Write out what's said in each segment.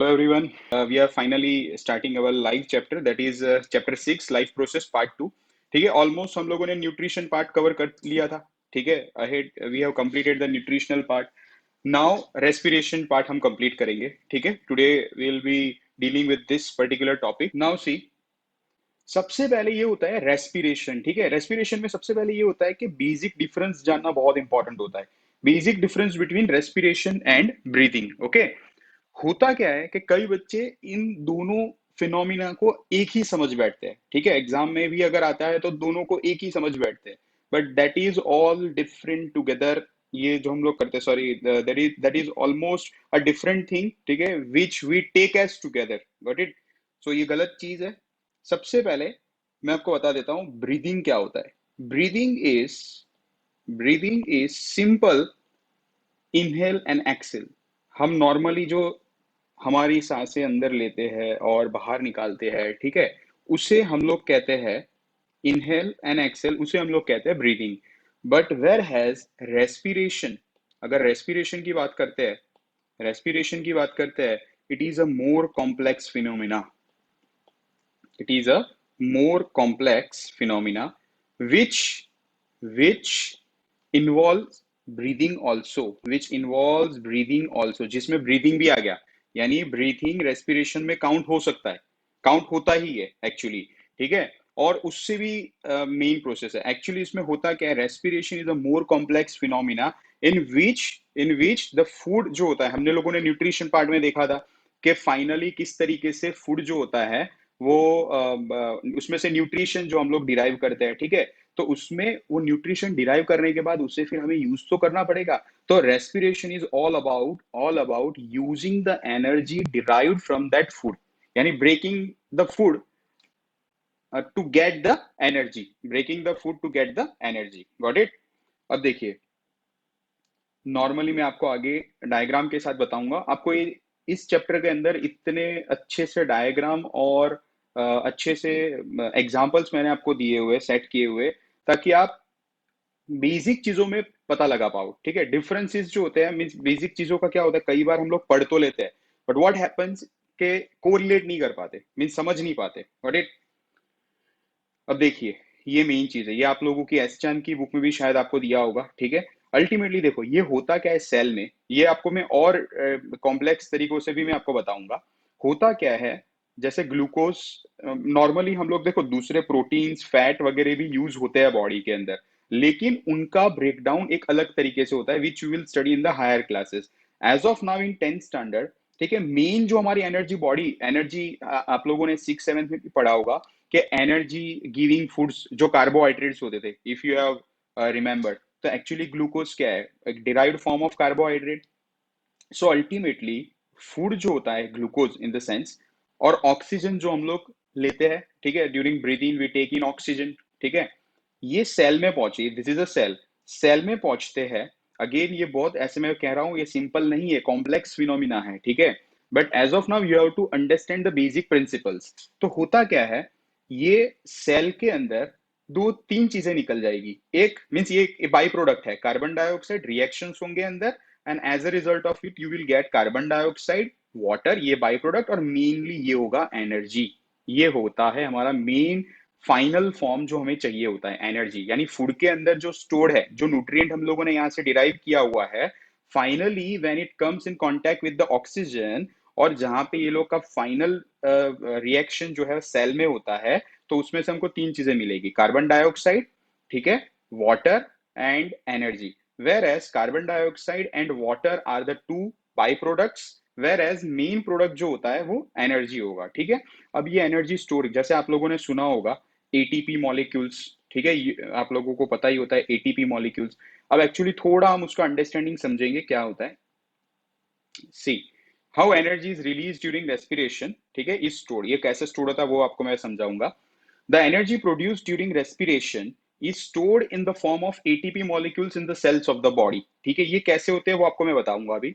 Hello everyone. We are finally starting our live chapter, that is chapter 6 life process part 2. ठीक है, almost हम लोगों ने nutrition part cover कर लिया था. ठीक है, ahead we have completed the nutritional part. Now respiration part हम कंप्लीट करेंगे. ठीक है, today we will be dealing with this particular topic. Now see, सबसे पहले ये होता है रेस्पिरेशन. ठीक है, रेस्पिरेशन में सबसे पहले ये होता है कि बेसिक डिफरेंस जानना बहुत इंपॉर्टेंट होता है. Basic difference between respiration and breathing. Okay, होता क्या है कि कई बच्चे इन दोनों फिनोमिना को एक ही समझ बैठते हैं. ठीक है, एग्जाम में भी अगर आता है तो दोनों को एक ही समझ बैठते हैं, but that is all different together. ये जो हम लोग करते हैं, sorry, that is almost a different thing. ठीक है, which we take as together. Got it? So ये गलत चीज है. सबसे पहले मैं आपको बता देता हूं ब्रीदिंग क्या होता है. Breathing is simple inhale and exhale. हम नॉर्मली जो हमारी सांसें अंदर लेते हैं और बाहर निकालते हैं, ठीक है, उसे हम लोग कहते हैं इनहेल एंड एक्सेल, उसे हम लोग कहते हैं breathing. But whereas respiration, अगर रेस्पिरेशन की बात करते हैं, it is a more complex phenomena. It is a more complex phenomena which which involves breathing also, जिसमें breathing भी आ गया. यानी breathing respiration में काउंट हो सकता है, काउंट होता ही है एक्चुअली. ठीक है, और उससे भी मेन प्रोसेस है एक्चुअली. इसमें होता क्या है, respiration is a more complex phenomena in which the food जो होता है, हमने लोगों ने न्यूट्रिशन पार्ट में देखा था कि फाइनली किस तरीके से फूड जो होता है वो उसमें से न्यूट्रिशन जो हम लोग डिराइव करते हैं. ठीक है, तो उसमें वो न्यूट्रिशन डिराइव करने के बाद उसे फिर हमें यूज तो करना पड़ेगा. तो respiration is all about using the energy derived from that food, यानी to get the breaking the food to get the energy. Got it? अब देखिए, नॉर्मली मैं आपको आगे डायग्राम के साथ बताऊंगा. आपको ये इस चैप्टर के अंदर इतने अच्छे से डायग्राम और अच्छे से एग्जांपल्स मैंने आपको दिए हुए, सेट किए हुए, ताकि आप बेसिक चीजों में पता लगा पाओ. ठीक है, डिफरेंसेस जो होते हैं, मीन्स बेसिक चीजों का क्या होता है, कई बार हम लोग पढ़ तो लेते हैं बट व्हाट हैपेंस के कोरिलेट नहीं कर पाते, मीन्स समझ नहीं पाते. Got it? अब देखिए, ये मेन चीज है. ये आप लोगों की एसचैन की बुक में भी शायद आपको दिया होगा. ठीक है, अल्टीमेटली देखो ये होता क्या है सेल में, ये आपको मैं और कॉम्प्लेक्स तरीकों से भी मैं आपको बताऊंगा. होता क्या है, जैसे ग्लूकोज, नॉर्मली हम लोग देखो दूसरे प्रोटीन्स फैट वगैरह भी यूज होते हैं बॉडी के अंदर, लेकिन उनका ब्रेकडाउन एक अलग तरीके से होता है which you will study in the higher classes. As of now in 10th standard, ठीक है, मेन जो हमारी एनर्जी आप लोगों ने 6 7 में भी पढ़ा होगा कि एनर्जी गिविंग फूड्स जो कार्बोहाइड्रेट्स होते थे, इफ यू हैव रिमेंबर्ड, तो एक्चुअली ग्लूकोज क्या है, एक derived form of carbohydrate. So ultimately food जो होता है ग्लूकोज इन द सेंस, और ऑक्सीजन जो हम लोग लेते हैं, ठीक है, during breathing we take in oxygen. ठीक है, ये सेल में पहुंची, दिस इज अ सेल में पहुंचते हैं. अगेन ये बहुत, ऐसे मैं कह रहा हूं, ये सिंपल नहीं है, कॉम्प्लेक्स फिनोमिना है. ठीक है, but as of now you have to understand the basic principles. तो होता क्या है, ये सेल के अंदर दो तीन चीजें निकल जाएगी. एक मीन्स ये बाई प्रोडक्ट है, कार्बन डाइऑक्साइड रिएक्शंस होंगे अंदर, and as a result of it you will get carbon dioxide, water, ये बाई प्रोडक्ट, और मेनली ये होगा एनर्जी. ये होता है हमारा मेन फाइनल फॉर्म जो हमें चाहिए होता है, एनर्जी. यानी फूड के अंदर जो स्टोर्ड है, जो न्यूट्रिएंट हम लोगों ने यहाँ से डिराइव किया हुआ है, finally when it comes in contact with the oxygen, और जहां पे ये लोग का फाइनल रिएक्शन जो है सेल में होता है, तो उसमें से हमको तीन चीजें मिलेगी, कार्बन डाइऑक्साइड, ठीक है, water and energy. Whereas carbon dioxide and water are the two byproducts, whereas main product जो होता है वो एनर्जी होगा. ठीक है, अब ये एनर्जी स्टोर, जैसे आप लोगों ने सुना होगा एटीपी मॉलिक्यूल्स. ठीक है, आप लोगों को पता ही होता है एटीपी मॉलिक्यूल्स. अब एक्चुअली थोड़ा हम उसका अंडरस्टैंडिंग समझेंगे क्या होता है. See, how energy is release during respiration. ठीक है, इज स्टोर्ड, ये कैसे स्टोर होता है वो आपको मैं समझाऊंगा. The energy produced during respiration is stored in the form of ATP molecules in the cells of the body. ठीक है, ये कैसे होते हैं वो आपको मैं बताऊंगा अभी.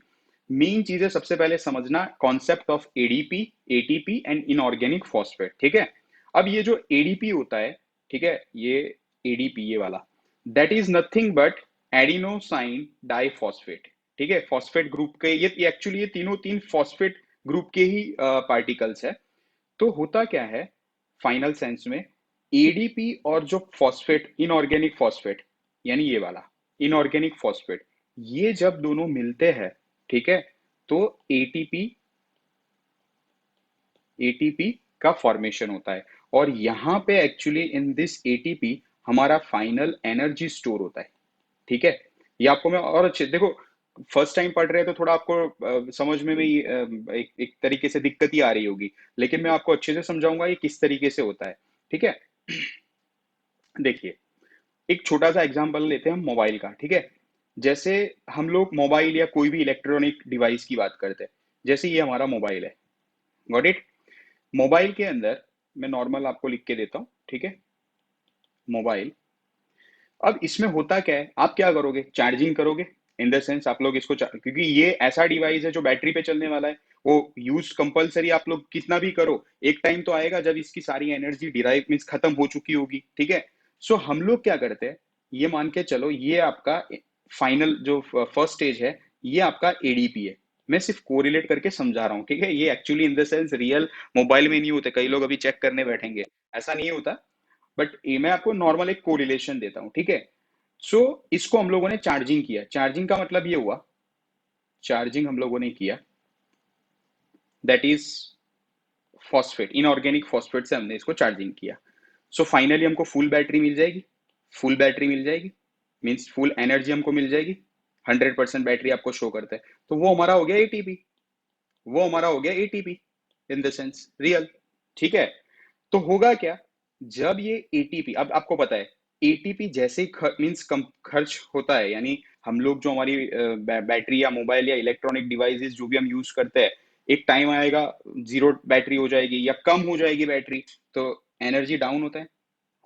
मेन चीजें सबसे पहले समझना, concept of ADP, ATP and inorganic phosphate. ठीक है, अब ये जो एडीपी होता है, ठीक है, ये एडीपी ये वाला, that is nothing but adenosine diphosphate. ठीक है, फॉस्फेट ग्रुप के ये एक्चुअली ये तीनों तीन फॉस्फेट ग्रुप के ही पार्टिकल्स है। तो होता क्या है फाइनल सेंस में, एडीपी और जो फॉस्फेट, इनऑर्गेनिक फॉस्फेट, यानी ये वाला इनऑर्गेनिक फॉस्फेट, ये जब दोनों मिलते हैं, ठीक है, तो एटीपी एटीपी का फॉर्मेशन होता है। और यहाँ पे एक्चुअली इन दिस एटीपी हमारा फाइनल एनर्जी स्टोर होता है। ठीक है, ये आपको मैं और अच्छे देखो, फर्स्ट टाइम पढ़ रहे हैं तो थोड़ा आपको समझ में भी एक तरीके से दिक्कत ही आ रही होगी, लेकिन मैं आपको अच्छे से समझाऊंगा ये किस तरीके से होता है। ठीक है, देखिए, एक छोटा सा एग्जांपल लेते हैं हम मोबाइल का। ठीक है, जैसे हम लोग मोबाइल या कोई भी इलेक्ट्रॉनिक डिवाइस की बात करते हैं, जैसे ये हमारा मोबाइल है, गॉट इट। मोबाइल के अंदर मैं नॉर्मल आपको लिख के देता हूँ, ठीक है, मोबाइल। अब इसमें होता क्या है, आप क्या करोगे, चार्जिंग करोगे। इन द सेंस आप लोग इसको क्योंकि ये ऐसा डिवाइस है जो बैटरी पे चलने वाला है, वो यूज कंपलसरी आप लोग कितना भी करो, एक टाइम तो आएगा जब इसकी सारी एनर्जी डिराइव मीन्स खत्म हो चुकी होगी। ठीक है, सो हम लोग क्या करते हैं, ये मान के चलो ये आपका फाइनल जो फर्स्ट स्टेज है, ये आपका एडीपी है। मैं सिर्फ कोरिलेट करके समझा रहा हूँ, ठीक है, ये actually in the sense real mobile में नहीं होते, कई लोग अभी चेक करने बैठेंगे, ऐसा नहीं होता। बट ये मैं आपको नॉर्मल एक कोरिलेशन देता हूँ, ठीक है। सो इसको हम लोगों ने चार्जिंग किया, चार्जिंग का मतलब ये हुआ, चार्जिंग हम लोगों ने किया, that is phosphate, inorganic phosphate से हमने इसको चार्जिंग किया। सो फाइनली हमको फुल बैटरी मिल जाएगी, फुल बैटरी मिल जाएगी, मीन्स फुल एनर्जी हमको मिल जाएगी, 100% बैटरी आपको शो करता है। तो वो हमारा हो गया एटीपी, वो हमारा हो गया ATP in the sense real. ठीक है, तो होगा क्या, जब ये एटीपी, अब आपको पता है एटीपी जैसे ही मीन्स कम खर्च होता है, यानी हम लोग जो हमारी बैटरी या मोबाइल या इलेक्ट्रॉनिक डिवाइसेस जो भी हम यूज करते हैं, एक टाइम आएगा जीरो बैटरी हो जाएगी या कम हो जाएगी बैटरी, तो एनर्जी डाउन होता है,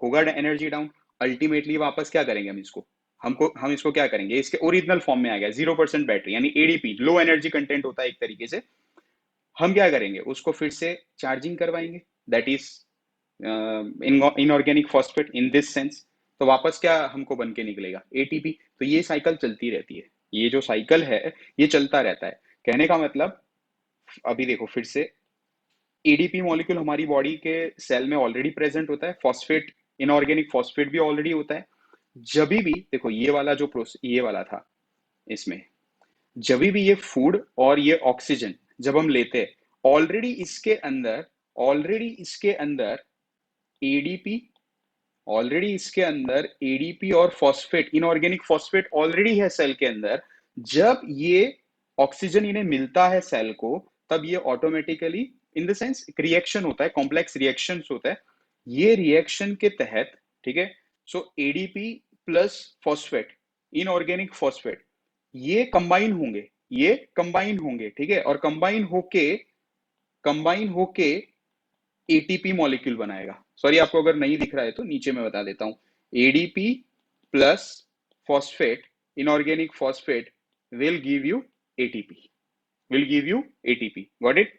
होगा एनर्जी डाउन। अल्टीमेटली वापस क्या करेंगे हम इसको, हम इसको क्या करेंगे, इसके ओरिजिनल फॉर्म में आ गया 0% बैटरी, यानी एडीपी, लो एनर्जी कंटेंट होता है एक तरीके से। हम क्या करेंगे, उसको फिर से चार्जिंग करवाएंगे, that is inorganic phosphate in this sense. तो वापस क्या हमको बन के निकलेगा, एटीपी। तो ये साइकिल चलती रहती है, ये जो साइकिल है ये चलता रहता है। कहने का मतलब, अभी देखो फिर से, एडीपी मॉलिक्यूल हमारी बॉडी के सेल में ऑलरेडी प्रेजेंट होता है, फॉस्फेट, इनऑर्गेनिक फॉस्फेट भी ऑलरेडी होता है। जब भी देखो ये वाला जो प्रोसेस ये वाला था, इसमें जब भी ये फूड और ये ऑक्सीजन जब हम लेते हैं, ऑलरेडी इसके अंदर ऑलरेडी इसके अंदर एडीपी ऑलरेडी इसके अंदर एडीपी और फॉस्फेट, इनऑर्गेनिक फॉस्फेट ऑलरेडी है सेल के अंदर। जब ये ऑक्सीजन इन्हें मिलता है सेल को, तब ये ऑटोमेटिकली इन द सेंस एक रिएक्शन होता है, कॉम्प्लेक्स रिएक्शन होता है। ये रिएक्शन के तहत, ठीक है, so ADP plus phosphate, inorganic phosphate, ये कंबाइन होंगे, ये कंबाइन होंगे, ठीक है, और कंबाइन होके एटीपी मॉलिक्यूल बनाएगा। सॉरी, आपको अगर नहीं दिख रहा है तो नीचे मैं बता देता हूं, ADP plus phosphate, inorganic phosphate will give you ATP, will give you ATP, got it.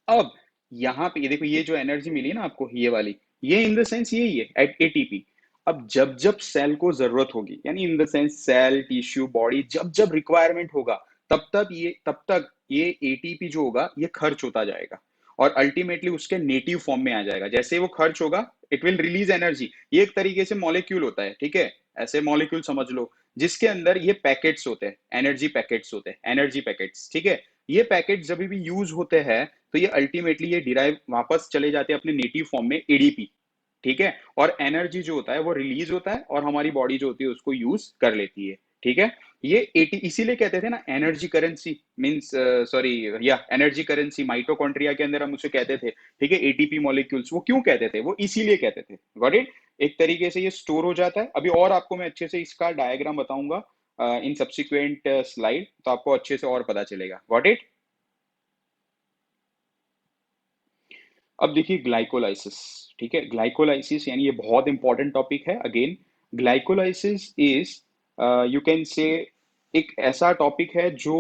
अब यहाँ पे ये देखो, ये जो एनर्जी मिली है ना आपको, ये वाली, ये इन द सेंस यही है एटीपी। अब जब जब सेल को जरूरत होगी, यानी in the sense cell, tissue, body, जब जब रिक्वायरमेंट होगा, तब तक ये एटीपी जो होगा ये खर्च होता जाएगा, और अल्टीमेटली उसके नेटिव फॉर्म में आ जाएगा। जैसे वो खर्च होगा, इट विल रिलीज एनर्जी। ये एक तरीके से मॉलिक्यूल होता है, ठीक है, ऐसे मॉलिक्यूल समझ लो, जिसके अंदर ये पैकेट्स होते हैं, एनर्जी पैकेट्स होते हैं, एनर्जी पैकेट्स, ठीक है। ये पैकेट जब भी यूज होते हैं, तो ये अल्टीमेटली ये डिराइव वापस चले जाते हैं अपने नेटिव फॉर्म में, एडीपी, ठीक है। और एनर्जी जो होता है वो रिलीज होता है, और हमारी बॉडी जो होती है उसको यूज कर लेती है, ठीक है। ये एटी इसीलिए कहते थे ना एनर्जी करेंसी, मींस सॉरी, या एनर्जी करेंसी, माइटोकॉन्ड्रिया के अंदर हम उसे कहते थे, ठीक है, एटीपी मॉलिक्यूल्स। वो क्यों कहते थे, वो इसीलिए कहते थे, गॉट इट। एक तरीके से ये स्टोर हो जाता है। अभी और आपको मैं अच्छे से इसका डायग्राम बताऊंगा इन सब्सिक्वेंट स्लाइड, तो आपको अच्छे से और पता चलेगा, गॉट इट। अब देखिए ग्लाइकोलाइसिस, ठीक है, ग्लाइकोलाइसिस यानी ये बहुत इंपॉर्टेंट टॉपिक है again. Glycolysis is, you can say, एक ऐसा टॉपिक है जो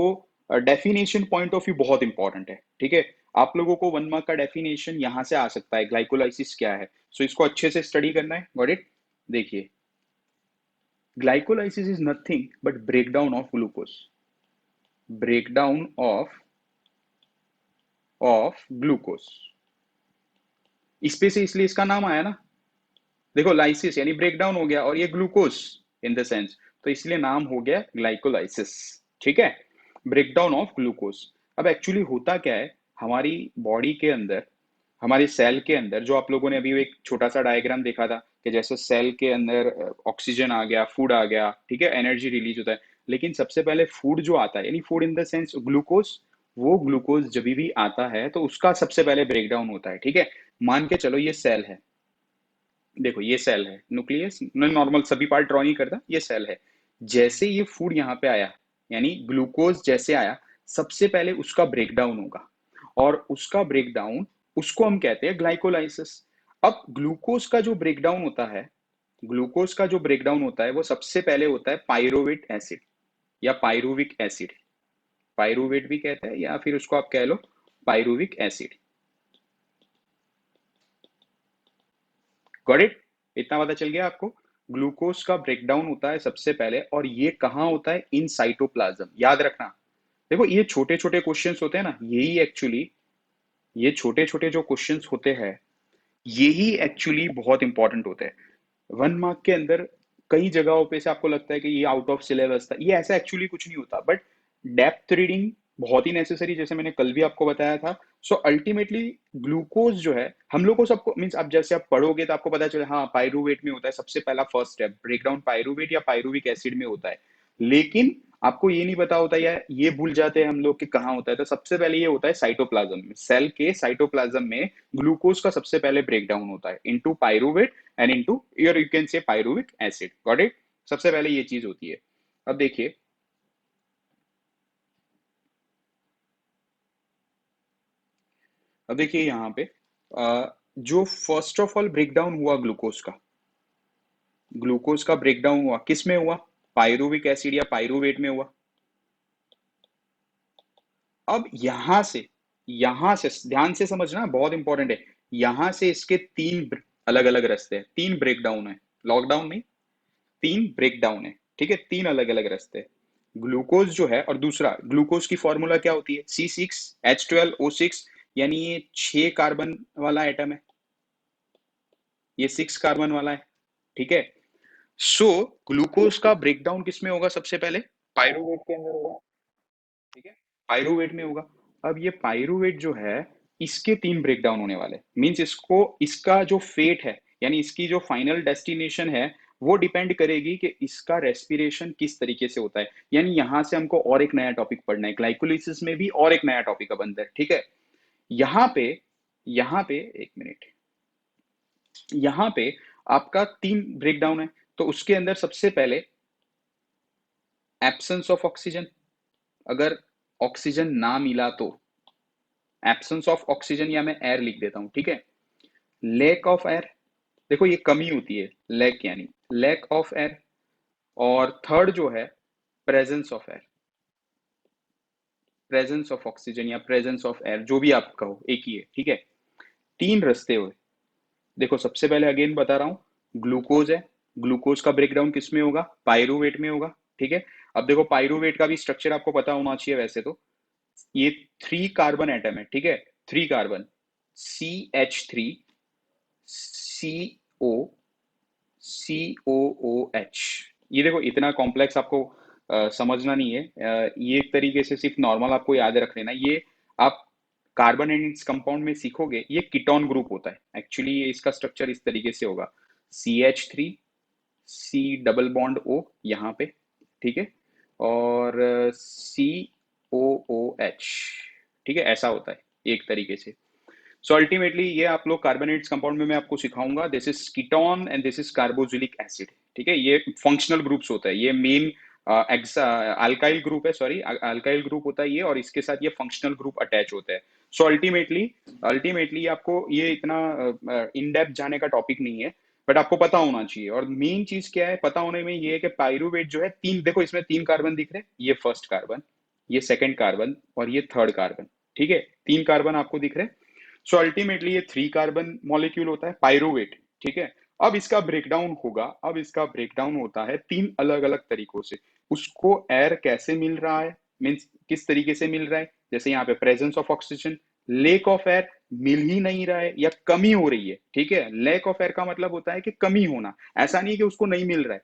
डेफिनेशन पॉइंट ऑफ व्यू बहुत इंपॉर्टेंट है, ठीक है। आप लोगों को 1 मार्क का डेफिनेशन यहाँ से आ सकता है, ग्लाइकोलाइसिस क्या है, सो इसको अच्छे से स्टडी करना है, गॉट इट। देखिए, glycolysis is nothing but breakdown of glucose, breakdown of of glucose. इस पे से इसलिए इसका नाम आया ना, देखो लाइसिस यानी ब्रेक डाउन हो गया, और ये ग्लूकोज इन द सेंस, तो इसलिए नाम हो गया ग्लाइकोलाइसिस। ठीक है, ब्रेक डाउन ऑफ ग्लूकोज। अब एक्चुअली होता क्या है हमारी बॉडी के अंदर, हमारे सेल के अंदर, जो आप लोगों ने अभी एक छोटा सा डायग्राम देखा था कि जैसे सेल के अंदर ऑक्सीजन आ गया, फूड आ गया, ठीक है, एनर्जी रिलीज होता है, लेकिन सबसे पहले फूड जो आता है, यानी food in the sense glucose, वो ग्लूकोज जब भी आता है तो उसका सबसे पहले ब्रेक डाउन होता है। ठीक है, मान के चलो ये सेल है, देखो ये सेल है, न्यूक्लियस, मैं नॉर्मल सभी पार्ट ड्रॉ नहीं करता, ये सेल है। जैसे ये फूड यहाँ पे आया, यानी ग्लूकोज जैसे आया, सबसे पहले उसका ब्रेकडाउन होगा, और उसका ब्रेकडाउन, उसको हम कहते हैं ग्लाइकोलाइसिस। अब ग्लूकोज का जो ब्रेकडाउन होता है, ग्लूकोज का जो ब्रेकडाउन होता है वो सबसे पहले होता है पायरुवेट एसिड या पायरुविक एसिड, पायरुवेट भी कहते हैं या फिर उसको आप कह लो पायरुविक एसिड। Got it? इतना पता चल गया आपको? ग्लूकोज का ब्रेकडाउन होता है सबसे पहले, और ये कहाँ होता है? इन साइटोप्लाज्म, याद रखना। देखो ये छोटे छोटे क्वेश्चंस होते हैं ना, यही एक्चुअली, ये छोटे छोटे जो क्वेश्चंस होते हैं, यही एक्चुअली बहुत इंपॉर्टेंट होते हैं 1 मार्क के अंदर। कई जगहों पे से आपको लगता है कि ये आउट ऑफ सिलेबस था, ये ऐसा एक्चुअली कुछ नहीं होता, बट डेप्थ रीडिंग बहुत ही नेसेसरी, जैसे मैंने कल भी आपको बताया था। सो अल्टीमेटली ग्लूकोज जो है, हम लोग को सबको मीन्स, आप जैसे आप पढ़ोगे तो आपको पता चले हाँ पायरुवेट में होता है सबसे पहला फर्स्ट स्टेप, ब्रेकडाउन पायरुवेट या पायरुविक एसिड में होता है, लेकिन आपको ये नहीं पता होता, या ये भूल जाते हैं हम लोग कि कहाँ होता है। तो सबसे पहले ये होता है साइटोप्लाज्म में, सेल के साइटोप्लाज्म में ग्लूकोज का सबसे पहले ब्रेकडाउन होता है इनटू पायरुवेट एंड इनटू, और यू कैन से पायरुविक एसिड। Got it? सबसे पहले ये चीज होती है। अब देखिए, अब देखिए यहाँ पे जो फर्स्ट ऑफ ऑल ब्रेकडाउन हुआ ग्लूकोज का, ग्लूकोज का ब्रेकडाउन हुआ किस में हुआ? पायरुविक एसिड या पायरुवेट में हुआ। अब यहां से ध्यान से समझना, बहुत इंपॉर्टेंट है। यहां से इसके तीन अलग अलग रास्ते हैं, तीन ब्रेकडाउन है, लॉकडाउन नहीं, तीन ब्रेकडाउन है। ठीक है, तीन अलग अलग रास्ते हैं। ग्लूकोज जो है, और दूसरा ग्लूकोज की फॉर्मूला क्या होती है? C6H12O6, यानी ये 6 कार्बन वाला एटम है, ये 6 कार्बन वाला है। ठीक है, सो ग्लूकोज का ब्रेकडाउन किसमें होगा? सबसे पहले पायरुवेट के अंदर होगा। ठीक है, पायरुवेट में होगा। अब ये पायरुवेट जो है, इसके तीन ब्रेकडाउन होने वाले, मींस इसको, इसका जो फेट है, यानी इसकी जो फाइनल डेस्टिनेशन है, वो डिपेंड करेगी कि इसका रेस्पिरेशन किस तरीके से होता है। यानी यहां से हमको और एक नया टॉपिक पढ़ना है, ग्लाइकोलिसिस में भी और एक नया टॉपिक अब अंदर। ठीक है, यहाँ पे, यहाँ पे एक मिनट, यहाँ पे आपका तीन ब्रेकडाउन है, तो उसके अंदर सबसे पहले एब्सेंस ऑफ ऑक्सीजन, अगर ऑक्सीजन ना मिला तो एब्सेंस ऑफ ऑक्सीजन, या मैं एयर लिख देता हूं। ठीक है, लैक ऑफ एयर, देखो ये कमी होती है, लैक यानी लैक ऑफ एयर। और थर्ड जो है presence of air, presence of oxygen या प्रेजेंस ऑफ एयर, जो भी आप कहो एक ही है। ठीक है, तीन रास्ते हुए। देखो सबसे पहले अगेन बता रहा हूं, ग्लूकोज है, ग्लूकोज का ब्रेकडाउन किस में होगा? पायरुवेट में होगा। ठीक है, अब देखो पायरुवेट का भी स्ट्रक्चर आपको पता होना चाहिए वैसे तो, ये 3 कार्बन एटम है। ठीक है, 3 कार्बन, CH3, COOH। ये देखो इतना कॉम्प्लेक्स आपको समझना नहीं है, ये एक तरीके से सिर्फ नॉर्मल आपको याद रख लेना। ये आप कार्बन एंड इट्स कंपाउंड में सीखोगे, ये कीटोन ग्रुप होता है एक्चुअली, ये इसका स्ट्रक्चर इस तरीके से होगा, CH3, C double bond O यहाँ पे। ठीक है, और COOH। ठीक है, ऐसा होता है एक तरीके से। सो अल्टीमेटली ये आप लोग कार्बोनेट्स कंपाउंड में मैं आपको सिखाऊंगा, this is ketone and this is carboxylic acid. ठीक है, ये फंक्शनल ग्रुप्स होता है, ये मेन अल्काइल ग्रुप है, सॉरी अल्काइल ग्रुप होता है ये, और इसके साथ ये फंक्शनल ग्रुप अटैच होता है। सो अल्टीमेटली, अल्टीमेटली आपको ये इतना इन डेप्थ जाने का टॉपिक नहीं है, बट आपको पता होना चाहिए। और मेन चीज क्या है पता होने में, ये है कि पायरुवेट जो है, तीन, देखो इसमें 3 कार्बन दिख रहे हैं, ये फर्स्ट कार्बन, ये सेकंड कार्बन, और ये थर्ड कार्बन। ठीक है, 3 कार्बन आपको दिख रहे हैं। सो अल्टीमेटली ये 3 कार्बन मॉलिक्यूल होता है पायरुवेट। ठीक है, अब इसका ब्रेकडाउन होगा, अब इसका ब्रेकडाउन होता है तीन अलग अलग तरीकों से। उसको एयर कैसे मिल रहा है, मीन्स किस तरीके से मिल रहा है? जैसे यहाँ पे presence of oxygen, lack of air मिल ही नहीं रहा है या कमी हो रही है, ठीक है। लैक ऑफ एयर का मतलब होता है कि कमी होना, ऐसा नहीं है कि उसको नहीं मिल रहा है,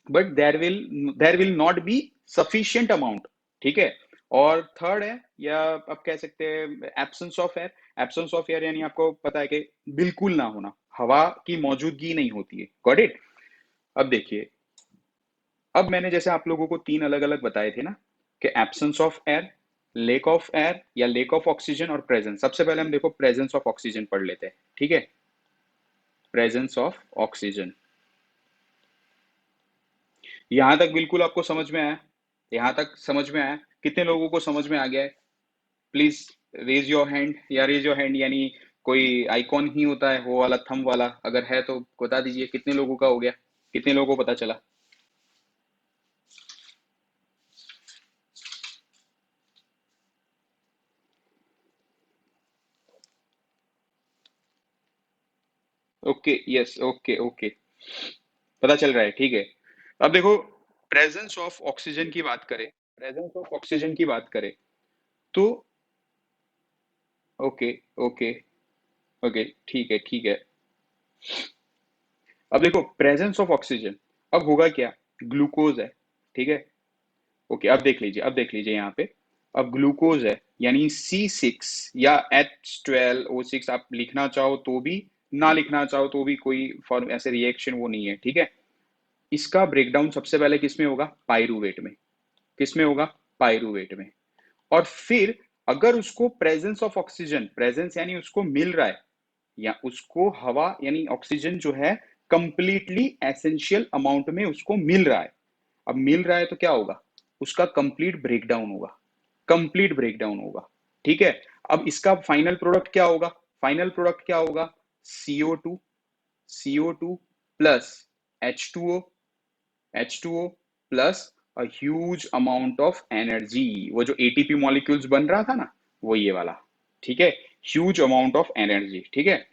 but there will not be sufficient amount, ठीक है। और थर्ड है, या आप कह सकते हैं absence of air. Absence of air यानी आपको पता है कि बिल्कुल ना होना, हवा की मौजूदगी नहीं होती है, गॉट इट। अब देखिए, अब मैंने जैसे आप लोगों को तीन अलग अलग बताए थे ना, कि absence of air, lake of air या लेक ऑफ ऑक्सीजन और प्रेजेंस। सबसे पहले हम देखो प्रेजेंस ऑफ ऑक्सीजन पढ़ लेते हैं, ठीक है। प्रेजेंस ऑफ ऑक्सीजन, यहां तक बिल्कुल आपको समझ में आया? यहां तक समझ में आया? कितने लोगों को समझ में आ गया है? प्लीज रेज योर हैंड, या रेज योर हैंड यानी कोई आइकॉन ही होता है वो वाला, थंब वाला, अगर है तो बता दीजिए कितने लोगों का हो गया, कितने लोगों को पता चला। ओके, यस, ओके ओके, पता चल रहा है, ठीक है। अब देखो, प्रेजेंस ऑफ ऑक्सीजन की बात करें, प्रेजेंस ऑफ ऑक्सीजन की बात करें तो, ओके ओके ओके, ठीक है ठीक है। अब देखो प्रेजेंस ऑफ ऑक्सीजन, अब होगा क्या, ग्लूकोज है, ठीक है। ओके, अब देख लीजिए, अब देख लीजिए यहाँ पे, अब ग्लूकोज है यानी C6 या H12O6, आप लिखना चाहो तो भी, ना लिखना चाहो तो भी, कोई फॉर्म ऐसे रिएक्शन वो नहीं है, ठीक है। इसका ब्रेकडाउन सबसे पहले किसमें होगा, पायरूवेट में। किसमें होगा, पायरूवेट में। और फिर अगर उसको प्रेजेंस ऑफ ऑक्सीजन, प्रेजेंस यानी उसको मिल रहा है, या उसको हवा यानी ऑक्सीजन जो है कंप्लीटली एसेंशियल अमाउंट में उसको मिल रहा है, अब मिल रहा है तो क्या होगा, उसका कंप्लीट ब्रेकडाउन होगा, कंप्लीट ब्रेकडाउन होगा, ठीक है। अब इसका फाइनल प्रोडक्ट क्या होगा, फाइनल प्रोडक्ट क्या होगा, CO2, CO2 plus H2O, H2O plus a huge amount of energy, वो जो एटीपी मॉलिक्यूल्स बन रहा था ना, वो ये वाला, ठीक है। ह्यूज अमाउंट ऑफ एनर्जी, ठीक है।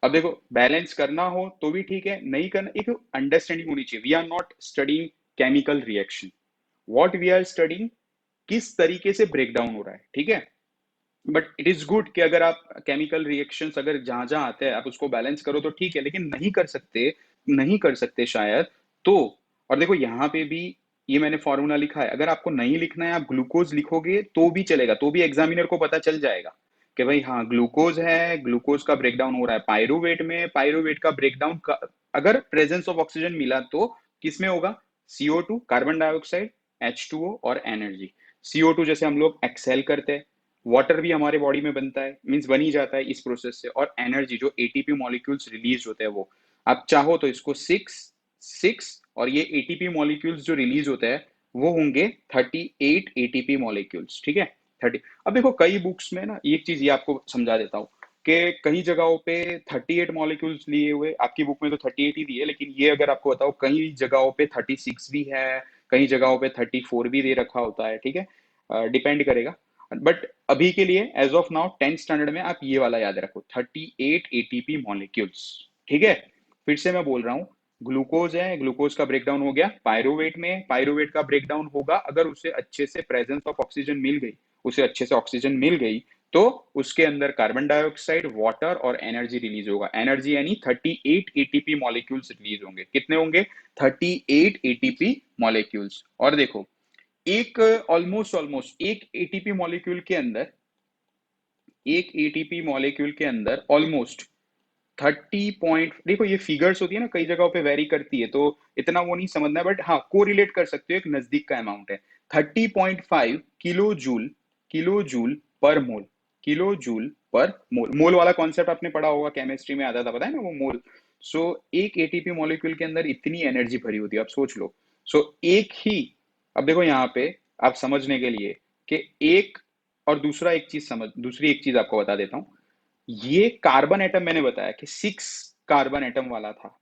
अब देखो बैलेंस करना हो तो भी ठीक है, नहीं करना, एक अंडरस्टैंडिंग होनी चाहिए, we are not studying chemical reaction, what we are studying किस तरीके से ब्रेक डाउन हो रहा है, ठीक है। बट इट इज गुड कि अगर आप केमिकल रिएक्शंस अगर जहां जहां आते हैं आप उसको बैलेंस करो तो ठीक है, लेकिन नहीं कर सकते, नहीं कर सकते शायद तो। और देखो यहाँ पे भी ये मैंने फॉर्मूला लिखा है, अगर आपको नहीं लिखना है आप ग्लूकोज लिखोगे तो भी चलेगा, तो भी एग्जामिनर को पता चल जाएगा कि भाई हाँ ग्लूकोज है, ग्लूकोज का ब्रेकडाउन हो रहा है पायरुवेट में, पायरुवेट का ब्रेकडाउन अगर प्रेजेंस ऑफ ऑक्सीजन मिला तो किसमें होगा, CO2 कार्बन डाइऑक्साइड, H2O और एनर्जी। CO2 जैसे हम लोग एक्सेल करते हैं, वाटर भी हमारे बॉडी में बनता है, मीन्स बन ही जाता है इस प्रोसेस से, और एनर्जी जो एटीपी मॉलिक्यूल्स रिलीज होते हैं वो, आप चाहो तो इसको सिक्स सिक्स, और ये एटीपी मॉलिक्यूल्स जो रिलीज होते हैं वो होंगे 38 एटीपी मॉलिक्यूल्स, ठीक है। 30। अब देखो कई बुक्स में ना, एक चीज ये आपको समझा देता हूँ कि कई जगहों पे 38 मॉलिक्यूल्स लिए हुए, आपकी बुक में तो 38 ही दिए, लेकिन ये अगर आपको बताओ कई जगहों पे 36 भी है, कई जगहों पे 34 भी दे रखा होता है, ठीक है, डिपेंड करेगा। बट अभी के लिए as of now 10th standard में आप ये वाला याद रखो, 38 एटीपी मॉलिक्यूल्स, ठीक है। फिर से मैं बोल रहा हूँ, ग्लूकोज है, ग्लूकोज का ब्रेकडाउन हो गया पायरुवेट में, पायरुवेट का ब्रेकडाउन होगा अगर उसे अच्छे से प्रेजेंस ऑफ ऑक्सीजन मिल गई, उसे अच्छे से ऑक्सीजन मिल गई तो उसके अंदर कार्बन डाइऑक्साइड, वाटर और एनर्जी रिलीज होगा, एनर्जी यानी 38 एटीपी मॉलिक्यूल्स रिलीज होंगे, कितने होंगे, 38 एटीपी मॉलिक्यूल्स। और देखो एक ऑलमोस्ट ऑलमोस्ट एक एटीपी मॉलिक्यूल के अंदर, एक एटीपी मॉलिक्यूल के अंदर ऑलमोस्ट 30 पॉइंट, देखो ये फिगर्स होती है ना, कई जगहों पे वेरी करती है तो इतना वो नहीं समझना है, बट हाँ कोरिलेट कर सकते हो, एक नजदीक का अमाउंट है। 30.5 किलो जूल, किलो जूल पर मोल, किलो जूल पर मोल, मोल वाला कॉन्सेप्ट आपने पढ़ा होगा केमिस्ट्री में, आता था, पता है ना वो मोल। सो एक एटीपी मॉलिक्यूल के अंदर इतनी एनर्जी भरी होती है, आप सोच लो। सो एक ही, अब देखो यहाँ पे आप समझने के लिए कि एक, और दूसरा एक चीज समझ, दूसरी एक चीज आपको बता देता हूँ, ये कार्बन एटम मैंने बताया कि 6 कार्बन एटम वाला था,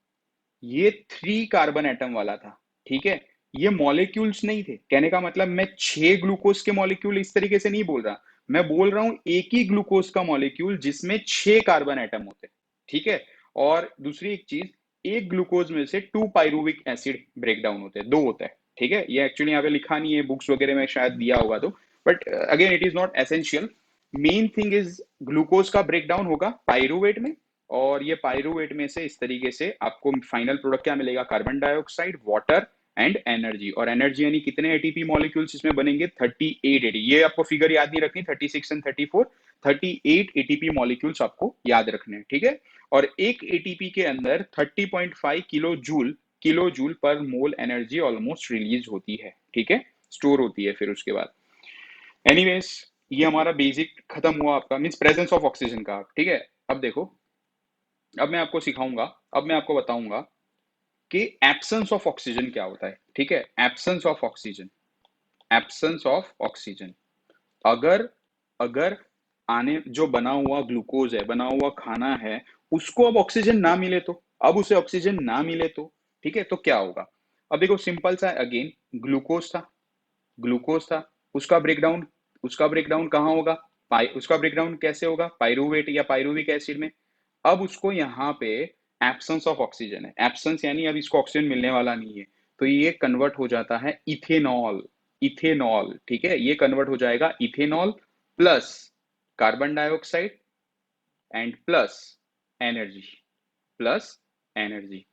ये 3 कार्बन एटम वाला था, ठीक है। ये मॉलिक्यूल्स नहीं थे, कहने का मतलब मैं 6 ग्लूकोज के मॉलिक्यूल इस तरीके से नहीं बोल रहा, मैं बोल रहा हूं एक ही ग्लूकोज का मॉलिक्यूल जिसमें 6 कार्बन एटम होते, ठीक है। और दूसरी एक चीज, एक ग्लूकोज में से 2 पायरुविक एसिड ब्रेक डाउन होते हैं, दो होता है, ठीक है। ये एक्चुअली यहाँ पे लिखा नहीं है, बुक्स वगैरह में शायद दिया होगा तो, but again it is not essential, main thing is glucose का ब्रेकडाउन होगा पायरूवेट में, और ये पायरूवेट में से इस तरीके से आपको फाइनल प्रोडक्ट क्या मिलेगा, carbon dioxide, water and energy. और एनर्जी यानी कितने एटीपी मॉलिक्यूल्स इसमें बनेंगे, 38 एटी, ये आपको फिगर याद नहीं रखनी, 36 एंड 34, 38 एटीपी मॉलिक्यूल्स आपको याद रखने हैं, ठीक है। और एक एटीपी के अंदर 30.5 किलो जूल पर मोल एनर्जी ऑलमोस्ट रिलीज होती है, ठीक है, स्टोर होती है फिर उसके बाद। एनीवेज, ये हमारा बेसिक खत्म हुआ आपका, मीन्स प्रेजेंस ऑफ ऑक्सीजन का, ठीक है। अब देखो, अब मैं आपको सिखाऊंगा, अब मैं आपको बताऊंगा कि एब्सेंस ऑफ ऑक्सीजन क्या होता है, ठीक है। Absence of oxygen, absence of oxygen, अगर अगर आने जो बना हुआ ग्लूकोज है, बना हुआ खाना है, उसको अब ऑक्सीजन ना मिले तो, अब उसे ऑक्सीजन ना मिले तो, ठीक है, तो क्या होगा। अब देखो सिंपल सा अगेन, ग्लूकोज था, ग्लूकोज था, उसका ब्रेकडाउन, उसका ब्रेकडाउन कहाँ होगा, उसका ब्रेकडाउन कैसे होगा, पायरूवेट या पायरूविक एसिड में। अब उसको यहाँ पे एब्सेंस ऑफ ऑक्सीजन है, एब्सेंस यानी अब इसको ऑक्सीजन मिलने वाला नहीं है, तो ये कन्वर्ट हो जाता है इथेनॉल, इथेनॉल, ठीक है, ये कन्वर्ट हो जाएगा ethanol plus carbon dioxide and energy, plus energy.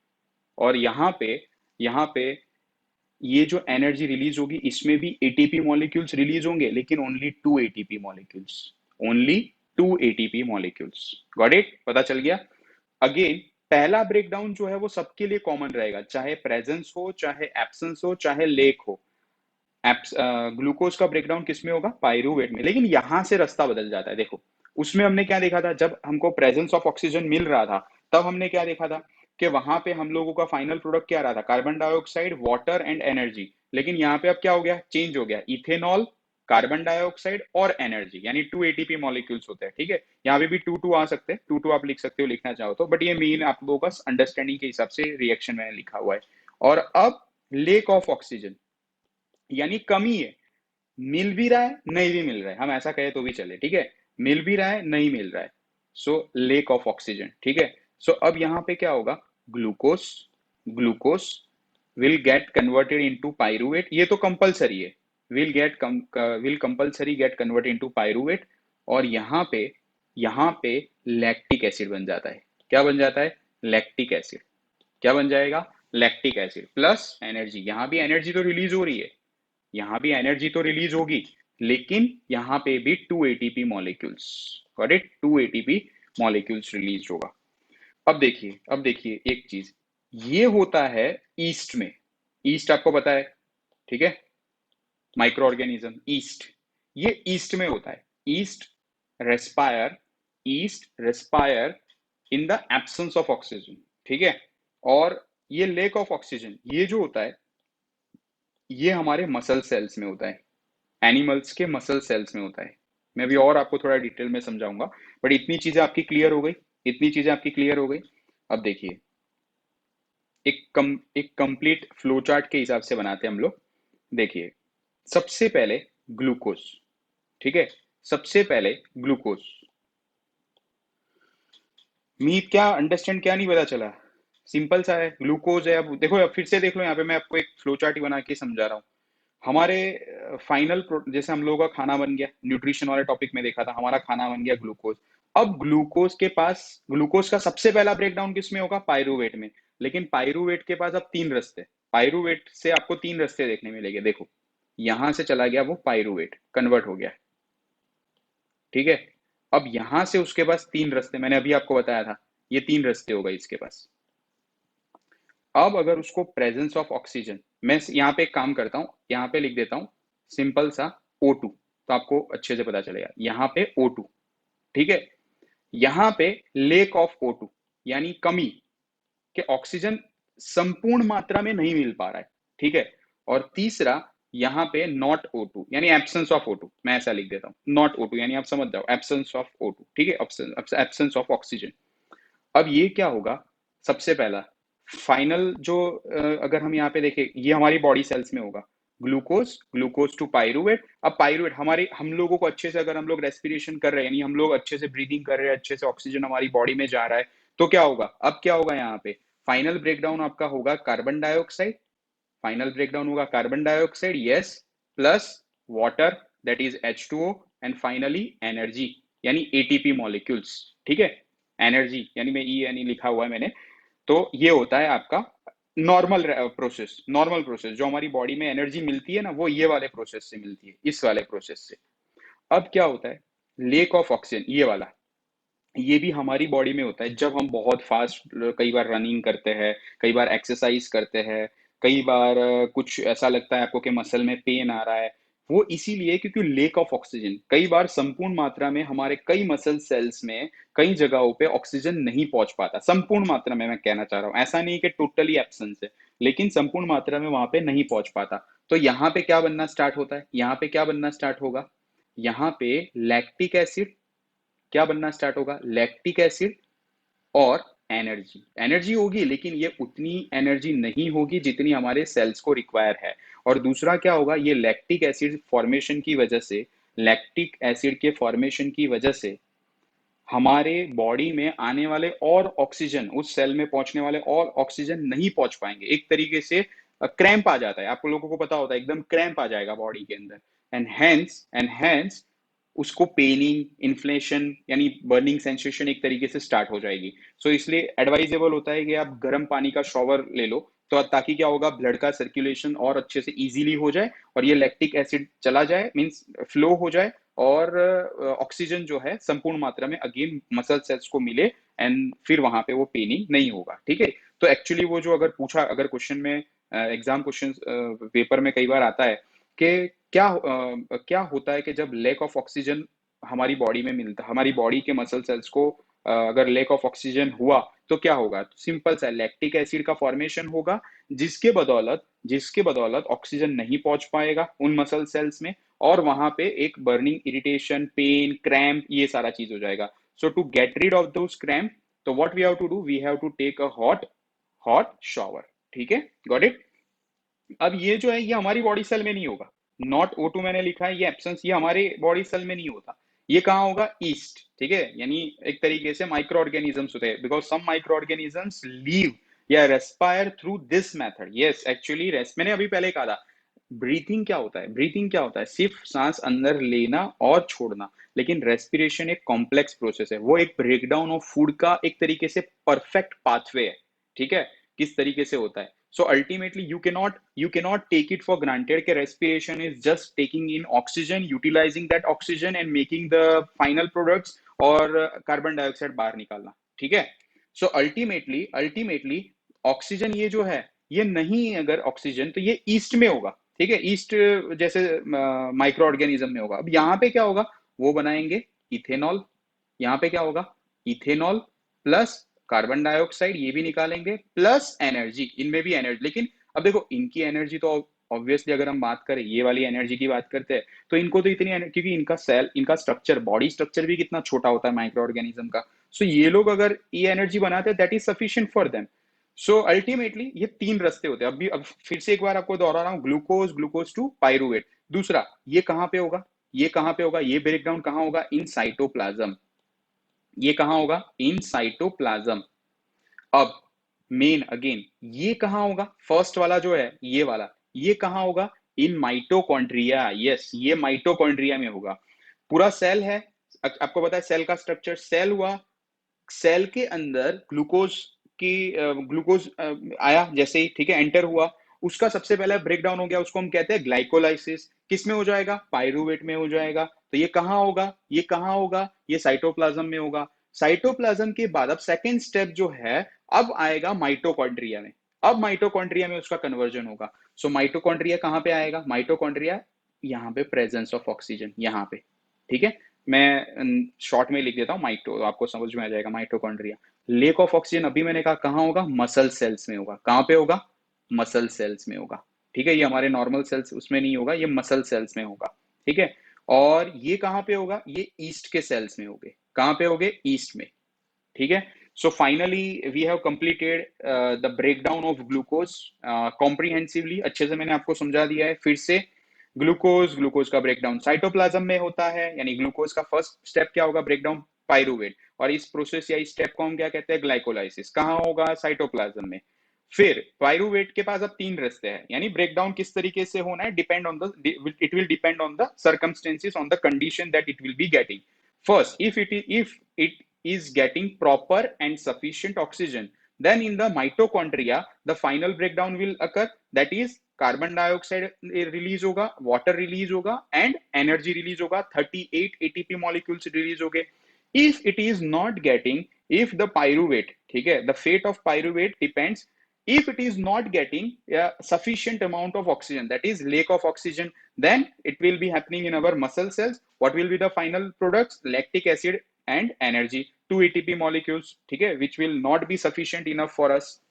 और यहाँ पे ये जो एनर्जी रिलीज होगी, इसमें भी एटीपी मॉलिक्यूल्स रिलीज होंगे, लेकिन only 2 ATP molecules, only 2 ATP molecules. Got it, पता चल गया। अगेन पहला ब्रेकडाउन जो है वो सबके लिए कॉमन रहेगा, चाहे प्रेजेंस हो, चाहे एब्सेंस हो, चाहे लेक हो। ग्लूकोज का ब्रेकडाउन किसमें होगा, पायरूवेट में, लेकिन यहां से रास्ता बदल जाता है। देखो उसमें हमने क्या देखा था, जब हमको प्रेजेंस ऑफ ऑक्सीजन मिल रहा था, तब हमने क्या देखा था कि वहां पे हम लोगों का फाइनल प्रोडक्ट क्या रहा था, carbon dioxide, water and energy. लेकिन यहाँ पे अब क्या हो गया, चेंज हो गया, इथेनॉल, कार्बन डाइऑक्साइड और एनर्जी, यानी 2 एटीपी मॉलिक्यूल्स होते हैं, ठीक है। यहाँ पे भी टू टू आ सकते हैं, टू टू आप लिख सकते हो लिखना चाहो तो, बट ये मेन आप लोगों का अंडरस्टैंडिंग के हिसाब से रिएक्शन मैंने लिखा हुआ है। और अब लेक ऑफ ऑक्सीजन, यानी कमी है, मिल भी रहा है नहीं भी मिल रहा है, हम ऐसा कहे तो भी चले, ठीक है, मिल भी रहा है नहीं मिल रहा है, सो लेक ऑफ ऑक्सीजन, ठीक है। सो अब यहाँ पे क्या होगा, glucose, glucose will get converted into pyruvate, ये तो कंपलसरी है, will compulsory get converted into pyruvate. और यहाँ पे लैक्टिक एसिड बन जाता है, क्या बन जाता है, लैक्टिक एसिड, क्या बन जाएगा, लैक्टिक एसिड प्लस एनर्जी। यहाँ भी एनर्जी तो रिलीज हो रही है, यहाँ भी एनर्जी तो रिलीज होगी, लेकिन यहाँ पे भी 2 ATP molecules, got it, 2 ATP molecules release होगा। अब देखिए एक चीज, ये होता है ईस्ट में, ईस्ट आपको पता है, ठीक है, माइक्रो ऑर्गेनिज्म ईस्ट, ये ईस्ट में होता है, east respire, east respire in the absence of oxygen, ठीक है। और ये लेक ऑफ ऑक्सीजन, ये जो होता है, ये हमारे मसल सेल्स में होता है, एनिमल्स के मसल सेल्स में होता है। मैं अभी और आपको थोड़ा डिटेल में समझाऊंगा, बट इतनी चीजें आपकी क्लियर हो गई, इतनी चीजें आपकी क्लियर हो गई। अब देखिए, एक कंप्लीट फ्लो चार्ट के हिसाब से बनाते हैं हम लोग। देखिए सबसे पहले ग्लूकोज, ठीक है, सबसे पहले ग्लूकोज, मीट क्या अंडरस्टैंड, क्या नहीं पता चला, सिंपल सा है, ग्लूकोज है। अब देखो, अब फिर से देख लो, यहाँ पे मैं आपको एक फ्लो चार्ट ही बना के समझा रहा हूँ। हमारे फाइनल जैसे हम लोगों का खाना बन गया, न्यूट्रिशन वाले टॉपिक में देखा था, हमारा खाना बन गया ग्लूकोज। अब ग्लूकोज के पास, ग्लूकोज का सबसे पहला ब्रेकडाउन किसमें होगा, पायरूवेट में। लेकिन पायरूवेट के पास अब 3 रास्ते, पायरूवेट से आपको 3 रास्ते देखने मिलेंगे। देखो यहां से चला गया वो पायरूवेट, कन्वर्ट हो गया, ठीक है। अब यहां से उसके पास 3 रास्ते, मैंने अभी आपको बताया था, ये 3 रास्ते हो गए इसके पास। अब अगर उसको प्रेजेंस ऑफ ऑक्सीजन, मैं यहाँ पे एक काम करता हूँ, यहाँ पे लिख देता हूँ सिंपल सा O2, तो आपको अच्छे से पता चलेगा, यहाँ पे O2, ठीक है। यहाँ पे लेक ऑफ O2 यानी कमी, कि ऑक्सीजन संपूर्ण मात्रा में नहीं मिल पा रहा है, ठीक है। और तीसरा यहाँ पे नॉट O2 यानी एब्सेंस ऑफ O2, मैं ऐसा लिख देता हूँ, नॉट O2 यानी आप समझ जाओ एब्सेंस ऑफ O2, ठीक है, एब्सेंस ऑफ ऑक्सीजन। अब ये क्या होगा, सबसे पहला फाइनल जो अगर हम यहाँ पे देखें, ये हमारी बॉडी सेल्स में होगा, ग्लूकोज, ग्लूकोज टू पायरूवेट। अब पायरूवेट हमारे, हम लोगों को अच्छे से, अगर हम लोग रेस्पिरेशन कर रहे हैं, यानी हम लोग अच्छे से ब्रीदिंग कर रहे हैं, अच्छे से ऑक्सीजन हमारी बॉडी में जा रहा है, तो क्या होगा, अब क्या होगा, यहाँ पे फाइनल ब्रेकडाउन आपका होगा कार्बन डाइऑक्साइड, फाइनल ब्रेकडाउन होगा carbon dioxide, yes, plus water, that is H2O, and finally energy यानी एटीपी मॉलिक्यूल्स। ठीक है, एनर्जी यानी मैं ई यानी लिखा हुआ है मैंने। तो ये होता है आपका नॉर्मल प्रोसेस जो हमारी बॉडी में एनर्जी मिलती है ना, वो ये वाले प्रोसेस से मिलती है, इस वाले प्रोसेस से। अब क्या होता है, लेक ऑफ ऑक्सीजन ये वाला, ये भी हमारी बॉडी में होता है जब हम बहुत फास्ट कई बार रनिंग करते हैं, कई बार एक्सरसाइज करते हैं, कई बार कुछ ऐसा लगता है आपको कि मसल में पेन आ रहा है। वो इसीलिए क्योंकि लेक ऑफ ऑक्सीजन, कई बार संपूर्ण मात्रा में हमारे कई मसल सेल्स में कई जगहों पे ऑक्सीजन नहीं पहुंच पाता, संपूर्ण मात्रा में मैं कहना चाह रहा हूँ, ऐसा नहीं कि टोटली एब्सेंस है, लेकिन संपूर्ण मात्रा में वहां पे नहीं पहुंच पाता। तो यहाँ पे क्या बनना स्टार्ट होता है, यहाँ पे क्या बनना स्टार्ट होगा, यहाँ पे लैक्टिक एसिड, क्या बनना स्टार्ट होगा, लैक्टिक एसिड और एनर्जी। एनर्जी होगी लेकिन ये उतनी एनर्जी नहीं होगी जितनी हमारे सेल्स को रिक्वायर है। और दूसरा क्या होगा, ये लैक्टिक एसिड फॉर्मेशन की वजह से, लैक्टिक एसिड के फॉर्मेशन की वजह से हमारे बॉडी में आने वाले और ऑक्सीजन, उस सेल में पहुंचने वाले और ऑक्सीजन नहीं पहुंच पाएंगे, एक तरीके से क्रैम्प आ जाता है, आप लोगों को पता होता है, एकदम क्रैम्प आ जाएगा बॉडी के अंदर। एंड हेंस उसको पेनिंग, इन्फ्लेशन यानी बर्निंग सेंसेशन एक तरीके से स्टार्ट हो जाएगी। सो इसलिए एडवाइजेबल होता है कि आप गर्म पानी का शॉवर ले लो, तो ताकि क्या होगा, ब्लड का सर्कुलेशन और अच्छे से इजीली हो जाए और ये लैक्टिक एसिड चला जाए, मींस फ्लो हो जाए, और ऑक्सीजन जो है संपूर्ण मात्रा में अगेन मसल सेल्स को मिले, एंड फिर वहां पे वो पेनिंग नहीं होगा। ठीक है, तो एक्चुअली वो जो अगर पूछा, अगर क्वेश्चन में एग्जाम क्वेश्चन पेपर में कई बार आता है कि क्या होता है कि जब लैक ऑफ ऑक्सीजन हमारी बॉडी में मिलता, हमारी बॉडी के मसल सेल्स को अगर लैक ऑफ ऑक्सीजन हुआ तो क्या होगा, तो सिंपल सा लैक्टिक एसिड का फॉर्मेशन होगा, जिसके बदौलत ऑक्सीजन नहीं पहुंच पाएगा उन मसल सेल्स में, और वहां पे एक बर्निंग, इरिटेशन, पेन, क्रैम्प, ये सारा चीज हो जाएगा। So to get rid of those cramp, तो what we have to do, we have to take a hot hot shower. ठीक है, गॉट इट। अब ये जो है ये हमारी बॉडी सेल में नहीं होगा, नॉट O2 मैंने लिखा है, ये एब्सेंस, ये हमारे बॉडी सेल में नहीं होता, ये कहाँ होगा, ईस्ट। ठीक है, यानी एक तरीके से माइक्रो ऑर्गेनिजम्स होते हैं, because some micro organisms live या respire through this method. Yes, actually rest, मैंने अभी पहले कहा था, ब्रीथिंग क्या होता है, ब्रीथिंग क्या होता है, सिर्फ सांस अंदर लेना और छोड़ना, लेकिन रेस्पिरेशन एक कॉम्प्लेक्स प्रोसेस है, वो एक ब्रेकडाउन ऑफ फूड का एक तरीके से परफेक्ट पाथवे है। ठीक है, किस तरीके से होता है। So ultimately you cannot take it for granted कि respiration is just taking in oxygen, utilizing that oxygen and making the final products, और कार्बन डाइऑक्साइड बाहर निकालना। ठीक है, so ultimately ऑक्सीजन ये जो है, ये नहीं, अगर ऑक्सीजन तो ये ईस्ट में होगा। ठीक है, ईस्ट जैसे माइक्रो ऑर्गेनिज्म में होगा। अब यहाँ पे क्या होगा, वो बनाएंगे इथेनॉल, यहाँ पे क्या होगा, इथेनॉल प्लस कार्बन डाइऑक्साइड, ये भी निकालेंगे, प्लस एनर्जी, इनमें भी एनर्जी, लेकिन अब देखो इनकी एनर्जी तो ऑब्वियसली अगर हम बात करें, ये वाली एनर्जी की बात करते हैं, तो इनको तो इतनी क्योंकि इनका सेल, इनका स्ट्रक्चर, बॉडी स्ट्रक्चर भी कितना छोटा होता है माइक्रो ऑर्गेनिज्म का। सो ये लोग अगर ये एनर्जी बनाते हैं, that is sufficient for them. So ultimately ये तीन रास्ते होते हैं। अब फिर से एक बार आपको दोहरा रहा हूँ, ग्लूकोज टू पायरुवेट। दूसरा, ये कहाँ पे होगा, ये कहाँ पे होगा, ये ब्रेकडाउन कहाँ होगा, इन साइटोप्लाज्म। ये कहाँ होगा, इन साइटोप्लाज्म। अब मेन अगेन, ये कहाँ होगा, फर्स्ट वाला जो है ये वाला, ये कहाँ होगा, इन माइटोकॉन्ड्रिया। यस, ये माइटोकॉन्ड्रिया में होगा। पूरा सेल है, आपको पता है सेल का स्ट्रक्चर, सेल हुआ, सेल के अंदर ग्लूकोज की ग्लूकोज आया जैसे ही, ठीक है, एंटर हुआ, उसका सबसे पहला ब्रेकडाउन हो गया, उसको हम कहते हैं ग्लाइकोलाइसिस। किस में हो जाएगा, पायरुवेट में हो जाएगा। तो ये कहाँ होगा, ये कहाँ होगा, ये साइटोप्लाज्म में होगा। साइटोप्लाज्म के बाद अब सेकेंड स्टेप जो है, अब आएगा माइटोकॉन्ड्रिया में। अब माइटोकॉन्ड्रिया में उसका कन्वर्जन होगा। सो माइटोकॉन्ड्रिया कहाँ पे आएगा, माइटोकॉन्ड्रिया यहाँ पे प्रेजेंस ऑफ ऑक्सीजन, यहाँ पे। ठीक है, मैं शॉर्ट में लिख देता हूँ माइटो, आपको समझ में आ जाएगा, माइटोकॉन्ड्रिया। लेक ऑफ ऑक्सीजन अभी मैंने कहा कहाँ होगा, मसल सेल्स में होगा। कहाँ पे होगा, मसल सेल्स में होगा। ठीक है, ये हमारे नॉर्मल सेल्स उसमें नहीं होगा, ये मसल सेल्स में होगा। ठीक है, और ये कहाँ पे होगा, ये ईस्ट के सेल्स में होंगे। कहाँ पे होंगे, ईस्ट में। ठीक है, so finally we have completed the breakdown of glucose comprehensively. अच्छे से मैंने आपको समझा दिया है। फिर से, ग्लूकोज का ब्रेकडाउन साइटोप्लाज्म में होता है, यानी ग्लूकोज का फर्स्ट स्टेप क्या होगा, ब्रेकडाउन पायरुवेट, और इस प्रोसेस या इस स्टेप को हम क्या कहते हैं, ग्लाइकोलाइसिस। कहाँ होगा, साइटोप्लाज्म में। फिर पायरूवेट के पास अब तीन रास्ते हैं, यानी ब्रेक डाउन किस तरीके से होना है, depend on the, it will depend on the circumstances, on the condition that it will be getting. First, if it is getting proper and sufficient oxygen, then in the mitochondria the final breakdown will occur. That is, carbon dioxide release होगा, water release होगा, and energy release होगा. 38 ATP molecules release हो गए. If it is not getting, if the pyruvate, ठीक है, the fate of pyruvate depends. If it is not getting a sufficient amount of oxygen, that is lack of oxygen, then it will be happening in our muscle cells. What will be the final products? Lactic acid and energy, 2 ATP molecules, ठीक है, which will not be sufficient enough for us.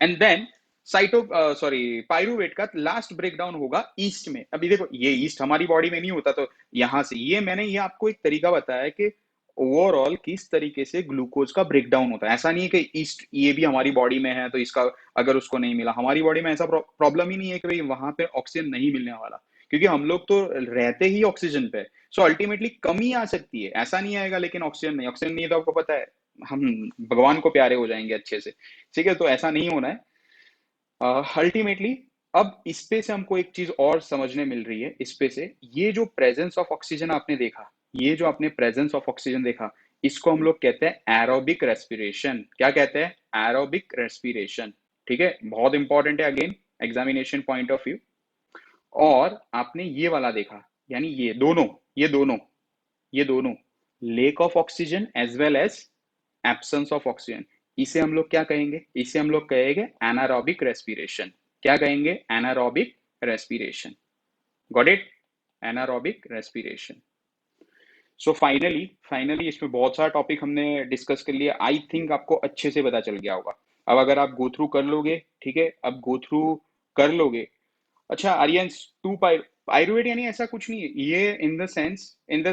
And then cyto sorry pyruvate का last breakdown होगा yeast में. अभी देखो, ये east हमारी body में नहीं होता, तो यहां से ये मैंने ये आपको एक तरीका बताया कि ओवरऑल किस तरीके से ग्लूकोज का ब्रेकडाउन होता है. ऐसा नहीं है कि ईस्ट ये भी हमारी बॉडी में है तो इसका अगर उसको नहीं मिला, हमारी बॉडी में ऐसा प्रॉब्लम ही नहीं है कि भाई वहां पे ऑक्सीजन नहीं मिलने वाला, क्योंकि हम लोग तो रहते ही ऑक्सीजन पे. सो अल्टीमेटली कमी आ सकती है, ऐसा नहीं आएगा लेकिन ऑक्सीजन नहीं. ऑक्सीजन नहीं तो आपको पता है हम भगवान को प्यारे हो जाएंगे अच्छे से, ठीक है, तो ऐसा नहीं होना है अल्टीमेटली. अब इस पे से हमको एक चीज और समझने मिल रही है. इस पे से ये जो प्रेजेंस ऑफ ऑक्सीजन आपने देखा, ये जो आपने प्रेजेंस ऑफ ऑक्सीजन देखा, इसको हम लोग कहते हैं एरोबिक रेस्पिरेशन. क्या कहते हैं? Aerobic respiration. ठीक है, बहुत इंपॉर्टेंट है again examination point of view. और आपने ये वाला देखा, यानी ये दोनों lack of oxygen as well as absence of oxygen. इसे हम लोग क्या कहेंगे? इसे हम लोग कहेंगे एनारोबिक रेस्पिरेशन. क्या कहेंगे? Anaerobic respiration. Got it? Anaerobic respiration. So finally इसमें बहुत सारा टॉपिक हमने डिस्कस कर लिया. आई थिंक आपको अच्छे से पता चल गया होगा. अब अगर आप गो थ्रू कर लोगे, ठीक है, अब गो थ्रू कर लोगे. अच्छा आर्यंस, टू पायरुवेट यानी ऐसा कुछ नहीं है ये. इन द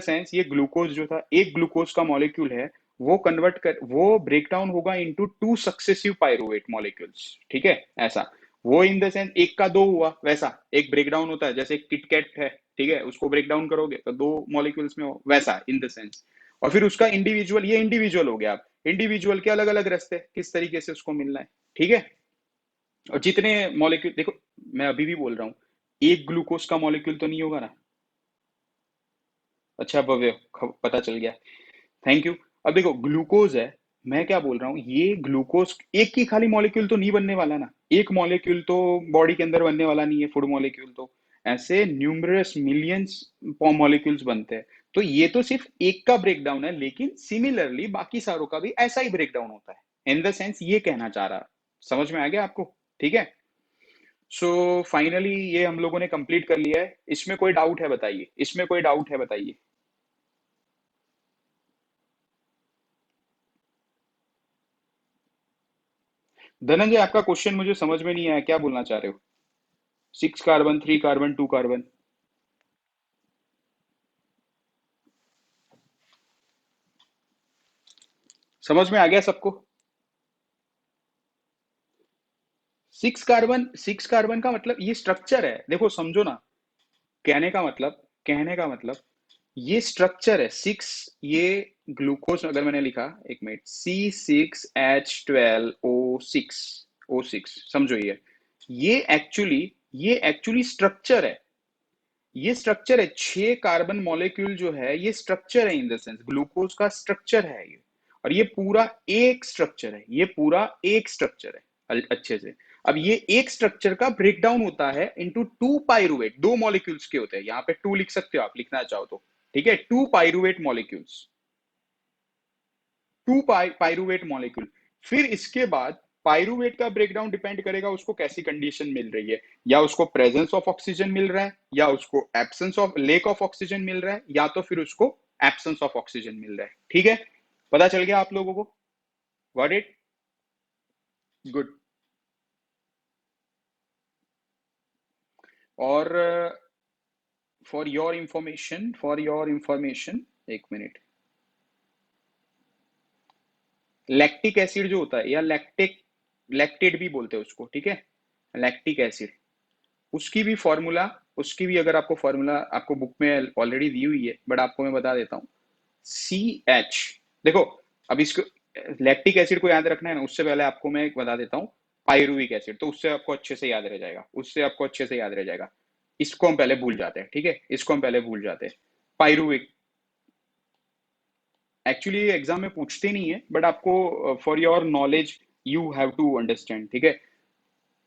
सेंस ये ग्लूकोज जो था, एक ग्लूकोज का मॉलिक्यूल है, वो ब्रेक डाउन होगा into two successive pyruvate molecules. ठीक है, ऐसा. वो इन द सेंस एक का दो हुआ, वैसा एक ब्रेक डाउन होता है. जैसे किटकैट है, ठीक है, उसको ब्रेक डाउन करोगे तो दो मॉलिक्यूल्स में हो, वैसा इन द सेंस. और फिर उसका इंडिविजुअल, ये इंडिविजुअल हो गया. आप इंडिविजुअल के अलग अलग रास्ते किस तरीके से उसको मिलना है. ठीक है, और जितने मॉलिक्यूल देखो, मैं अभी भी बोल रहा हूँ, एक ग्लूकोज का मॉलिक्यूल तो नहीं होगा ना. अच्छा भव्य, पता चल गया, थैंक यू. अब देखो ग्लूकोज है, मैं क्या बोल रहा हूँ, ये ग्लूकोज एक ही खाली मॉलिक्यूल तो नहीं बनने वाला ना. एक मॉलिक्यूल तो बॉडी के अंदर बनने वाला नहीं है, फूड मॉलिक्यूल तो ऐसे न्यूमरस मिलियंस मॉलिक्यूल्स बनते हैं. तो ये तो सिर्फ एक का ब्रेकडाउन है, लेकिन सिमिलरली बाकी सारों का भी ऐसा ही ब्रेकडाउन होता है. इन द सेंस ये कहना चाह रहा, समझ में आ गया आपको? ठीक है. सो फाइनली ये हम लोगों ने कंप्लीट कर लिया है. इसमें कोई डाउट है बताइए, इसमें कोई डाउट है बताइए. धनंजय, आपका क्वेश्चन मुझे समझ में नहीं आया, क्या बोलना चाह रहे हो? 6 कार्बन, 3 कार्बन, 2 कार्बन. समझ में आ गया सबको? 6 कार्बन का मतलब ये स्ट्रक्चर है, देखो समझो ना. कहने का मतलब ये स्ट्रक्चर है. सिक्स, ये ग्लूकोज अगर मैंने लिखा, एक मिनट, C6H12O6, O6 समझो. ये एक्चुअली स्ट्रक्चर है. ये स्ट्रक्चर है. 6 कार्बन मॉलिक्यूल जो है ये स्ट्रक्चर है. इन द सेंस ग्लूकोज का स्ट्रक्चर है ये. और ये पूरा एक स्ट्रक्चर है, ये पूरा एक स्ट्रक्चर है अच्छे से. अब ये एक स्ट्रक्चर का ब्रेकडाउन होता है इनटू टू पायरुवेट, दो मॉलिक्यूल्स के होते हैं. यहाँ पे टू लिख सकते हो आप, लिखना चाहो तो. ठीक है, two pyruvate molecules, two pyruvate molecule. फिर इसके बाद पायरुवेट का ब्रेकडाउन डिपेंड करेगा उसको कैसी कंडीशन मिल रही है. या उसको प्रेजेंस ऑफ ऑक्सीजन मिल रहा है, या उसको absence of lack of oxygen मिल रहा है, या तो फिर उसको एब्सेंस ऑफ ऑक्सीजन मिल रहा है. ठीक है, पता चल गया आप लोगों को? Got it? गुड. और फॉर योर इंफॉर्मेशन एक मिनट, लैक्टिक एसिड जो होता है, या लैक्टेट भी बोलते हैं उसको, ठीक है, लैक्टिक एसिड, उसकी भी फॉर्मूला, उसकी भी अगर आपको फॉर्मूला आपको बुक में ऑलरेडी दी हुई है, बट आपको मैं बता देता हूँ. CH, देखो अब इसको लैक्टिक एसिड को याद रखना है ना, उससे पहले आपको मैं एक बता देता हूँ. पायरुविक एसिड, तो उससे आपको अच्छे से याद रह जाएगा, उससे आपको अच्छे से याद रह जाएगा। इसको हम पहले भूल जाते हैं, ठीक है, इसको हम पहले भूल जाते हैं। पायरुविक, एक्चुअली ये एग्जाम में पूछते नहीं है, बट आपको for your knowledge you have to understand, ठीक है।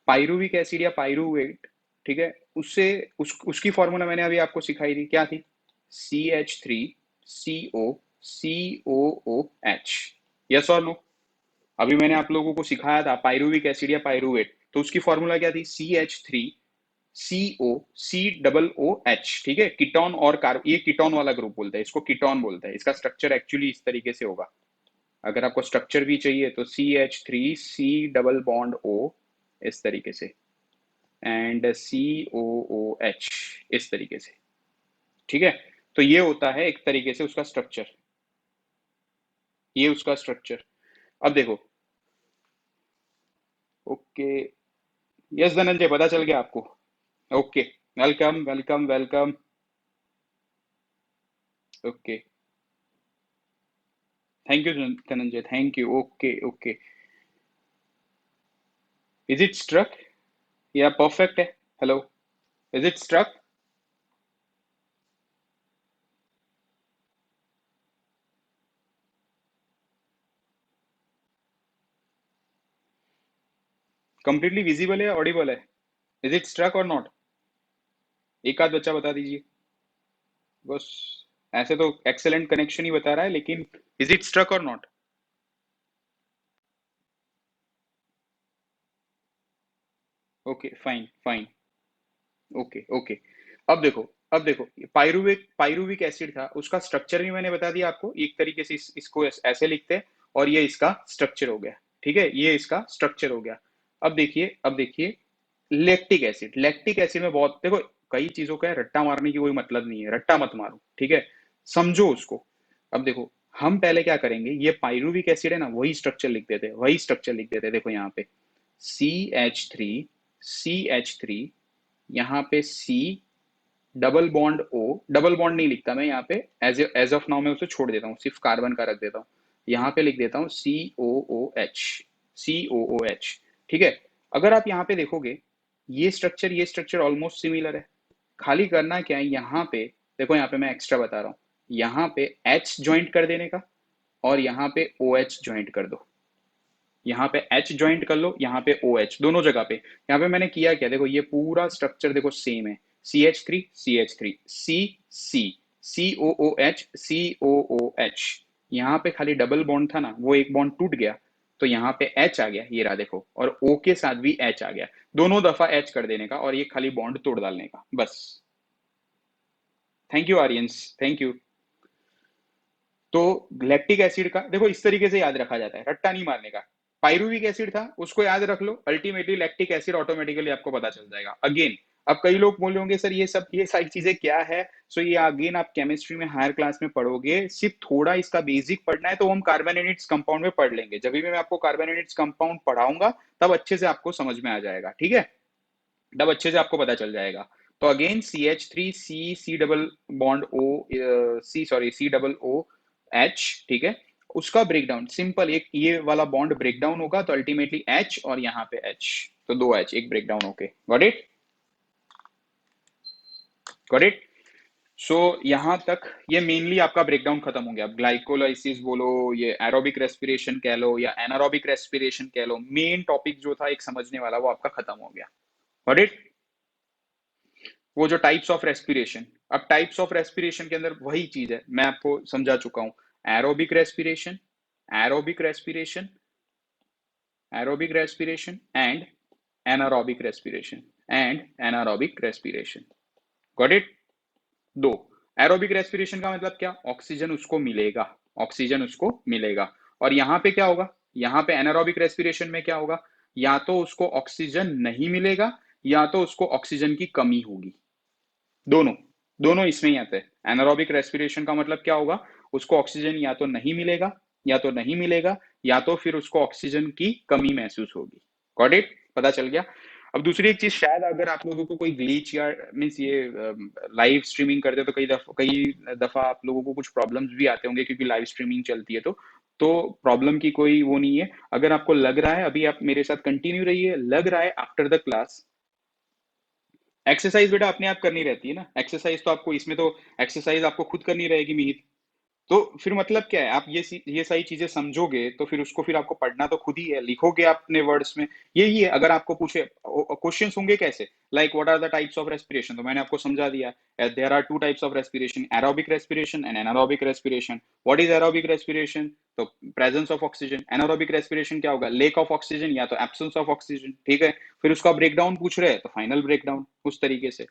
पायरुविक एसिड या पायरुवेट, ठीक है, उससे उसकी फॉर्मूला मैंने अभी आपको सिखाई थी, क्या थी? CH3COCOOH, यस और नो? अभी मैंने आप लोगों को सिखाया था पायरुविक एसिड या पायरुवेट, तो उसकी फॉर्मूला क्या थी? CH3COCOOH, ठीक है। कीटोन और कार्ब, ये कीटोन वाला ग्रुप बोलता है, इसको कीटोन बोलता है। इसका स्ट्रक्चर एक्चुअली इस तरीके से होगा। अगर आपको स्ट्रक्चर भी चाहिए तो CH3C डबल बॉन्ड O इस तरीके से, एंड COOH इस तरीके से, ठीक है। तो ये होता है एक तरीके से उसका स्ट्रक्चर, ये उसका स्ट्रक्चर। अब देखो, ओके, यस धनंजय, पता चल गया आपको? Okay, welcome welcome welcome. Okay, thank you Dhananjay, thank you. Okay okay, is it stuck? या परफेक्ट है? Hello, is it stuck? Completely visible है, ऑडिबल है? इज इट स्ट्रक और नॉट? एक आध बच्चा बता दीजिए बस। ऐसे तो एक्सेलेंट कनेक्शन ही बता रहा है, लेकिन इज इट स्ट्रक और not? Okay, fine fine. Okay okay, अब देखो, अब देखो, पायरुविक पायरुविक एसिड था, उसका स्ट्रक्चर भी मैंने बता दिया आपको। एक तरीके से इसको ऐसे लिखते हैं, और ये इसका स्ट्रक्चर हो गया, ठीक है, ये इसका स्ट्रक्चर हो गया। अब देखिए, अब देखिए, लैक्टिक एसिड, लैक्टिक एसिड में बहुत, देखो, कई चीजों का रट्टा मारने की कोई मतलब नहीं है, रट्टा मत मारो, ठीक है, समझो उसको। अब देखो, हम पहले क्या करेंगे, ये पायरुविक एसिड है ना, वही स्ट्रक्चर लिख देते हैं, वही स्ट्रक्चर लिख देते हैं। देखो यहाँ पे CH3, यहाँ पे C double bond O, double bond नहीं लिखता मैं यहाँ पे, एज ऑफ नाउ मैं उसे छोड़ देता हूँ, सिर्फ कार्बन का रख देता हूँ। यहाँ पे लिख देता हूँ COOH, ठीक है। अगर आप यहाँ पे देखोगे, ये स्ट्रक्चर ऑलमोस्ट सिमिलर है। खाली करना क्या है यहाँ पे, देखो यहाँ पे मैं एक्स्ट्रा बता रहा हूँ, यहाँ पे H ज्वाइंट कर देने का, और यहाँ पे OH ज्वाइंट कर दो। यहाँ पे H ज्वाइंट कर लो, यहाँ पे OH, दोनों जगह पे। यहाँ पे मैंने किया क्या, देखो ये पूरा स्ट्रक्चर देखो सेम है, CH3 COOH। यहाँ पे खाली डबल बॉन्ड था ना, वो एक बॉन्ड टूट गया, तो यहाँ पे H आ गया, ये रहा देखो, और O के साथ भी H आ गया। दोनों दफा H कर देने का, और ये खाली बॉन्ड तोड़ डालने का, बस। Thank you Aryans, thank you. तो लैक्टिक एसिड का देखो इस तरीके से याद रखा जाता है, रट्टा नहीं मारने का। पायरुविक एसिड था, उसको याद रख लो, अल्टीमेटली लैक्टिक एसिड ऑटोमेटिकली आपको पता चल जाएगा। अगेन, अब कई लोग बोले होंगे सर ये सारी चीजें क्या है? सो ये अगेन आप केमिस्ट्री में हायर क्लास में पढ़ोगे, सिर्फ थोड़ा इसका बेसिक पढ़ना है, तो हम कार्बोनेटेड कंपाउंड में पढ़ लेंगे। जब भी मैं आपको कार्बोनेटेड कंपाउंड पढ़ाऊंगा, तब अच्छे से आपको समझ में आ जाएगा, ठीक है, तब अच्छे से आपको पता चल जाएगा। तो again CH3 C double bond O, ठीक है, उसका ब्रेकडाउन सिंपल, एक ये वाला बॉन्ड ब्रेकडाउन होगा तो अल्टीमेटली H, और यहाँ पे H, तो दो H, एक breakdown, okay, got it, got it. So यहाँ तक ये मेनली आपका ब्रेकडाउन खत्म हो गया। ग्लाइकोलाइसिस बोलो, ये एरोबिक रेस्पिरेशन कह लो, या एनारोबिक रेस्पिरेशन कह लो, मेन टॉपिक जो था एक समझने वाला, वो आपका खत्म हो गया, गॉट इट। वो जो टाइप्स ऑफ रेस्पिरेशन, अब टाइप्स ऑफ रेस्पिरेशन के अंदर वही चीज है, मैं आपको समझा चुका हूं। Aerobic respiration, aerobic respiration, aerobic respiration and anaerobic respiration, and anaerobic respiration, got it. दो, एरोबिक रेस्पिरेशन का मतलब क्या, ऑक्सीजन उसको मिलेगा, ऑक्सीजन उसको मिलेगा। और यहाँ पे क्या होगा, यहाँ पे एनारोबिक रेस्पिरेशन में क्या होगा, या तो उसको ऑक्सीजन नहीं मिलेगा, या तो उसको ऑक्सीजन की कमी होगी। दोनों, दोनों इसमें ही आते हैं। एनारोबिक रेस्पिरेशन का मतलब क्या होगा, उसको ऑक्सीजन या तो नहीं मिलेगा, या तो नहीं मिलेगा, या तो फिर उसको ऑक्सीजन की कमी महसूस होगी, गॉट इट, पता चल गया। अब दूसरी एक चीज, शायद अगर आप लोगों को कोई ग्लिच या मीन्स ये लाइव स्ट्रीमिंग करते हो, तो कई दफा आप लोगों को कुछ प्रॉब्लम्स भी आते होंगे, क्योंकि लाइव स्ट्रीमिंग चलती है, तो तो प्रॉब्लम की कोई वो नहीं है। अगर आपको लग रहा है, अभी आप मेरे साथ कंटिन्यू रहिए, लग रहा है आफ्टर द क्लास, एक्सरसाइज बेटा अपने आप करनी रहती है ना, एक्सरसाइज तो आपको इसमें तो एक्सरसाइज आपको खुद करनी रहेगी मिहित। तो फिर मतलब क्या है, आप ये सारी चीजें समझोगे तो फिर उसको फिर आपको पढ़ना तो खुद ही है, लिखोगे आप अपने वर्ड्स में। यही है, अगर आपको पूछे क्वेश्चंस होंगे कैसे, like what are the types of respiration, तो मैंने आपको समझा दिया, there are two types of respiration, aerobic respiration and anaerobic respiration. What is aerobic respiration, तो presence of oxygen. Anaerobic respiration क्या होगा, लेक ऑफ ऑक्सीजन या तो एब्सेंस ऑफ ऑक्सीजन, ठीक है। फिर उसका ब्रेकडाउन पूछ रहे हैं तो फाइनल ब्रेकडाउन उस तरीके से।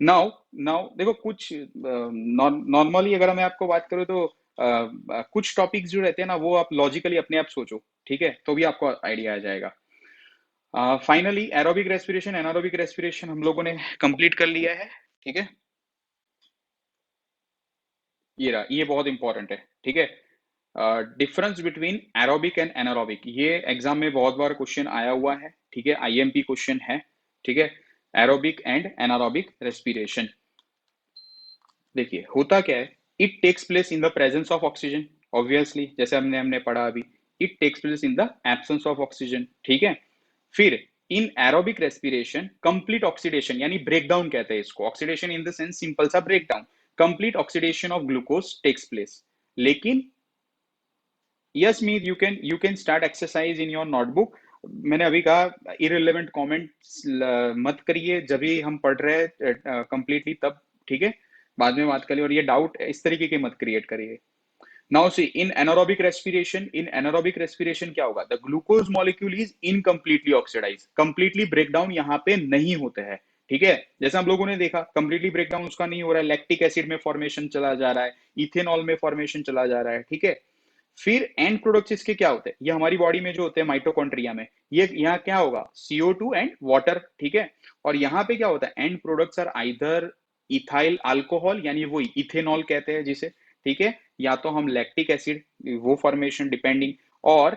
नाउ नाउ देखो, कुछ नॉर्मली अगर मैं आपको बात करूँ तो कुछ टॉपिक्स जो रहते हैं ना, वो आप लॉजिकली अपने आप सोचो, ठीक है, तो भी आपको आइडिया आ जाएगा। Finally aerobic respiration anaerobic respiration हम लोगों ने कंप्लीट कर लिया है, ठीक है। ये रहा, ये बहुत इंपॉर्टेंट है, ठीक है। Difference between aerobic and anaerobic, ये एग्जाम में बहुत बार क्वेश्चन आया हुआ है, ठीक है, आईएमपी क्वेश्चन है, ठीक है। एरोबिक एंड एनारोबिक रेस्पिरेशन, देखिए होता क्या है, it takes place in the presence of oxygen, obviously जैसे हमने हमने पढ़ा अभी, it takes place in the absence of oxygen, ठीक है। फिर in aerobic respiration complete oxidation, यानी ब्रेकडाउन कहते हैं इसको, oxidation in the sense simple सा breakdown, complete oxidation of glucose takes place. लेकिन yes mean you can start exercise in your notebook. मैंने अभी कहा इररिलेवेंट कमेंट्स मत करिए जब भी हम पढ़ रहे हैं कंप्लीटली तब, ठीक है, बाद में बात करिए, और ये डाउट इस तरीके के मत क्रिएट करिए। Now see in anaerobic respiration, in anaerobic respiration क्या होगा, the glucose molecule is incompletely oxidise, completely breakdown यहाँ पे नहीं होते हैं, ठीक है। जैसे हम लोगों ने देखा कंप्लीटली ब्रेकडाउन उसका नहीं हो रहा है, लैक्टिक एसिड में फॉर्मेशन चला जा रहा है, इथेनॉल में फॉर्मेशन चला जा रहा है, ठीक है। फिर एंड प्रोडक्ट्स इसके क्या होते हैं, ये हमारी बॉडी में जो होते हैं माइटोकॉन्ड्रिया में, ये यहाँ क्या होगा, CO2 एंड वाटर, ठीक है। और यहाँ पे क्या होता है, and products are either ethyl alcohol, यानी वो इथेनॉल कहते हैं जिसे, ठीक है, या तो हम लैक्टिक एसिड, वो फॉर्मेशन डिपेंडिंग, और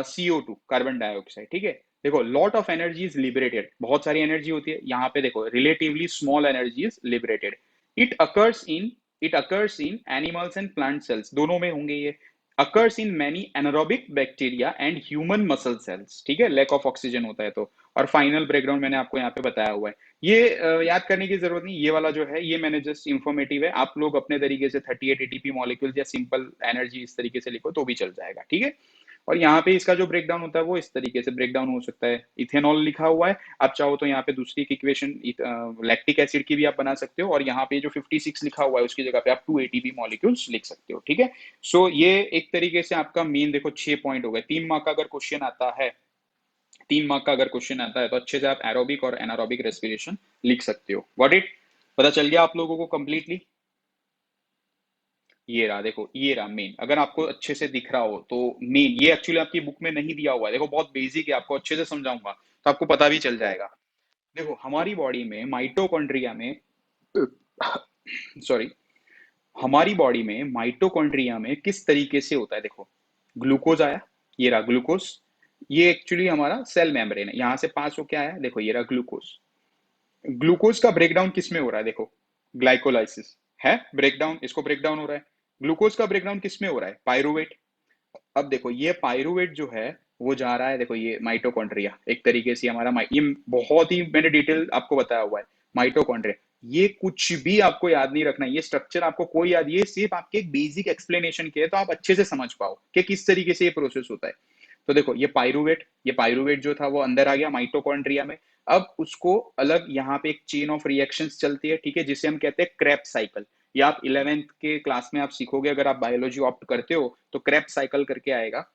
CO2 कार्बन डाइऑक्साइड, ठीक है। देखो lot of energy is liberated, बहुत सारी एनर्जी होती है यहाँ पे, देखो relatively small energy is liberated. It occurs in it occurs in animals and plant cells, दोनों में होंगे ये। Occurs in many anaerobic bacteria and human muscle cells, ठीक है, लैक ऑफ ऑक्सीजन होता है तो। और फाइनल ब्रेकडाउन मैंने आपको यहाँ पे बताया हुआ है, ये याद करने की जरूरत नहीं, ये वाला जो है ये मैंने जस्ट इंफॉर्मेटिव है, आप लोग अपने तरीके से 38 एटीपी मॉलिक्यूल या सिंपल एनर्जी इस तरीके से लिखो तो भी चल जाएगा, ठीक है। और यहाँ पे इसका जो ब्रेकडाउन होता है वो इस तरीके से ब्रेकडाउन हो सकता है, इथेनॉल लिखा हुआ है, आप चाहो तो यहाँ पे दूसरी इक्वेशन लैक्टिक एसिड की भी आप बना सकते हो, और यहाँ पे जो 56 लिखा हुआ है उसकी जगह पे आप 2 एटीपी मॉलिक्यूल्स लिख सकते हो, ठीक है। सो ये एक तरीके से आपका मेन, देखो 6 पॉइंट हो गए। 3 मार्क का अगर क्वेश्चन आता है, 3 मार्क का अगर क्वेश्चन आता है तो अच्छे से आप एरोबिक और एनारोबिक रेस्पिरेशन लिख सकते हो। व्हाट इट, पता चल गया आप लोगों को कंप्लीटली। ये रहा, देखो ये रहा मेन, अगर आपको अच्छे से दिख रहा हो तो मेन, ये एक्चुअली आपकी बुक में नहीं दिया हुआ है, देखो बहुत बेसिक है, आपको अच्छे से समझाऊंगा तो आपको पता भी चल जाएगा। देखो हमारी बॉडी में माइटोकॉन्ड्रिया में सॉरी, हमारी बॉडी में माइटोकॉन्ड्रिया में किस तरीके से होता है, देखो ग्लूकोज आया, ये रहा ग्लूकोज, ये एक्चुअली हमारा सेल मेम्ब्रेन है, यहाँ से पास होके आया, देखो ये रहा ग्लूकोज। ग्लूकोज का ब्रेकडाउन किस में हो रहा है, देखो ग्लाइकोलाइसिस है, ब्रेकडाउन, इसको ब्रेकडाउन हो रहा है। ग्लूकोज का ब्रेकडाउन किस में हो रहा है, पायरुवेट। अब देखो ये पायरुवेट जो है वो जा रहा है, देखो ये माइटोकॉन्ड्रिया, एक तरीके से हमारा ये बहुत ही मैंने डिटेल आपको बताया हुआ है, माइटोकॉन्ड्रिया। ये कुछ भी आपको याद नहीं रखना, ये स्ट्रक्चर आपको कोई याद, ये सिर्फ आपके एक बेसिक एक्सप्लेनेशन के है, तो आप अच्छे से समझ पाओ कि किस तरीके से ये प्रोसेस होता है। तो देखो ये पाइरुवेट जो था वो अंदर आ गया माइटोकॉन्ड्रिया में। अब उसको अलग यहाँ पे एक चेन ऑफ रिएक्शंस चलती है, ठीक है, जिसे हम कहते हैं क्रेब्स साइकिल। या आप 11th के क्लास में आप सीखोगे, अगर आप बायोलॉजी ऑप्ट करते हो तो क्रेब्स साइकिल करके आएगा।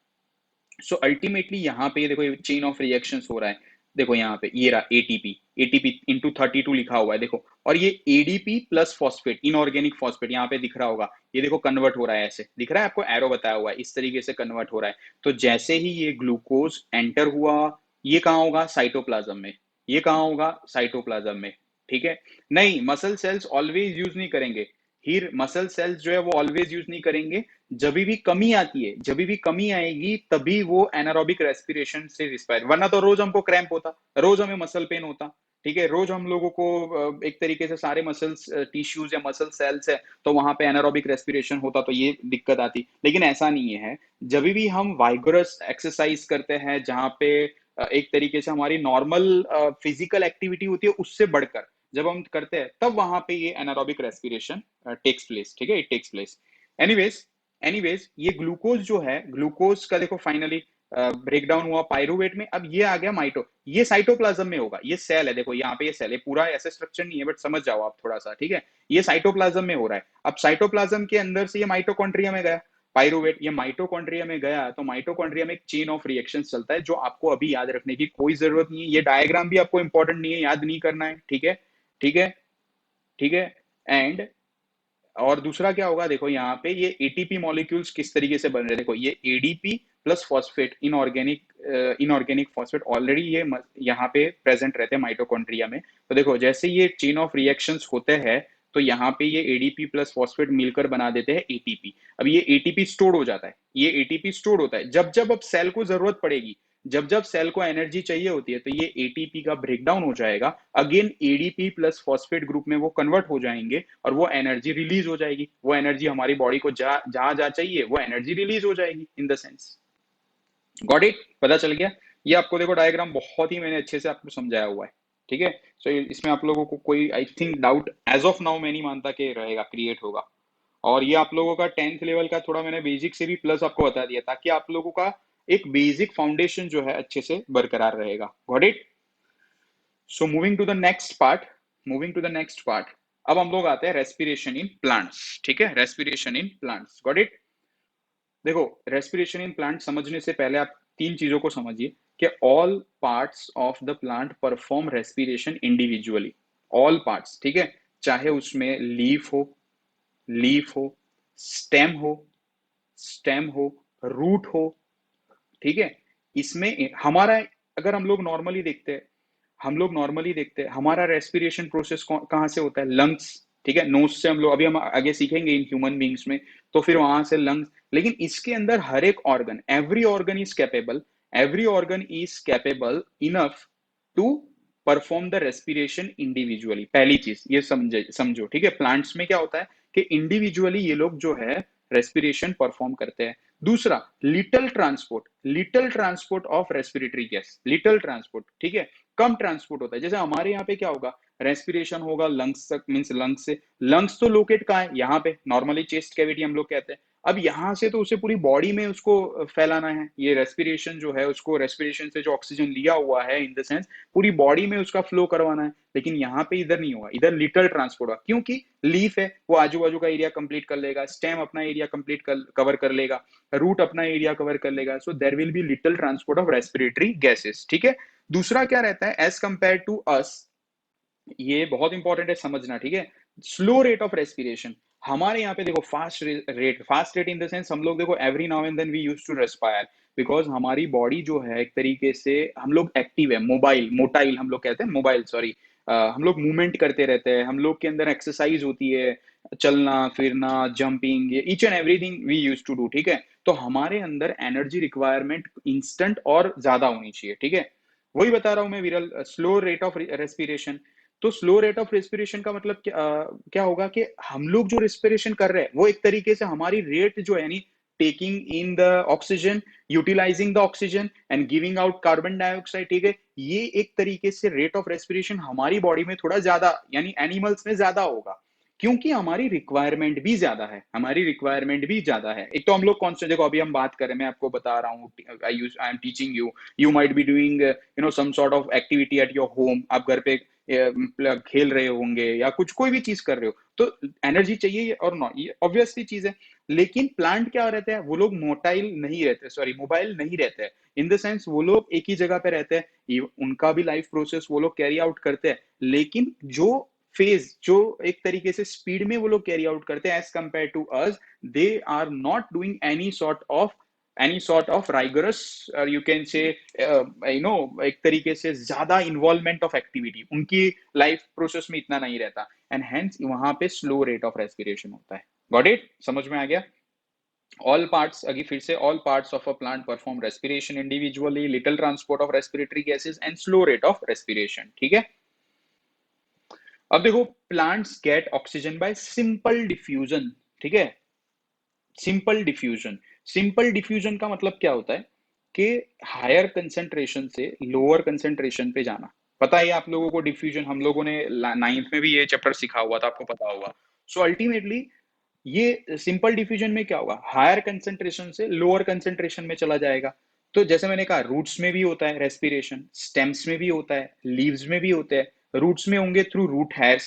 सो अल्टीमेटली यहाँ पे देखो ये चेन ऑफ रिएक्शंस हो रहा है, देखो यहाँ पे ये रहा एटीपी, एटीपी इंटू 32 लिखा हुआ है, देखो, और ये ADP plus phosphate, inorganic phosphate यहाँ पे दिख रहा होगा, ये देखो कन्वर्ट हो रहा है, ऐसे दिख रहा है आपको, एरो बताया हुआ है, इस तरीके से कन्वर्ट हो रहा है। तो जैसे ही ये ग्लूकोज एंटर हुआ, ये कहाँ होगा, साइटोप्लाज्म में, ये कहाँ होगा, साइटोप्लाज्म में, ठीक है। नहीं, मसल सेल्स ऑलवेज यूज नहीं करेंगे, हीर मसल सेल्स जो है वो ऑलवेज यूज नहीं करेंगे, जब भी कमी आती है, जब भी कमी आएगी तभी वो एनारोबिक रेस्पिरेशन से रिस्पायर, वरना तो रोज हमको क्रैम्प होता, रोज हमें मसल पेन होता, ठीक है, रोज हम लोगों को एक तरीके से सारे मसल्स टिश्यूज या मसल सेल्स है, तो वहां पे एनारोबिक रेस्पिरेशन होता तो ये दिक्कत आती, लेकिन ऐसा नहीं है। जब भी हम वाइगोरस एक्सरसाइज करते हैं जहाँ पे एक तरीके से हमारी नॉर्मल फिजिकल एक्टिविटी होती है उससे बढ़कर जब हम करते हैं, तब वहां पे ये एनारोबिक रेस्पिरेशन टेक्स प्लेस, ठीक है, इट टेक्स प्लेस। एनीवेज, ये ग्लूकोज जो है, ग्लूकोज का देखो फाइनली ब्रेक डाउन हुआ पायरुवेट में, अब ये आ गया माइटो, ये साइटोप्लाज्म में होगा, ये सेल है, देखो यहाँ पे ये सेल है, पूरा ऐसे स्ट्रक्चर नहीं है बट समझ जाओ आप थोड़ा सा, ठीक है, ये साइटोप्लाज्म में हो रहा है। अब साइटोप्लाज्म के अंदर से ये माइटोकॉन्ड्रिया में गया, पायरुवेट ये माइटोकॉन्ड्रिया में गया, तो माइटोकॉन्ड्रिया में एक चेन ऑफ रिएक्शन चलता है जो आपको अभी याद रखने की कोई जरूरत नहीं है, ये डायग्राम भी आपको इंपॉर्टेंट नहीं है, याद नहीं करना है, ठीक है, ठीक है, ठीक है। एंड और दूसरा क्या होगा, देखो यहाँ पे ये एटीपी मॉलिक्यूल्स किस तरीके से बन रहे हैं, देखो ये ADP plus phosphate, inorganic phosphate already ये यहाँ पे प्रेजेंट रहते हैं माइटोकॉन्ड्रिया में। तो देखो जैसे ये चेन ऑफ रिएक्शंस होते हैं, तो यहाँ पे ये एडीपी प्लस फॉस्फेट मिलकर बना देते हैं एटीपी। अब ये एटीपी स्टोर हो जाता है, ये एटीपी स्टोर होता है, जब जब अब सेल को जरूरत पड़ेगी, जब जब सेल को एनर्जी चाहिए होती है, तो ये एटीपी का ब्रेकडाउन हो जाएगा, again ADP plus phosphate group में वो कन्वर्ट हो जाएंगे और वो एनर्जी रिलीज हो जाएगी, वो एनर्जी हमारी बॉडी को जहां जहां चाहिए वो एनर्जी रिलीज हो जाएगी इन द सेंस। गॉट इट, पता चल गया? ये आपको देखो डायग्राम बहुत ही मैंने अच्छे से आपको समझाया हुआ है, ठीक है। सो इसमें आप लोगों को कोई I think doubt as of now मैं नहीं मानता कि रहेगा, क्रिएट होगा। और ये आप लोगों का 10th लेवल का थोड़ा मैंने बेसिक से भी प्लस आपको बता दिया, ताकि आप लोगों का एक बेसिक फाउंडेशन जो है अच्छे से बरकरार रहेगा। Got it? So moving to the next part, moving to the next part, अब हम लोग आते हैं रेस्पिरेशन इन प्लांट्स, ठीक है, respiration in plants. Got it? देखो रेस्पिरेशन इन प्लांट समझने से पहले आप तीन चीजों को समझिए कि all parts of the plant perform respiration individually, all parts, ठीक है, चाहे उसमें लीफ हो, स्टेम हो, रूट हो, ठीक है। इसमें हमारा, अगर हम लोग नॉर्मली देखते हैं, हमारा रेस्पिरेशन प्रोसेस कहाँ से होता है? लंग्स, ठीक है, नोज से हम लोग, अभी हम आगे सीखेंगे इन ह्यूमन बींग्स में, तो फिर वहां से लंग्स। लेकिन इसके अंदर हर एक organ, every organ is capable enough to perform the respiration individually. पहली चीज ये समझो, ठीक है, प्लांट्स में क्या होता है कि इंडिविजुअली ये लोग जो है रेस्पिरेशन परफॉर्म करते हैं। दूसरा, little transport of respiratory gas, little transport, ठीक है, कम ट्रांसपोर्ट होता है। जैसे हमारे यहाँ पे क्या होगा, रेस्पिरेशन होगा लंग्स तक, मीन्स लंग्स से, लंग्स तो लोकेट कहाँ है, यहाँ पे नॉर्मली चेस्ट कैविटी हम लोग कहते हैं। अब यहाँ से तो उसे पूरी बॉडी में उसको फैलाना है, ये रेस्पिरेशन जो है उसको, रेस्पिरेशन से जो ऑक्सीजन लिया हुआ है इन द सेंस पूरी बॉडी में उसका फ्लो करवाना है। लेकिन यहाँ पे इधर नहीं होगा, इधर लिटल ट्रांसपोर्ट होगा, क्योंकि लीफ है वो आजू बाजू का एरिया कंप्लीट कर लेगा, स्टेम अपना एरिया कंप्लीट कवर कर लेगा, रूट अपना एरिया कवर कर लेगा। So there will be little transport of respiratory gases, ठीक है। दूसरा क्या रहता है, एज कंपेयर टू अस, ये बहुत इंपॉर्टेंट है समझना, ठीक है, स्लो रेट ऑफ रेस्पिरेशन। हमारे यहाँ पे देखो fast rate in the sense, हम लोग देखो every now and then we use to respire, because हमारी बॉडी जो है एक तरीके से हम लोग एक्टिव है, मोटाइल हम लोग कहते हैं, मोबाइल सॉरी, हम लोग मूवमेंट करते रहते हैं, हम लोग के अंदर एक्सरसाइज होती है, चलना फिरना, जंपिंग, ये each and everything we use to do, ठीक है। तो हमारे अंदर एनर्जी रिक्वायरमेंट इंस्टेंट और ज्यादा होनी चाहिए, ठीक है। वही बता रहा हूं मैं विरल, स्लो रेट ऑफ रेस्पिरेशन। तो स्लो रेट ऑफ रेस्पिरेशन का मतलब क्या होगा कि हम लोग जो रेस्पिरेशन कर रहे हैं वो एक तरीके से हमारी रेट जो है, यानी taking in the oxygen, utilising the oxygen and giving out carbon dioxide, ठीक है, ये एक तरीके से रेट ऑफ रेस्पिरेशन हमारी बॉडी में थोड़ा ज्यादा, यानी एनिमल्स में ज्यादा होगा, क्योंकि हमारी रिक्वायरमेंट भी ज्यादा है, एक तो हम लोग कॉन्स्टेंट, देखो अभी हम बात करें, मैं आपको बता रहा हूँ, I am teaching you, you might be doing some sort of activity at your home, आप घर पे खेल रहे होंगे या कुछ कोई भी चीज कर रहे हो, तो एनर्जी चाहिए और नॉट, ये ऑब्वियसली चीज है। लेकिन प्लांट क्या रहता है, वो लोग मोबाइल नहीं रहते हैं, इन द सेंस वो लोग एक ही जगह पे रहते हैं, उनका भी लाइफ प्रोसेस वो लोग कैरी आउट करते हैं, लेकिन जो एक तरीके से स्पीड में वो लोग कैरी आउट करते हैं as compare to us, they are not doing any sort of rigorous, you can say एक तरीके से ज्यादा इन्वॉल्वमेंट ऑफ एक्टिविटी उनकी लाइफ प्रोसेस में इतना नहीं रहता, एंड हेंस वहां पे स्लो रेट ऑफ रेस्पिरेशन होता है। Got it? समझ में आ गया? ऑल पार्ट्स, अभी फिर से, all parts of a plant perform respiration individually, little transport of respiratory gases and slow rate of respiration, ठीक है। अब देखो, plants gate oxygen by simple diffusion, ठीक है, सिंपल डिफ्यूजन। सिंपल डिफ्यूजन का मतलब क्या होता है कि हायर कंसंट्रेशन से लोअर कंसंट्रेशन पे जाना। पता है आप लोगों को डिफ्यूजन, हम लोगों ने नाइन्थ में भी ये चैप्टर सिखा हुआ था, आपको पता होगा। सो अल्टीमेटली ये सिंपल डिफ्यूजन में क्या होगा, हायर कंसंट्रेशन से लोअर कंसंट्रेशन में चला जाएगा। तो जैसे मैंने कहा, रूट्स में भी होता है रेस्पिरेशन, स्टेम्स में भी होता है, लीव्स में भी होते हैं। रूट्स में होंगे थ्रू रूट हेयर्स,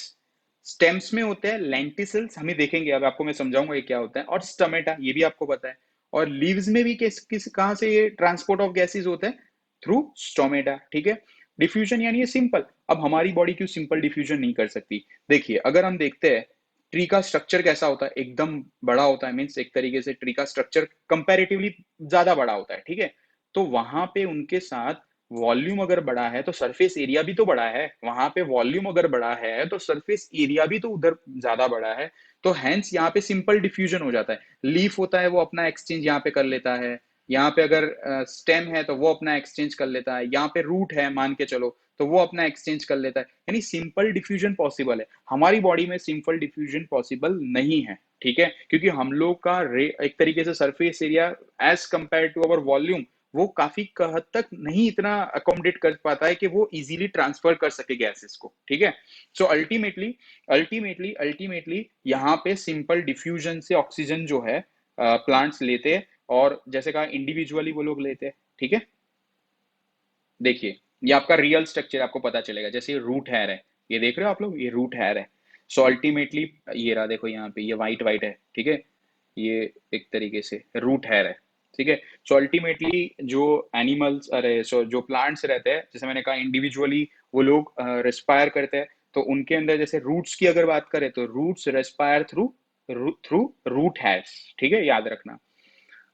स्टेम्स में होते हैं लेंटिसल्स, हमें देखेंगे अब, आपको मैं समझाऊंगा ये क्या होता है, और स्टमेटा, ये भी आपको पता है। और लीव्स में भी किस किस कहां से ये ट्रांसपोर्ट ऑफ गैसेज होता है, थ्रू स्टोमेटा, ठीक है। डिफ्यूजन यानी ये सिंपल। अब हमारी बॉडी क्यों सिंपल डिफ्यूजन नहीं कर सकती? देखिए, अगर हम देखते हैं ट्री का स्ट्रक्चर कैसा होता है, एकदम बड़ा होता है, मीन्स एक तरीके से ट्री का स्ट्रक्चर कंपैरेटिवली ज्यादा बड़ा होता है, ठीक है। तो वहां पे उनके साथ वॉल्यूम अगर बड़ा है तो सरफेस एरिया भी तो बड़ा है, वहां पे वॉल्यूम अगर बड़ा है तो सरफेस एरिया भी तो उधर ज्यादा बड़ा है। तो हेंस यहाँ पे सिंपल डिफ्यूजन हो जाता है। लीफ होता है, वो अपना एक्सचेंज यहाँ पे कर लेता है, यहाँ पे अगर स्टेम है तो वो अपना एक्सचेंज कर लेता है, यहाँ पे रूट है मान के चलो तो वो अपना एक्सचेंज कर लेता है, यानी सिंपल डिफ्यूजन पॉसिबल है। हमारी बॉडी में सिंपल डिफ्यूजन पॉसिबल नहीं है, ठीक है, क्योंकि हम लोग का एक तरीके से surface area as compare to our volume वो काफी हद तक नहीं इतना अकोमोडेट कर पाता है कि वो इजीली ट्रांसफर कर सके गैसेस को, ठीक है। सो अल्टीमेटली अल्टीमेटली अल्टीमेटली यहाँ पे सिंपल डिफ्यूजन से ऑक्सीजन जो है प्लांट्स लेते हैं, और जैसे कहा इंडिविजुअली वो लोग लेते हैं, ठीक है। देखिए, ये आपका रियल स्ट्रक्चर आपको पता चलेगा, जैसे ये रूट हेयर है, ये देख रहे हो आप लोग, ये रूट हेयर है। सो अल्टीमेटली ये रहा, देखो यहाँ पे ये वाइट वाइट है, ठीक है, ये एक तरीके से रूट हेयर है, ठीक है। सो अल्टीमेटली जो एनिमल्स, अरे सो जो प्लांट्स रहते हैं, जैसे मैंने कहा इंडिविजुअली वो लोग रेस्पायर करते हैं, तो उनके अंदर जैसे रूट्स की अगर बात करें तो roots respire through through root hairs, ठीक है, याद रखना।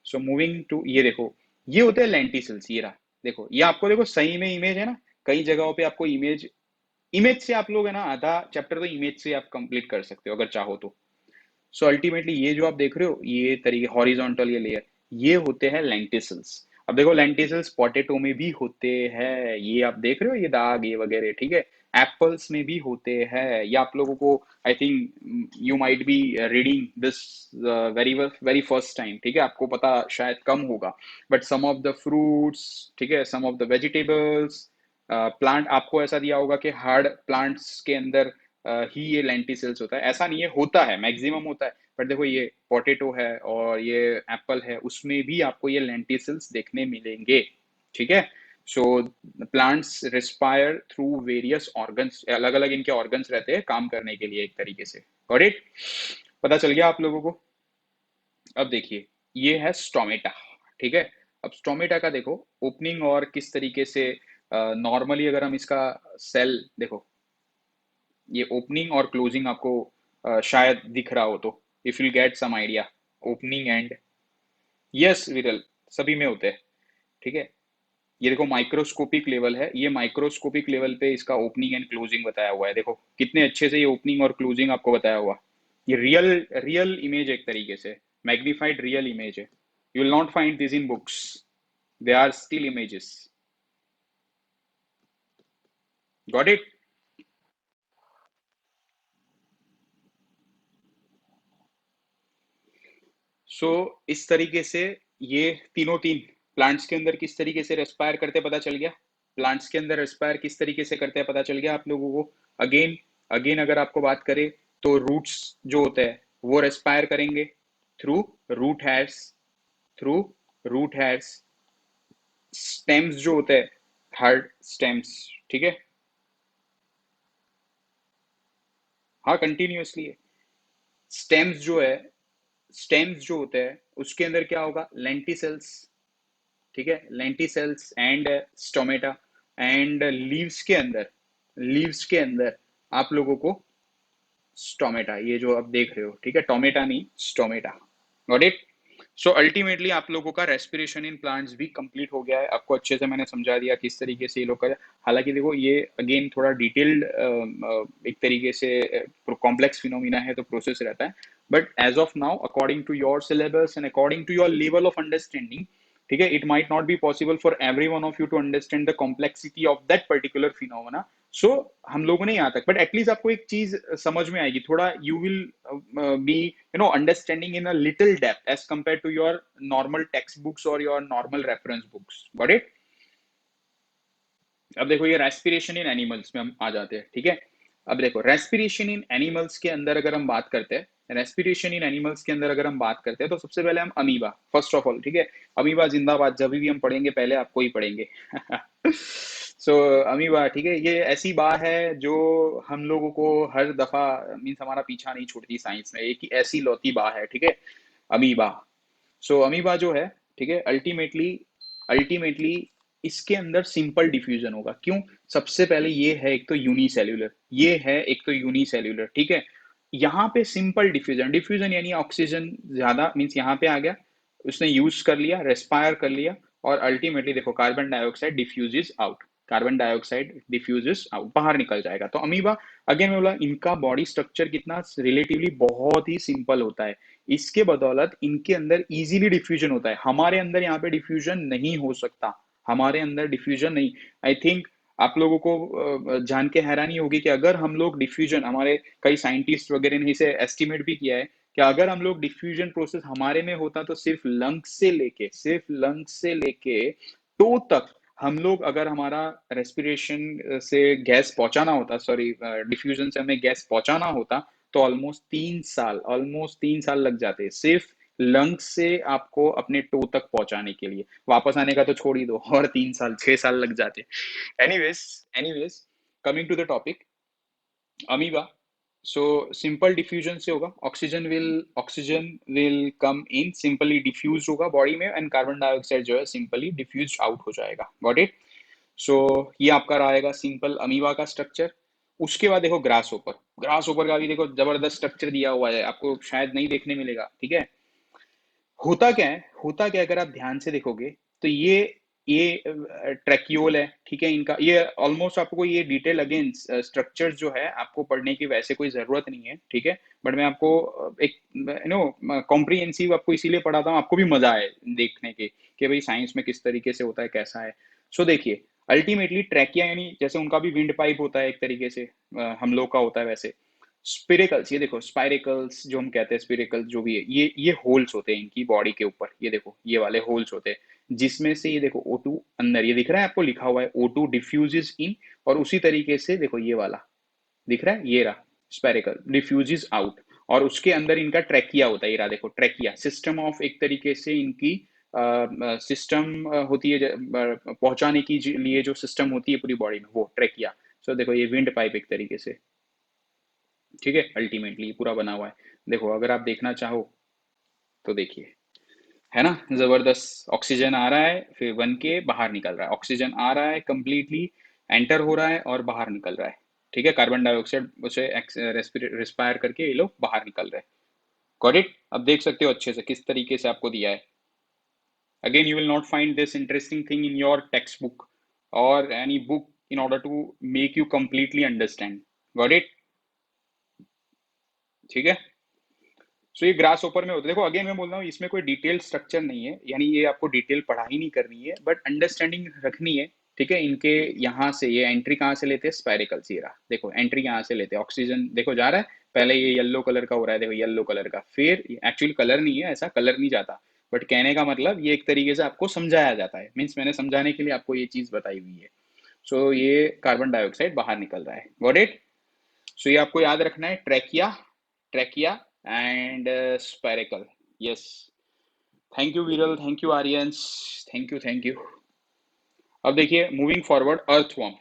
सो मूविंग टू, ये देखो, ये होते हैं लेंटिसल्स, ये रहा, देखो ये आपको, देखो सही में इमेज है ना, कई जगहों पे आपको इमेज, इमेज से आप लोग है ना आधा चैप्टर तो इमेज से आप कंप्लीट कर सकते हो अगर चाहो तो। सो अल्टीमेटली ये जो आप देख रहे हो, ये तरीके हॉरिजॉन्टल ये लेयर, ये होते हैं लेंटिसल्स। अब देखो लेंटिसल्स पोटैटो में भी होते हैं, ये आप देख रहे हो ये दाग ये वगैरह, ठीक है। एप्पल्स में भी होते हैं, या आप लोगों को, I think you might be reading this very very first time, ठीक है, आपको पता शायद कम होगा, but some of the fruits, ठीक है, some of the vegetables, plant आपको ऐसा दिया होगा कि हार्ड प्लांट्स के अंदर ही ये लेंटिसल्स होता है, ऐसा नहीं है, होता है, मैक्सिमम होता है। पर देखो ये पोटैटो है और ये एप्पल है, उसमें भी आपको ये लेंटिसल्स देखने मिलेंगे, ठीक है। So plants respire through various organs, अलग अलग इनके ऑर्गन्स रहते हैं काम करने के लिए एक तरीके से। Got it? पता चल गया आप लोगों को? अब देखिए, ये है स्टोमेटा, ठीक है। अब स्टोमेटा का देखो ओपनिंग और किस तरीके से, नॉर्मली अगर हम इसका सेल देखो, ये ओपनिंग और क्लोजिंग आपको शायद दिख रहा हो तो, if you get some idea, opening and, yes विरल, सभी में होते हैं, ठीक है। ये देखो माइक्रोस्कोपिक लेवल है, ये माइक्रोस्कोपिक लेवल पे इसका ओपनिंग एंड क्लोजिंग बताया हुआ है, देखो कितने अच्छे से ये ओपनिंग और क्लोजिंग आपको बताया हुआ। ये रियल रियल इमेज एक तरीके से, मैग्निफाइड रियल इमेज है। You will not find this in books, they are still images. Got it? So इस तरीके से ये तीनों तीन प्लांट्स के अंदर किस तरीके से रेस्पायर करते पता चल गया। प्लांट्स के अंदर रेस्पायर किस तरीके से करते हैं पता चल गया आप लोगों को। अगेन अगेन अगर आपको बात करें तो रूट्स जो होते हैं वो रेस्पायर करेंगे through root hairs, through root hairs. Stems जो होते हैं, हार्ड स्टेम्स, ठीक है, हाँ कंटिन्यूअसली है। स्टेम्स जो है, स्टेम्स जो होते हैं उसके अंदर क्या होगा, लेंटिसेल्स, ठीक है, lenticels and stomata. And leaves के अंदर आप लोगों को स्टोमेटा, ये जो आप देख रहे हो, ठीक है, टोमेटा नहीं stomata. Got it? So ultimately आप लोगों का रेस्पिरेशन इन प्लांट्स भी कंप्लीट हो गया है, आपको अच्छे से मैंने समझा दिया किस तरीके से ये लोग कर। हालांकि देखो ये अगेन थोड़ा डिटेल्ड एक तरीके से कॉम्प्लेक्स फिनोमिना है तो प्रोसेस रहता है, but as of now according to your syllabus and according to your level of understanding, ठीक है, it might not be possible for every one of you to understand the complexity of that particular phenomena. So हम लोगों ने यहाँ तक, but at least आपको एक चीज समझ में आएगी थोड़ा, you will be understanding in a little depth as compare to your normal text books और your normal reference books. Got it? अब देखो ये रेस्पिरेशन इन एनिमल्स में हम आ जाते हैं, ठीक है। अब देखो रेस्पिरेशन इन एनिमल्स के अंदर अगर हम बात करते हैं, रेस्पिरेशन इन एनिमल्स के अंदर अगर हम बात करते हैं तो सबसे पहले हम अमीबा, फर्स्ट ऑफ ऑल, ठीक है। अमीबा जिंदाबाद, जब भी हम पढ़ेंगे पहले आपको ही पढ़ेंगे। सो अमीबा, ठीक है, ये ऐसी बात है जो हम लोगों को हर दफा मीन्स हमारा पीछा नहीं छोड़ती साइंस में, एक ही ऐसी लौती बात है, ठीक है, अमीबा। सो अमीबा जो है, ठीक है, अल्टीमेटली अल्टीमेटली इसके अंदर सिंपल डिफ्यूजन होगा। क्यों? सबसे पहले ये है एक तो यूनिसेल्यूलर, ये है एक तो यूनिसेल्यूलर, ठीक है। यहाँ पे सिंपल डिफ्यूजन, डिफ्यूजन यानी ऑक्सीजन ज्यादा मीन्स यहाँ पे आ गया, उसने यूज कर लिया, रेस्पायर कर लिया, और अल्टीमेटली देखो carbon dioxide diffuses out, carbon dioxide diffuses out, बाहर निकल जाएगा। तो अमीबा, अगेन मैं बोला, इनका बॉडी स्ट्रक्चर कितना रिलेटिवली बहुत ही सिंपल होता है, इसके बदौलत इनके अंदर इजीली डिफ्यूजन होता है। हमारे अंदर यहाँ पे डिफ्यूजन नहीं हो सकता, हमारे अंदर डिफ्यूजन नहीं। आई थिंक आप लोगों को जान के हैरानी होगी कि अगर हम लोग डिफ्यूजन, हमारे कई साइंटिस्ट वगैरह ने इसे एस्टिमेट भी किया है कि अगर हम लोग डिफ्यूजन प्रोसेस हमारे में होता तो सिर्फ लंग्स से लेके टो तक, हम लोग अगर हमारा रेस्पिरेशन से गैस पहुंचाना होता, सॉरी डिफ्यूजन से हमें गैस पहुंचाना होता, तो ऑलमोस्ट 3 साल लग जाते सिर्फ लंग्स से आपको अपने टो तक पहुंचाने के लिए। वापस आने का तो छोड़ ही दो, और 3 साल 6 साल लग जाते। Anyways anyways coming to the topic, amoeba. So simple diffusion से होगा, oxygen will come in, simply diffuse होगा बॉडी में, एंड कार्बन डाइऑक्साइड जो है सिंपली डिफ्यूज आउट हो जाएगा। Got it? सो ये आपका रहेगा सिंपल अमीबा का स्ट्रक्चर। उसके बाद देखो ग्रास ओपर, ग्रास ओपर का भी देखो जबरदस्त स्ट्रक्चर दिया हुआ है, आपको शायद नहीं देखने मिलेगा, ठीक है। होता क्या है अगर आप ध्यान से देखोगे तो ये ट्रैक्यूल है, ठीक है, इनका ये ऑलमोस्ट आपको ये डिटेल अगेन स्ट्रक्चर जो है आपको पढ़ने की वैसे कोई जरूरत नहीं है, ठीक है, बट मैं आपको एक कॉम्प्रिहेंसिव आपको इसीलिए पढ़ाता हूँ, आपको भी मजा आए देखने के कि भाई साइंस में किस तरीके से होता है, कैसा है। सो देखिए, अल्टीमेटली ट्रैकिया यानी जैसे उनका भी विंड पाइप होता है एक तरीके से, हम लोग का होता है वैसे। स्पिरेकल्स, ये देखो स्पाइरेकल्स जो हम कहते हैं, स्पिरेकल्स जो भी है, ये होल्स होते हैं इनकी बॉडी के ऊपर, ये देखो ये वाले होल्स होते हैं, जिसमें से ये देखो O2 अंदर, ये दिख रहा है आपको लिखा हुआ है O2 डिफ्यूजेस इन, और उसी तरीके से देखो ये वाला दिख रहा है, ये रहा स्पेरिकल डिफ्यूजेस आउट, और उसके अंदर इनका ट्रैकिया होता है, ये रहा देखो ट्रैकिया, सिस्टम ऑफ एक तरीके से इनकी सिस्टम होती है पहुंचाने की लिए जो सिस्टम होती है पूरी बॉडी में, वो ट्रैकिया। सो देखो ये विंड पाइप एक तरीके से, ठीक है, अल्टीमेटली पूरा बना हुआ है। देखो अगर आप देखना चाहो तो देखिए, है ना जबरदस्त, ऑक्सीजन आ रहा है फिर बन के बाहर निकल रहा है, ऑक्सीजन आ रहा है कंप्लीटली एंटर हो रहा है और बाहर निकल रहा है, ठीक है, कार्बन डाइऑक्साइड उसे रिस्पायर करके ये लोग बाहर निकल रहे हैं। Got it? अब देख सकते हो अच्छे से किस तरीके से आपको दिया है। Again you will not find this interesting thing in your text book और any book in order to make you completely understand. Got it? ठीक है। सो ये ग्रास ओपर में होता है, देखो अगेन मैं बोल रहा हूँ इसमें कोई डिटेल स्ट्रक्चर नहीं है, यानी ये आपको डिटेल पढ़ाई नहीं करनी है, बट अंडरस्टैंडिंग रखनी है, ठीक है। इनके यहाँ से ये एंट्री कहाँ से लेते हैं, स्पाइरिकल से, रहा देखो एंट्री यहाँ से लेते हैं, ऑक्सीजन देखो जा रहा है, पहले ये येलो कलर का हो रहा है, देखो येलो कलर का, फिर एक्चुअली कलर नहीं है, ऐसा कलर नहीं जाता, बट कहने का मतलब ये एक तरीके से आपको समझाया जाता है, मीन्स मैंने समझाने के लिए आपको ये चीज बताई हुई है। सो ये कार्बन डाइऑक्साइड बाहर निकल रहा है। Got it? सो ये आपको याद रखना है, trachea, trachea and spiracle. Yes, thank you Viral, thank you Aryans, thank you. अब देखिए मूविंग फॉरवर्ड, अर्थवॉर्म।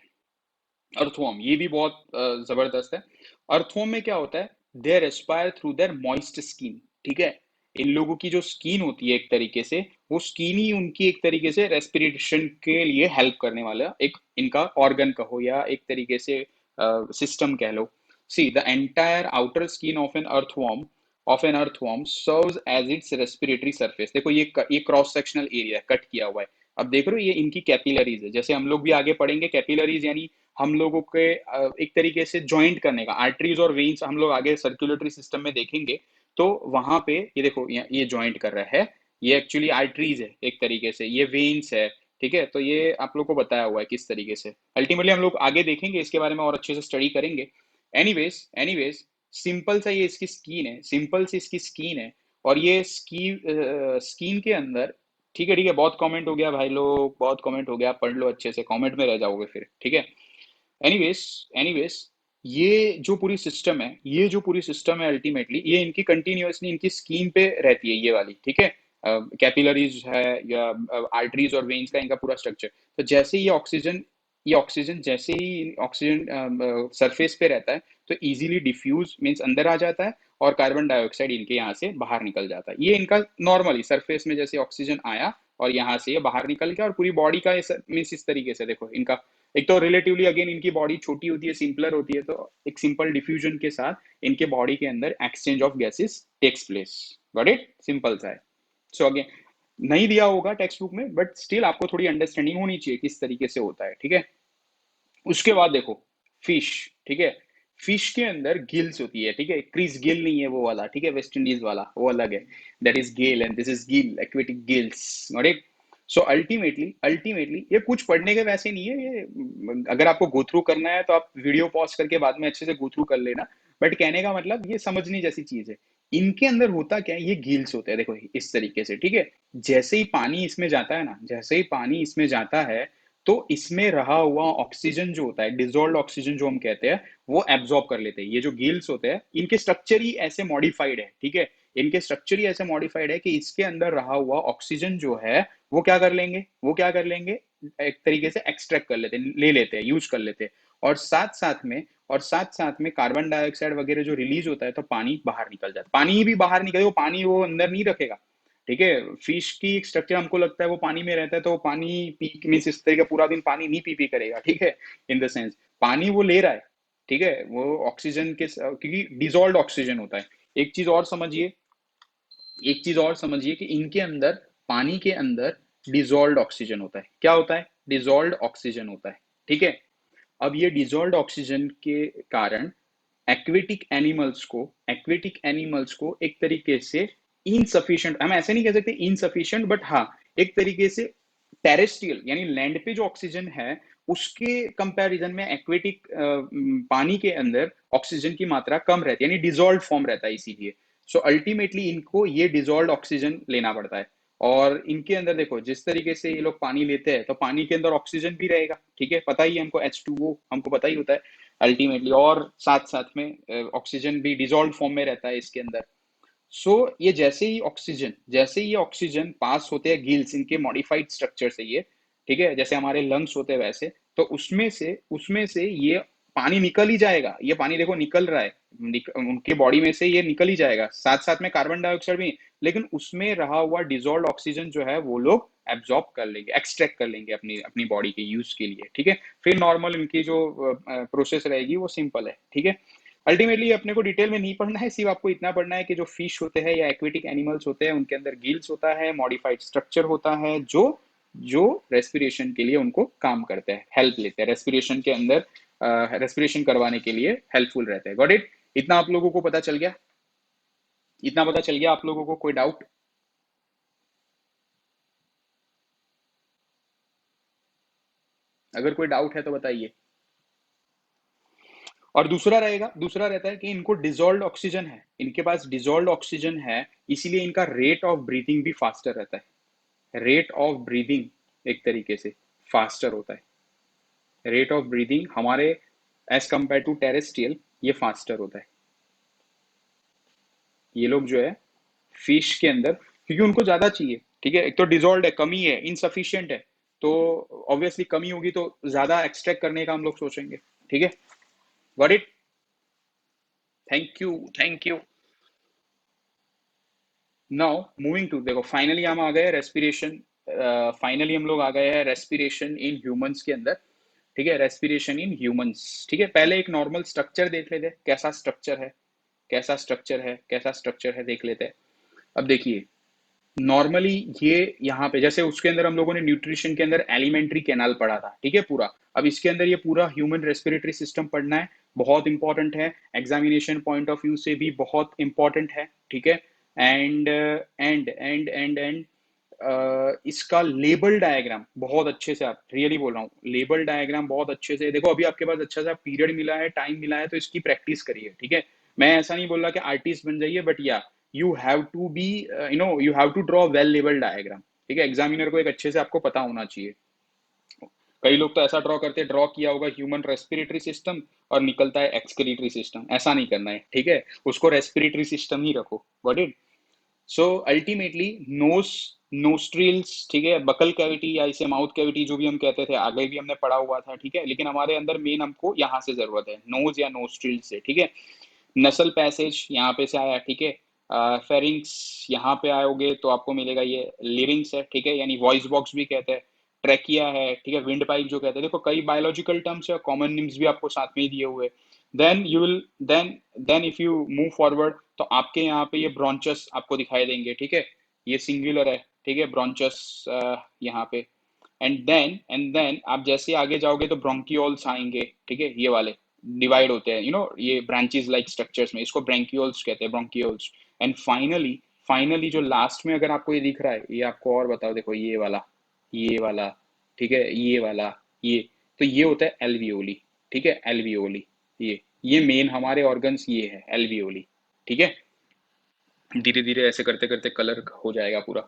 अर्थवॉर्म ये भी बहुत जबरदस्त है। अर्थवॉर्म में क्या होता है, they respire through their moist skin, ठीक है। इन लोगों की जो स्किन होती है एक तरीके से, वो स्किन ही उनकी एक तरीके से रेस्पिरेशन के लिए हेल्प करने वाला एक इनका ऑर्गन कहो या एक तरीके से सिस्टम कह लो। See the entire outer skin of an earthworm serves as its respiratory surface. देखो ये क्रॉस सेक्शनल एरिया कट किया हुआ है, अब देख रहे हो ये इनकी कैपिलरीज है, जैसे हम लोग भी आगे पढ़ेंगे कैपिलरीज यानी हम लोगों के एक तरीके से ज्वाइंट करने का, आर्टरीज और वेन्स हम लोग आगे सर्कुलेटरी सिस्टम में देखेंगे, तो वहां पे ये देखो ये ज्वाइंट कर रहा है, ये एक्चुअली आर्टरीज है एक तरीके से, ये वेन्स है, ठीक है। तो ये आप लोग को बताया हुआ है किस तरीके से। अल्टीमेटली हम लोग आगे देखेंगे इसके बारे में और अच्छे से स्टडी करेंगे। एनीवेज एनीवेज सिंपल सा ये इसकी स्किन है, सिंपल सी इसकी स्किन है। और ये स्किन के अंदर, ठीक है, बहुत कमेंट हो गया भाई लोग, बहुत कमेंट हो गया, पढ़ लो अच्छे से, कमेंट में रह जाओगे फिर, ठीक है। एनीवेज एनीवेज ये जो पूरी सिस्टम है, ये जो पूरी सिस्टम है अल्टीमेटली ये इनकी कंटिन्यूअसली इनकी स्कीन पे रहती है ये वाली, ठीक है। कैपिलरीज है या आर्टरीज और वेन्स का इनका पूरा स्ट्रक्चर। तो जैसे ये ऑक्सीजन जैसे ही ऑक्सीजन सरफेस पे रहता है तो इजीली डिफ्यूज मीन्स अंदर आ जाता है, और कार्बन डाइऑक्साइड इनके यहाँ से बाहर निकल जाता है। ये इनका नॉर्मली सरफेस में जैसे ऑक्सीजन आया और यहाँ से ये बाहर निकल गया, और पूरी बॉडी का मीन्स इस तरीके से देखो इनका। एक तो रिलेटिवली अगेन इनकी बॉडी छोटी होती है, सिंपलर होती है, तो एक सिंपल डिफ्यूजन के साथ इनके बॉडी के अंदर exchange of gases takes place. Got it, simple सा है। सो अगेन नहीं दिया होगा टेक्स्ट बुक में, बट स्टिल आपको थोड़ी अंडरस्टैंडिंग होनी चाहिए किस तरीके से होता है, ठीक है। उसके बाद देखो फिश, ठीक है। फिश के अंदर गिल्स होती है, ठीक है। क्रिस गिल नहीं है वो वाला, ठीक है, वेस्ट इंडीज वाला वो अलग है। That is Gill and this is Gill, aquatic gills, got it. So ultimately ये कुछ पढ़ने के वैसे नहीं है ये। अगर आपको गो थ्रू करना है तो आप वीडियो पॉज करके बाद में अच्छे से गो थ्रू कर लेना। बट कहने का मतलब ये समझने जैसी चीज है। इनके अंदर होता क्या है, ये गिल्स होते हैं देखो इस तरीके से, ठीक है। जैसे ही पानी इसमें जाता है ना, जैसे ही पानी इसमें जाता है तो इसमें रहा हुआ ऑक्सीजन जो होता है, डिजोल्व ऑक्सीजन जो हम कहते हैं, वो एब्जॉर्ब कर लेते हैं। ये जो गिल्स होते हैं इनके स्ट्रक्चर ही ऐसे मॉडिफाइड है, ठीक है। इनके स्ट्रक्चर ही ऐसे मॉडिफाइड है कि इसके अंदर रहा हुआ ऑक्सीजन जो है वो क्या कर लेंगे एक तरीके से एक्सट्रैक्ट कर लेते हैं, ले लेते हैं, यूज कर लेते हैं। और साथ साथ में कार्बन डाइऑक्साइड वगैरह जो रिलीज होता है तो पानी बाहर निकल जाता है। पानी भी बाहर निकले, वो पानी वो अंदर नहीं रखेगा, ठीक है। फिश की स्ट्रक्चर हमको लगता है वो पानी में रहता है तो वो पानी पी मीन्स इस तरीके पूरा दिन पानी नहीं पी पी करेगा, ठीक है। इन द सेंस पानी वो ले रहा है, ठीक है, वो ऑक्सीजन के क्योंकि डिजोल्व ऑक्सीजन होता है। एक चीज और समझिए, एक चीज और समझिए कि इनके अंदर, पानी के अंदर डिजोल्व ऑक्सीजन होता है। क्या होता है? डिजोल्व ऑक्सीजन होता है, ठीक है। अब ये डिजोल्व ऑक्सीजन के कारण एक्वेटिक एनिमल्स को एक तरीके से इनसफिशियंट, हम ऐसे नहीं कह सकते इनसफिशियंट, बट हाँ एक तरीके से टेरेस्ट्रियल यानी लैंड पे जो ऑक्सीजन है उसके कंपैरिजन में एक्वेटिक पानी के अंदर ऑक्सीजन की मात्रा कम रहती है, यानी डिजोल्व फॉर्म रहता है इसीलिए। सो अल्टीमेटली इनको ये डिजोल्व ऑक्सीजन लेना पड़ता है। और इनके अंदर देखो जिस तरीके से ये लोग पानी लेते हैं तो पानी के अंदर ऑक्सीजन भी रहेगा, ठीक है, पता ही है हमको, H2O हमको पता ही होता है अल्टीमेटली। और साथ साथ में ऑक्सीजन भी डिजोल्व फॉर्म में रहता है इसके अंदर। सो ये जैसे ही ऑक्सीजन पास होते हैं गिल्स, इनके मॉडिफाइड स्ट्रक्चर से ये, ठीक है, जैसे हमारे लंग्स होते हैं वैसे, तो उसमें से ये पानी निकल ही जाएगा। ये पानी देखो निकल रहा है, उनके बॉडी में से ये निकल ही जाएगा, साथ साथ में कार्बन डाइऑक्साइड भी। लेकिन उसमें रहा हुआ डिजोल्व ऑक्सीजन जो है वो लोग एब्जॉर्ब कर लेंगे, एक्सट्रैक्ट कर लेंगे अपनी अपनी बॉडी के यूज के लिए, ठीक है। फिर नॉर्मल इनकी जो प्रोसेस रहेगी वो सिंपल है, ठीक है। अल्टीमेटली अपने को डिटेल में नहीं पढ़ना है, सिर्फ आपको इतना पढ़ना है कि जो फिश होते हैं या एक्वेटिक एनिमल्स होते हैं उनके अंदर गिल्स होता है, मॉडिफाइड स्ट्रक्चर होता है, जो जो रेस्पिरेशन के लिए उनको काम करते हैं, हेल्प लेते हैं रेस्पिरेशन के अंदर, रेस्पिरेशन करवाने के लिए हेल्पफुल रहते हैं। Got it? इतना आप लोगों को पता चल गया? इतना पता चल गया आप लोगों को? कोई डाउट? अगर कोई डाउट है तो बताइए। और दूसरा रहता है कि इनको डिजोल्व ऑक्सीजन है, इनके पास डिजोल्व ऑक्सीजन है, इसीलिए इनका रेट ऑफ ब्रीथिंग भी फास्टर रहता है। रेट ऑफ ब्रीदिंग एक तरीके से फास्टर होता है। रेट ऑफ ब्रीदिंग हमारे एज कंपेयर टू टेरेस्ट्रियल ये फास्टर होता है। ये लोग जो है फिश के अंदर, क्योंकि उनको ज्यादा चाहिए, ठीक है, एक तो डिजोल्व है, कमी है, इनसफिशियंट है, तो ऑब्वियसली कमी होगी तो ज्यादा एक्सट्रैक्ट करने का हम लोग सोचेंगे, ठीक है। Got it? Thank you, thank you. Now moving to, देखो फाइनली हम आ गए रेस्पिरेशन, फाइनली हम लोग आ गए हैं रेस्पिरेशन इन ह्यूमंस के अंदर, ठीक है। रेस्पिरेशन इन ह्यूमंस, ठीक है। पहले एक नॉर्मल स्ट्रक्चर देख लेते हैं, कैसा स्ट्रक्चर है, कैसा स्ट्रक्चर है देख लेते हैं। अब देखिए नॉर्मली ये यहाँ पे जैसे उसके अंदर हम लोगों ने न्यूट्रिशन के अंदर एलिमेंट्री कैनाल पढ़ा था, ठीक है, पूरा। अब इसके अंदर ये पूरा ह्यूमन रेस्पिरेटरी सिस्टम पढ़ना है, बहुत इंपॉर्टेंट है, एग्जामिनेशन पॉइंट ऑफ व्यू से भी बहुत इंपॉर्टेंट है, ठीक है। एंड इसका लेबल डायग्राम बहुत अच्छे से, आप रियली बोल रहा हूँ, लेबल डायग्राम बहुत अच्छे से देखो। अभी आपके पास अच्छा सा पीरियड मिला है, टाइम मिला है, तो इसकी प्रैक्टिस करिए, ठीक है। मैं ऐसा नहीं बोल रहा कि आर्टिस्ट बन जाइए, बट या you have to be, you have to draw well label diagram, ठीक है। एग्जामिनर को एक अच्छे से आपको पता होना चाहिए। कई लोग तो ऐसा ड्रॉ करते हैं, ड्रॉ किया होगा ह्यूमन रेस्पिरेटरी सिस्टम और निकलता है एक्सक्रीटरी सिस्टम, ऐसा नहीं करना है, ठीक है। उसको रेस्पिरेटरी सिस्टम ही रखो, got it. So ultimately nose, nostrils, ठीक है, बकल कैविटी या इसे माउथ कैविटी जो भी हम कहते थे, आगे भी हमने पढ़ा हुआ था, ठीक है। लेकिन हमारे अंदर मेन हमको यहाँ से जरूरत है, नोज या नोस्ट्रिल से, ठीक है। नसल पैसेज यहाँ पे से आया, ठीक है। फेरिंग्स यहाँ पे आओगे तो आपको मिलेगा ये लिरिंग्स है, ठीक है, यानी वॉइस बॉक्स भी कहते हैं। ट्रैकिया है, ठीक है, विंड पाइप जो कहते हैं। देखो कई बायोलॉजिकल टर्म्स है, कॉमन नेम्स भी आपको साथ में ही दिए हुए। Then you will, then if you move forward तो आपके यहाँ पे ये ब्रॉन्चस आपको दिखाई देंगे, ठीक है। ये सिंगुलर है, ठीक है, ब्रॉन्चस यहाँ पे। एंड देन आप जैसे आगे जाओगे तो ब्रोंकियोल्स आएंगे, ठीक है, ये वाले डिवाइड होते हैं, ये ब्रांचेस लाइक स्ट्रक्चर्स में, इसको ब्रैंकियोल्स कहते हैं, ब्रोंकियोल्स। एंड फाइनली, फाइनली जो लास्ट में अगर आपको ये दिख रहा है, ये आपको और बताओ, देखो ये वाला, ये वाला, ठीक है, ये वाला, ये, तो ये होता है एल्वियोली, ठीक है, एल्वियोली। ये मेन हमारे ऑर्गन्स ये है, एल्वियोली, ठीक है। धीरे धीरे ऐसे करते करते कलर हो जाएगा पूरा।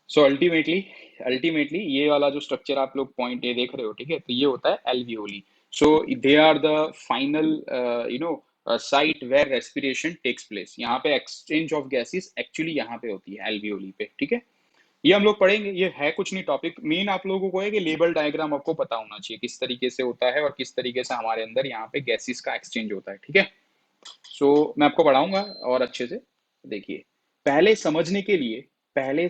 सो अल्टीमेटली, अल्टीमेटली ये वाला जो स्ट्रक्चर आप लोग पॉइंट ए देख रहे हो, ठीक है, तो ये होता है alveoli. So they are the final, you know site where respiration takes place. यहाँ पे एक्सचेंज ऑफ गैसेस एक्चुअली यहाँ पे होती है, एल्वियोली पे, ठीक है। ये हम लोग पढ़ेंगे, ये है कुछ नहीं टॉपिक, मेन आप लोगों को है कि लेबल डायग्राम आपको पता होना चाहिए किस तरीके से होता है और किस तरीके से हमारे अंदर यहाँ पे गैसेस का एक्सचेंज होता है, ठीक है। सो मैं आपको पढ़ाऊंगा और अच्छे से देखिए। पहले समझने के लिए, पहले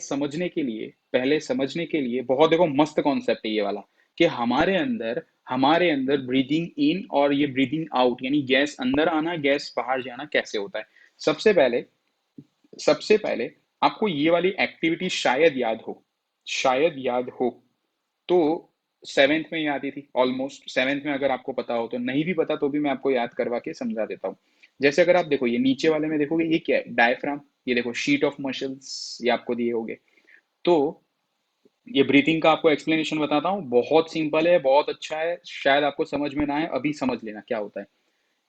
समझने के लिए बहुत देखो मस्त कॉन्सेप्ट है ये वाला, कि हमारे अंदर ब्रीदिंग इन और ये ब्रीदिंग आउट, यानी गैस अंदर आना गैस बाहर जाना कैसे होता है। सबसे पहले, सबसे पहले आपको ये वाली एक्टिविटी शायद याद हो, शायद याद हो, तो सेवेंथ में ही आती थी ऑलमोस्ट। सेवेंथ में अगर आपको पता हो, तो नहीं भी पता तो भी मैं आपको याद करवा के समझा देता हूँ। जैसे अगर आप देखो ये नीचे वाले में देखोगे, ये क्या है, डायफ्राम। ये देखो शीट ऑफ मसल्स ये आपको दिए होंगे। तो ये ब्रीथिंग का आपको एक्सप्लेनेशन बताता हूँ, बहुत सिंपल है, बहुत अच्छा है, शायद आपको समझ में ना आए, अभी समझ लेना क्या होता है।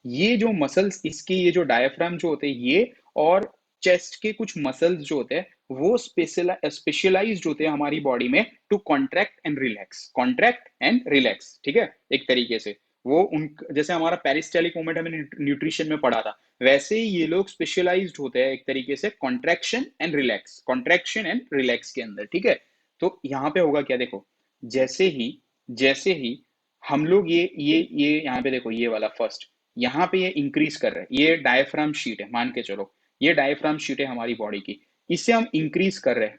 ये जो मसल्स इसके, ये जो डायफ्राम जो होते हैं ये, और चेस्ट के कुछ मसल्स जो होते हैं वो स्पेशलाइज्ड होते हैं हमारी बॉडी में to contract and relax, contract and relax, ठीक है, एक तरीके से। वो उन, जैसे हमारा पेरिस्टालिक मूवमेंट हमने न्यूट्रिशन में पढ़ा था, वैसे ही ये लोग स्पेशलाइज्ड होते हैं एक तरीके से contraction and relax, contraction and relax के अंदर, ठीक है। तो यहाँ पे होगा क्या, देखो, जैसे ही हम लोग ये यहाँ पे देखो, ये वाला फर्स्ट, यहाँ पे ये इंक्रीज कर रहे हैं, ये डायफ्राम शीट है, मान के चलो ये डायफ्राम शीट है हमारी बॉडी की, इसे हम इंक्रीज कर रहे हैं,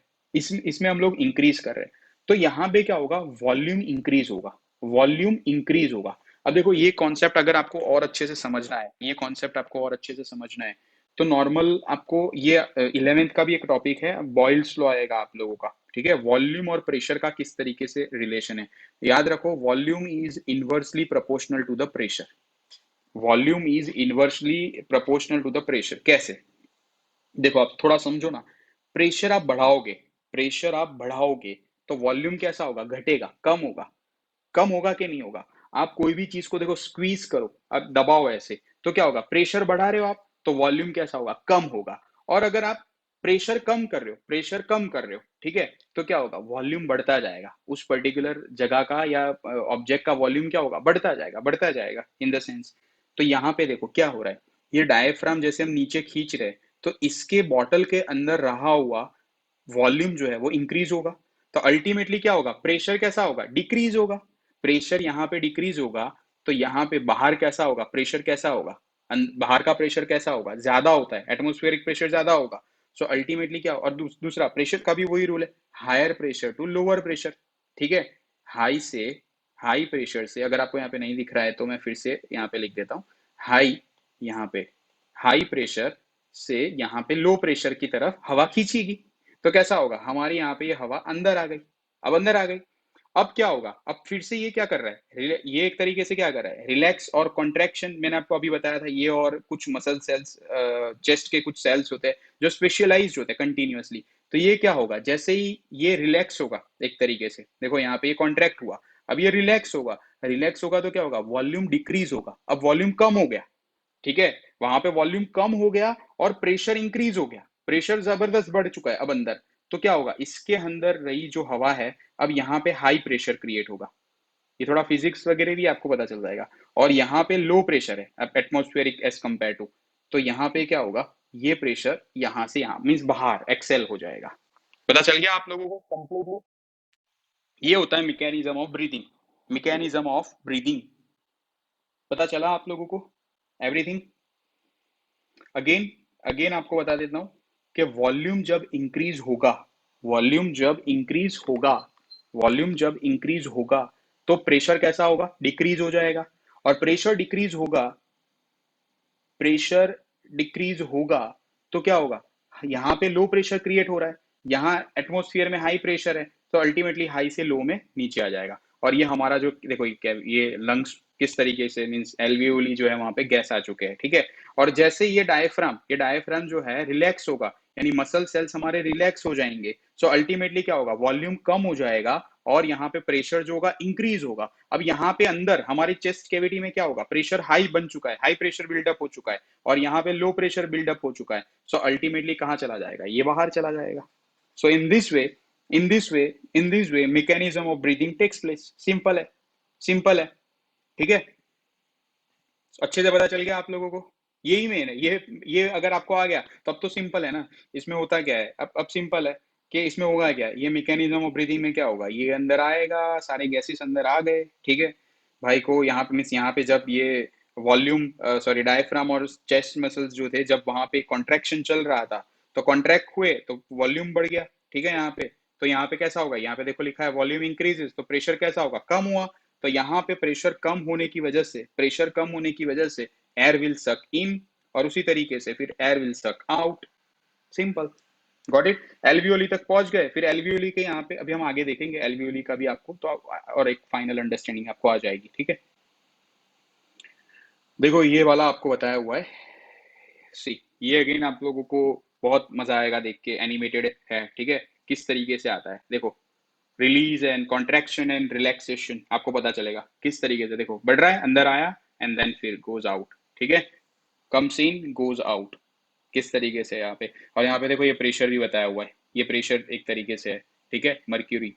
इसमें हम लोग इंक्रीज कर रहे हैं। तो यहाँ पे क्या होगा, वॉल्यूम इंक्रीज होगा, वॉल्यूम इंक्रीज होगा। अब देखो ये कॉन्सेप्ट अगर आपको और अच्छे से समझना है, ये कॉन्सेप्ट आपको और अच्छे से समझना है, तो नॉर्मल आपको ये 11th का भी एक टॉपिक है, बॉयल्स लॉ आएगा आप लोगों का, ठीक है। वॉल्यूम और प्रेशर का किस तरीके से रिलेशन है, याद रखो, volume is inversely proportional to the pressure, volume is inversely proportional to the pressure. कैसे, देखो आप थोड़ा समझो ना, प्रेशर आप बढ़ाओगे, प्रेशर आप बढ़ाओगे तो वॉल्यूम कैसा होगा, घटेगा, कम होगा, कम होगा कि नहीं होगा। आप कोई भी चीज को देखो स्क्वीज करो, अब दबाओ ऐसे, तो क्या होगा, प्रेशर बढ़ा रहे हो आप, तो वॉल्यूम कैसा होगा, कम होगा। और अगर आप प्रेशर कम कर रहे हो, प्रेशर कम कर रहे हो, ठीक है, तो क्या होगा, वॉल्यूम बढ़ता जाएगा, उस पर्टिकुलर जगह का या ऑब्जेक्ट का वॉल्यूम क्या होगा, बढ़ता जाएगा, बढ़ता जाएगा, इन द सेंस। तो यहाँ पे देखो क्या हो रहा है, ये डायफ्राम जैसे हम नीचे खींच रहे हैं, तो इसके बॉटल के अंदर रहा हुआ वॉल्यूम जो है वो इंक्रीज होगा। तो अल्टीमेटली क्या होगा, प्रेशर कैसा होगा, डिक्रीज होगा। प्रेशर यहाँ पे डिक्रीज होगा, तो यहाँ पे बाहर कैसा होगा, प्रेशर कैसा होगा, बाहर का प्रेशर कैसा होगा, ज्यादा होता है, एटमोस्फेरिक प्रेशर ज्यादा होगा। सो अल्टीमेटली क्या, और दूसरा प्रेशर का भी वही रूल है, higher pressure to lower pressure, ठीक है। हाई से, हाई प्रेशर से, अगर आपको यहाँ पे नहीं दिख रहा है तो मैं फिर से यहाँ पे लिख देता हूँ, हाई, यहाँ पे हाई प्रेशर से यहाँ पे लो प्रेशर की तरफ हवा खींचेगी, तो कैसा होगा, हमारे यहाँ पे ये हवा अंदर आ गई, अब अंदर आ गई। अब क्या होगा, अब फिर से ये क्या कर रहा है, ये एक तरीके से क्या कर रहा है, रिलैक्स और कॉन्ट्रैक्शन मैंने आपको अभी बताया था, ये और कुछ मसल सेल्स, चेस्ट के कुछ सेल्स होते हैं जो स्पेशलाइज्ड होते हैं कंटिन्यूअसली। तो ये क्या होगा, जैसे ही ये रिलैक्स होगा एक तरीके से, देखो यहाँ पे ये कॉन्ट्रैक्ट हुआ, अब ये रिलैक्स होगा, रिलैक्स होगा तो क्या होगा, वॉल्यूम डिक्रीज होगा, अब वॉल्यूम कम हो गया, ठीक है, वहां पे वॉल्यूम कम हो गया और प्रेशर इंक्रीज हो गया, प्रेशर जबरदस्त बढ़ चुका है अब अंदर। तो क्या होगा, इसके अंदर रही जो हवा है, अब यहाँ पे हाई प्रेशर क्रिएट होगा, ये थोड़ा फिजिक्स वगैरह भी आपको पता चल जाएगा। और यहाँ पे लो प्रेशर है अब एटमोस्फेरिक एज कम्पेयर टू, तो यहाँ पे क्या होगा, ये प्रेशर यहाँ से यहाँ मीन्स बाहर एक्सेल हो जाएगा। पता चल गया आप लोगों को कंप्लीटली? ये होता है mechanism of breathing, mechanism of breathing. पता चला आप लोगों को एवरीथिंग? अगेन अगेन आपको बता देता हूँ कि वॉल्यूम जब इंक्रीज होगा, वॉल्यूम जब इंक्रीज होगा, वॉल्यूम जब इंक्रीज होगा तो प्रेशर कैसा होगा, डिक्रीज हो जाएगा। और प्रेशर डिक्रीज होगा, प्रेशर डिक्रीज होगा तो क्या होगा, यहाँ पे लो प्रेशर क्रिएट हो रहा है, यहाँ एटमोस्फियर में हाई प्रेशर है, तो अल्टीमेटली हाई से लो में नीचे आ जाएगा। और ये हमारा जो देखो ये लंग्स किस तरीके से मीन्स एल्वियोली जो है वहां पे गैस आ चुके हैं, ठीक है। और जैसे ये डायफ्राम जो है रिलैक्स होगा, यानी मसल सेल्स हमारे रिलैक्स हो जाएंगे, सो अल्टीमेटली क्या होगा, वॉल्यूम कम हो जाएगा और यहाँ पे प्रेशर जो होगा इंक्रीज होगा। अब यहाँ पे अंदर हमारे चेस्ट कैविटी में क्या होगा, प्रेशर हाई बन चुका है, हाई प्रेशर बिल्डअप हो चुका है, और यहाँ पे लो प्रेशर बिल्डअप हो चुका है। सो अल्टीमेटली कहाँ चला जाएगा, ये बाहर चला जाएगा। So in this way mechanism of breathing takes place. Simple है, सिंपल है, ठीक है। अच्छे से पता चल गया आप लोगों को? यही मेन है, ये अगर आपको आ गया तब तो सिंपल है ना। इसमें होता क्या है, अब सिंपल है कि इसमें होगा क्या, ये मैकेनिज्म ऑफ ब्रीदिंग में क्या होगा, ये अंदर आएगा, सारे गैसेस अंदर आ गए, ठीक है भाई को। यहाँ पे मीन्स यहाँ पे जब ये वॉल्यूम सॉरी डायफ्राम और चेस्ट मसल्स जो थे, जब वहां पे कॉन्ट्रैक्शन चल रहा था तो कॉन्ट्रैक्ट हुए तो वॉल्यूम बढ़ गया, ठीक है यहाँ पे। तो यहाँ पे कैसा होगा, यहाँ पे देखो लिखा है वॉल्यूम इंक्रीजेस, तो प्रेशर कैसा होगा, कम हुआ। तो यहाँ पे प्रेशर कम होने की वजह से, प्रेशर कम होने की वजह से एयर विल सक इन, और उसी तरीके से फिर air will suck out. Simple, got it. Alveoli तक पहुंच गए, फिर एल्वियोली के यहाँ पे अभी हम आगे देखेंगे एल्वियोली का भी आपको, तो और एक फाइनल अंडरस्टैंडिंग आपको आ जाएगी, ठीक है। देखो ये वाला आपको बताया हुआ है, सी ये अगेन आप लोगों को बहुत मजा आएगा देख के, एनिमेटेड है, ठीक है। किस तरीके से आता है देखो, release and contraction and relaxation आपको पता चलेगा किस तरीके से। देखो बढ़ रहा है, अंदर आया एंड देन फिर गोज आउट, ठीक है, कम्स इन गोज आउट, किस तरीके से यहाँ पे। और यहाँ पे देखो ये प्रेशर भी बताया हुआ है, ये प्रेशर एक तरीके से है, ठीक है, मर्क्यूरी।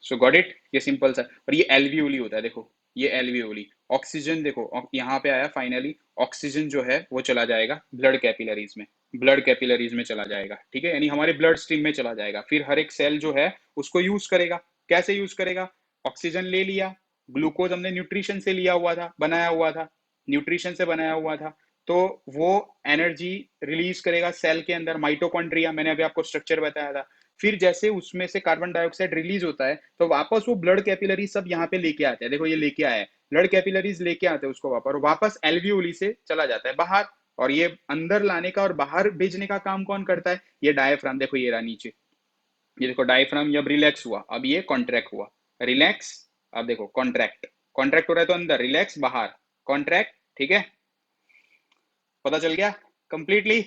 सो गॉट इट, ये सिंपल सा। और ये एल्वियोली होता है, देखो ये एल्वियोली। ऑक्सीजन देखो यहाँ पे आया फाइनली, ऑक्सीजन जो है वो चला जाएगा ब्लड कैपिलरीज में, ब्लड कैपिलरीज में चला जाएगा, ठीक है, यानी हमारे ब्लड स्ट्रीम में चला जाएगा। फिर हर एक सेल जो है उसको यूज करेगा, कैसे यूज करेगा, ऑक्सीजन ले लिया, ग्लूकोज हमने न्यूट्रिशन से लिया हुआ था, बनाया हुआ था, न्यूट्रिशन से बनाया हुआ था, तो वो एनर्जी रिलीज करेगा सेल के अंदर, माइटोकॉन्ड्रिया, मैंने अभी आपको स्ट्रक्चर बताया था। फिर जैसे उसमें से कार्बन डाइऑक्साइड रिलीज होता है तो वापस वो ब्लड कैपिलरी सब यहाँ पे लेके आते हैं, देखो ये लेके आया है, ब्लड कैपिलरीज लेके आते हैं उसको वापस, और वापस एल्वियोली से चला जाता है बाहर। और ये अंदर लाने का और बाहर भेजने का काम कौन करता है, ये डायफ्राम, देखो ये रहा नीचे, ये देखो डायफ्राम जब रिलैक्स हुआ, अब ये कॉन्ट्रैक्ट हुआ, रिलैक्स, अब देखो कॉन्ट्रैक्ट, कॉन्ट्रैक्ट हो रहा है तो अंदर, रिलैक्स बाहर, कॉन्ट्रैक्ट, ठीक है। पता चल गया कंप्लीटली?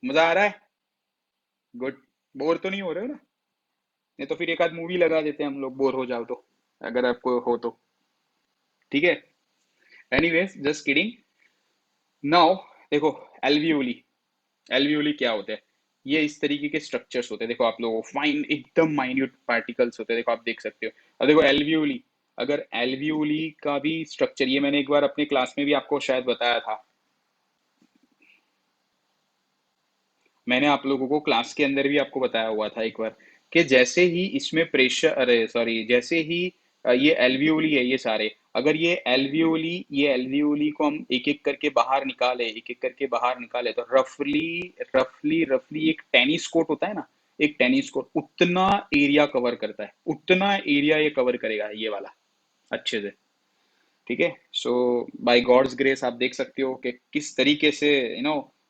मजा आ रहा है? गुड। बोर तो नहीं हो रहे हो ना? नहीं तो फिर एक आध मूवी लगा देते हैं हम लोग, बोर हो जाओ तो, अगर आपको हो तो, ठीक है। Anyways just kidding. नाउ देखो एल्वियोली, एल्वियोली क्या होता है, ये इस तरीके के स्ट्रक्चर्स होते हैं, देखो आप लोगों फाइन एकदम माइन्यूट पार्टिकल्स होते हैं, देखो आप देख सकते हो। और देखो एल्वियोली, अगर एल्वियोली का भी स्ट्रक्चर, ये मैंने एक बार अपने क्लास में भी आपको शायद बताया था, मैंने आप लोगों को क्लास के अंदर भी आपको बताया हुआ था एक बार, कि जैसे ही इसमें प्रेशर, अरे सॉरी, जैसे ही ये एल्वियोली है ये सारे, अगर ये एल्वियोली को हम एक एक करके बाहर निकाले, एक एक करके बाहर निकाले, तो रफली रफली रफली एक टेनिस कोर्ट होता है ना, एक टेनिस कोर्ट उतना एरिया कवर करता है, उतना एरिया ये कवर करेगा ये वाला अच्छे से, ठीक है। सो बाय गॉड्स ग्रेस आप देख सकते हो कि किस तरीके से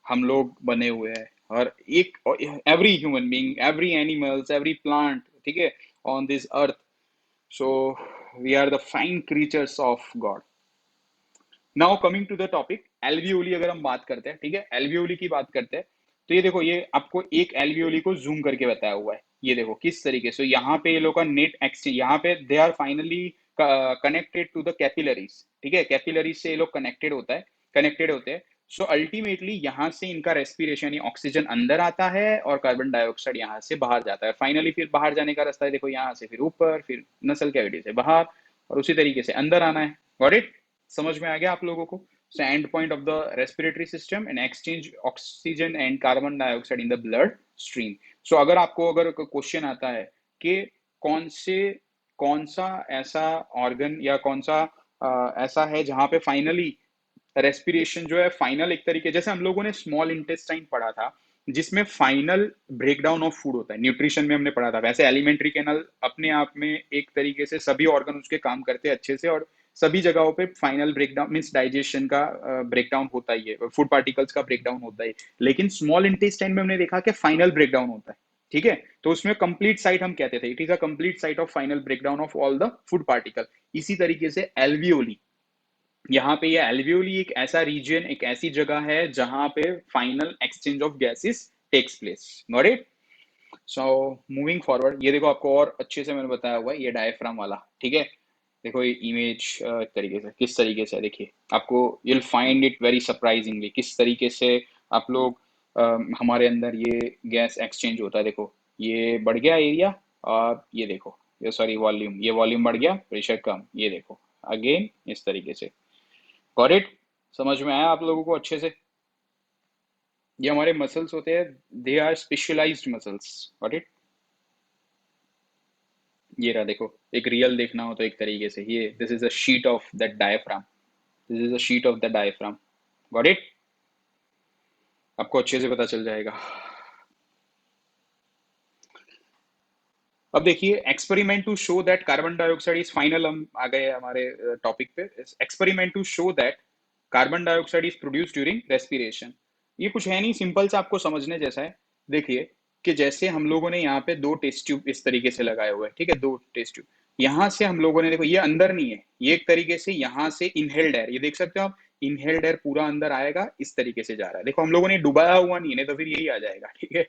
हम लोग बने हुए हैं, और एक every human being, every animals, every plant, ठीक है, on this earth. So we are the fine creatures of God. Now coming to the topic alveoli. अगर हम बात करते हैं, ठीक है, एल्वियोली की बात करते हैं, तो ये देखो, ये आपको एक एल्वियोली को जूम करके बताया हुआ है. ये देखो किस तरीके से यहाँ पे ये लोग का नेट एक्सचेंज, यहाँ पे they are finally connected to the capillaries. ठीक है, कैपिलरीज से ये लोग कनेक्टेड होता है, कनेक्टेड होते हैं. सो अल्टीमेटली यहाँ से इनका रेस्पिरेशन, ये ऑक्सीजन अंदर आता है और कार्बन डाइऑक्साइड यहाँ से बाहर जाता है. फाइनली फिर बाहर जाने का रास्ता है, देखो यहाँ से फिर ऊपर, फिर नसल कैविटी से बाहर, और उसी तरीके से अंदर आना है. Got it? समझ में आ गया आप लोगों को? So end point of the respiratory system and exchange oxygen and carbon dioxide in the blood stream. So अगर आपको अगर क्वेश्चन आता है कि कौन सा ऐसा ऑर्गन या कौन सा ऐसा है जहां पे फाइनली रेस्पिरेशन जो है फाइनल, एक तरीके जैसे हम लोगों ने स्मॉल इंटेस्टाइन पढ़ा था जिसमें फाइनल ब्रेकडाउन ऑफ फूड होता है, न्यूट्रिशन में हमने पढ़ा था, वैसे एलिमेंट्री कैनल अपने आप में एक तरीके से सभी ऑर्गन उसके काम करते हैं अच्छे से, और सभी जगहों पे फाइनल ब्रेकडाउन मींस डाइजेशन का ब्रेकडाउन होता ही है, फूड पार्टिकल्स का ब्रेकडाउन होता है. लेकिन स्मॉल इंटेस्टाइन में हमने देखा कि फाइनल ब्रेकडाउन होता है. ठीक है, तो उसमें कंप्लीट साइट हम कहते थे, it is a complete site of final breakdown of all the food particle. इसी तरीके से एल्वियोली, यहाँ पे ये एल्वियोली एक ऐसा रीजन, एक ऐसी जगह है जहां पे final exchange of gases takes place. Got it? So moving forward, ये देखो आपको और अच्छे से मैंने बताया हुआ है ये डायफ्राम वाला. ठीक है, देखो ये इमेज एक तरीके से किस तरीके से है, देखिए आपको you'll find it very surprisingly किस तरीके से आप लोग हमारे अंदर ये गैस एक्सचेंज होता है. देखो ये बढ़ गया एरिया, और ये देखो, ये सॉरी वॉल्यूम, ये वॉल्यूम बढ़ गया, प्रेशर कम, ये देखो अगेन इस तरीके से. Got it? समझ में आया आप लोगों को अच्छे से? ये हमारे मसल्स होते हैं, they are specialised muscles. Got it? ये रहा देखो, एक रियल देखना हो तो एक तरीके से ये, this is a sheet of that diaphragm, this is a sheet of the diaphragm. Got it? आपको अच्छे से पता चल जाएगा. अब देखिए, experiment to show that carbon dioxide is final, हम आ गए हमारे टॉपिक पे. Experiment to show that carbon dioxide is produce during respiration. ये कुछ है नहीं, सिंपल से आपको समझने जैसा है. देखिए कि जैसे हम लोगों ने यहाँ पे दो टेस्ट ट्यूब इस तरीके से लगाए हुए हैं, ठीक है, दो टेस्ट ट्यूब. यहाँ से हम लोगों ने, देखो ये अंदर नहीं है, ये एक तरीके से यहाँ से इनहेल्ड एयर, ये देख सकते हो आप, इनहेल्ड एयर पूरा अंदर आएगा, इस तरीके से जा रहा है. देखो हम लोगों ने डुबाया हुआ नहीं है, तो फिर यही आ जाएगा. ठीक है,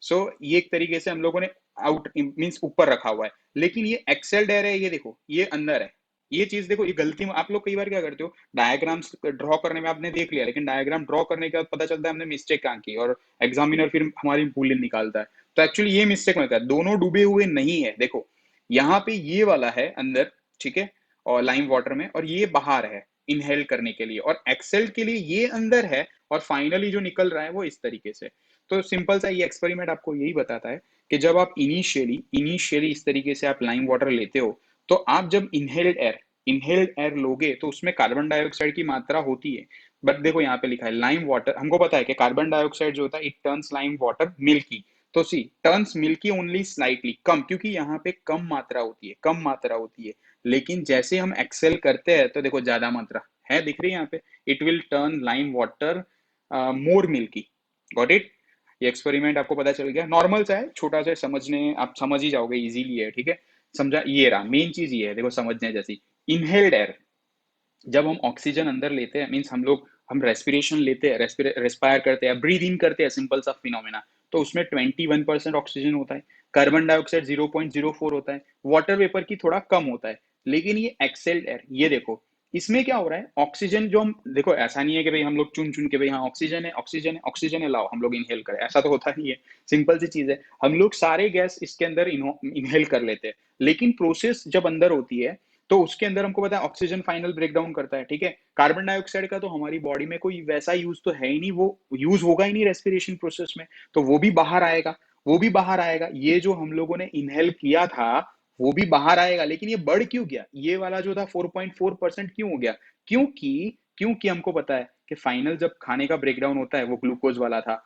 सो ये एक तरीके से हम लोगों ने आउट मीन्स ऊपर रखा हुआ है. लेकिन ये एक्सेल्ड एयर है, ये देखो ये अंदर है. ये चीज देखो, ये गलती में आप लोग कई बार क्या करते हो, डायग्राम्स ड्रॉ करने में आपने देख लिया, लेकिन डायग्राम ड्रॉ करने के बाद पता चलता है हमने मिस्टेक कहाँ की, और एग्जामिनर फिर हमारी भूल निकालता है. तो एक्चुअली ये मिस्टेक होता है, दोनों डूबे हुए नहीं है. देखो यहाँ पे ये वाला है अंदर, ठीक है, और लाइम वाटर में, और ये बाहर है इनहेल करने के लिए, और एक्सेल के लिए ये अंदर है, और फाइनली जो निकल रहा है वो इस तरीके से. तो सिंपल सा ये एक्सपेरिमेंट आपको यही बताता है कि जब आप इनिशियली इस तरीके से आप लाइम वाटर लेते हो, तो आप जब इनहेल्ड एयर लोगे तो उसमें कार्बन डाइऑक्साइड की मात्रा होती है. बट देखो यहाँ पे लिखा है लाइम वाटर, हमको पता है कि कार्बन डाइऑक्साइड जो होता है it turns lime water milky. तो सी टर्न्स मिल्की ओनली स्लाइटली, कम, क्योंकि यहाँ पे कम मात्रा होती है, कम मात्रा होती है. लेकिन जैसे हम एक्सेल करते हैं तो देखो ज्यादा मात्रा है, दिख रही है यहाँ पे, it will turn lime water more milky. Got it? ये एक्सपेरिमेंट आपको पता चल गया, नॉर्मल सा है, छोटा सा समझने, आप समझ ही जाओगे, इजीली है. ठीक है, समझा? ये रहा मेन चीज, ये है देखो समझने जैसी. इनहेल्ड एयर, जब हम ऑक्सीजन अंदर लेते हैं, मीन्स हम रेस्पिरेशन लेते हैं, रेस्पायर करते हैं, ब्रीद इन करते हैं, सिंपल सा फिनोमेना, तो उसमें 21% ऑक्सीजन होता है, कार्बन डाइऑक्साइड 0.04 होता है, वाटर वेपर की थोड़ा कम होता है. लेकिन ये एक्सेल्ड एयर, ये देखो इसमें क्या हो रहा है, ऑक्सीजन जो हम देखो, ऐसा नहीं है कि भाई हम लोग चुन चुन के भाई हाँ ऑक्सीजन है, ऑक्सीजन है, ऑक्सीजन है, लाओ हम लोग इनहेल करें, ऐसा तो होता नहीं है. सिंपल सी चीज है, हम लोग सारे गैस इसके अंदर इनहेल कर लेते हैं. लेकिन प्रोसेस जब अंदर होती है तो उसके अंदर हमको पता है ऑक्सीजन फाइनल ब्रेकडाउन करता है. ठीक है, कार्बन डाइऑक्साइड का तो हमारी बॉडी में कोई वैसा यूज तो है ही नहीं, वो यूज होगा ही नहीं रेस्पिरेशन प्रोसेस में, तो वो भी बाहर आएगा, वो भी बाहर आएगा. ये जो हम लोगों ने इनहेल किया था वो भी बाहर आएगा. लेकिन ये बढ़ क्यों गया, ये वाला जो था 4.4% क्यों हो गया? क्योंकि हमको पता है कि फाइनल जब खाने का ब्रेकडाउन होता है वो ग्लूकोज वाला था.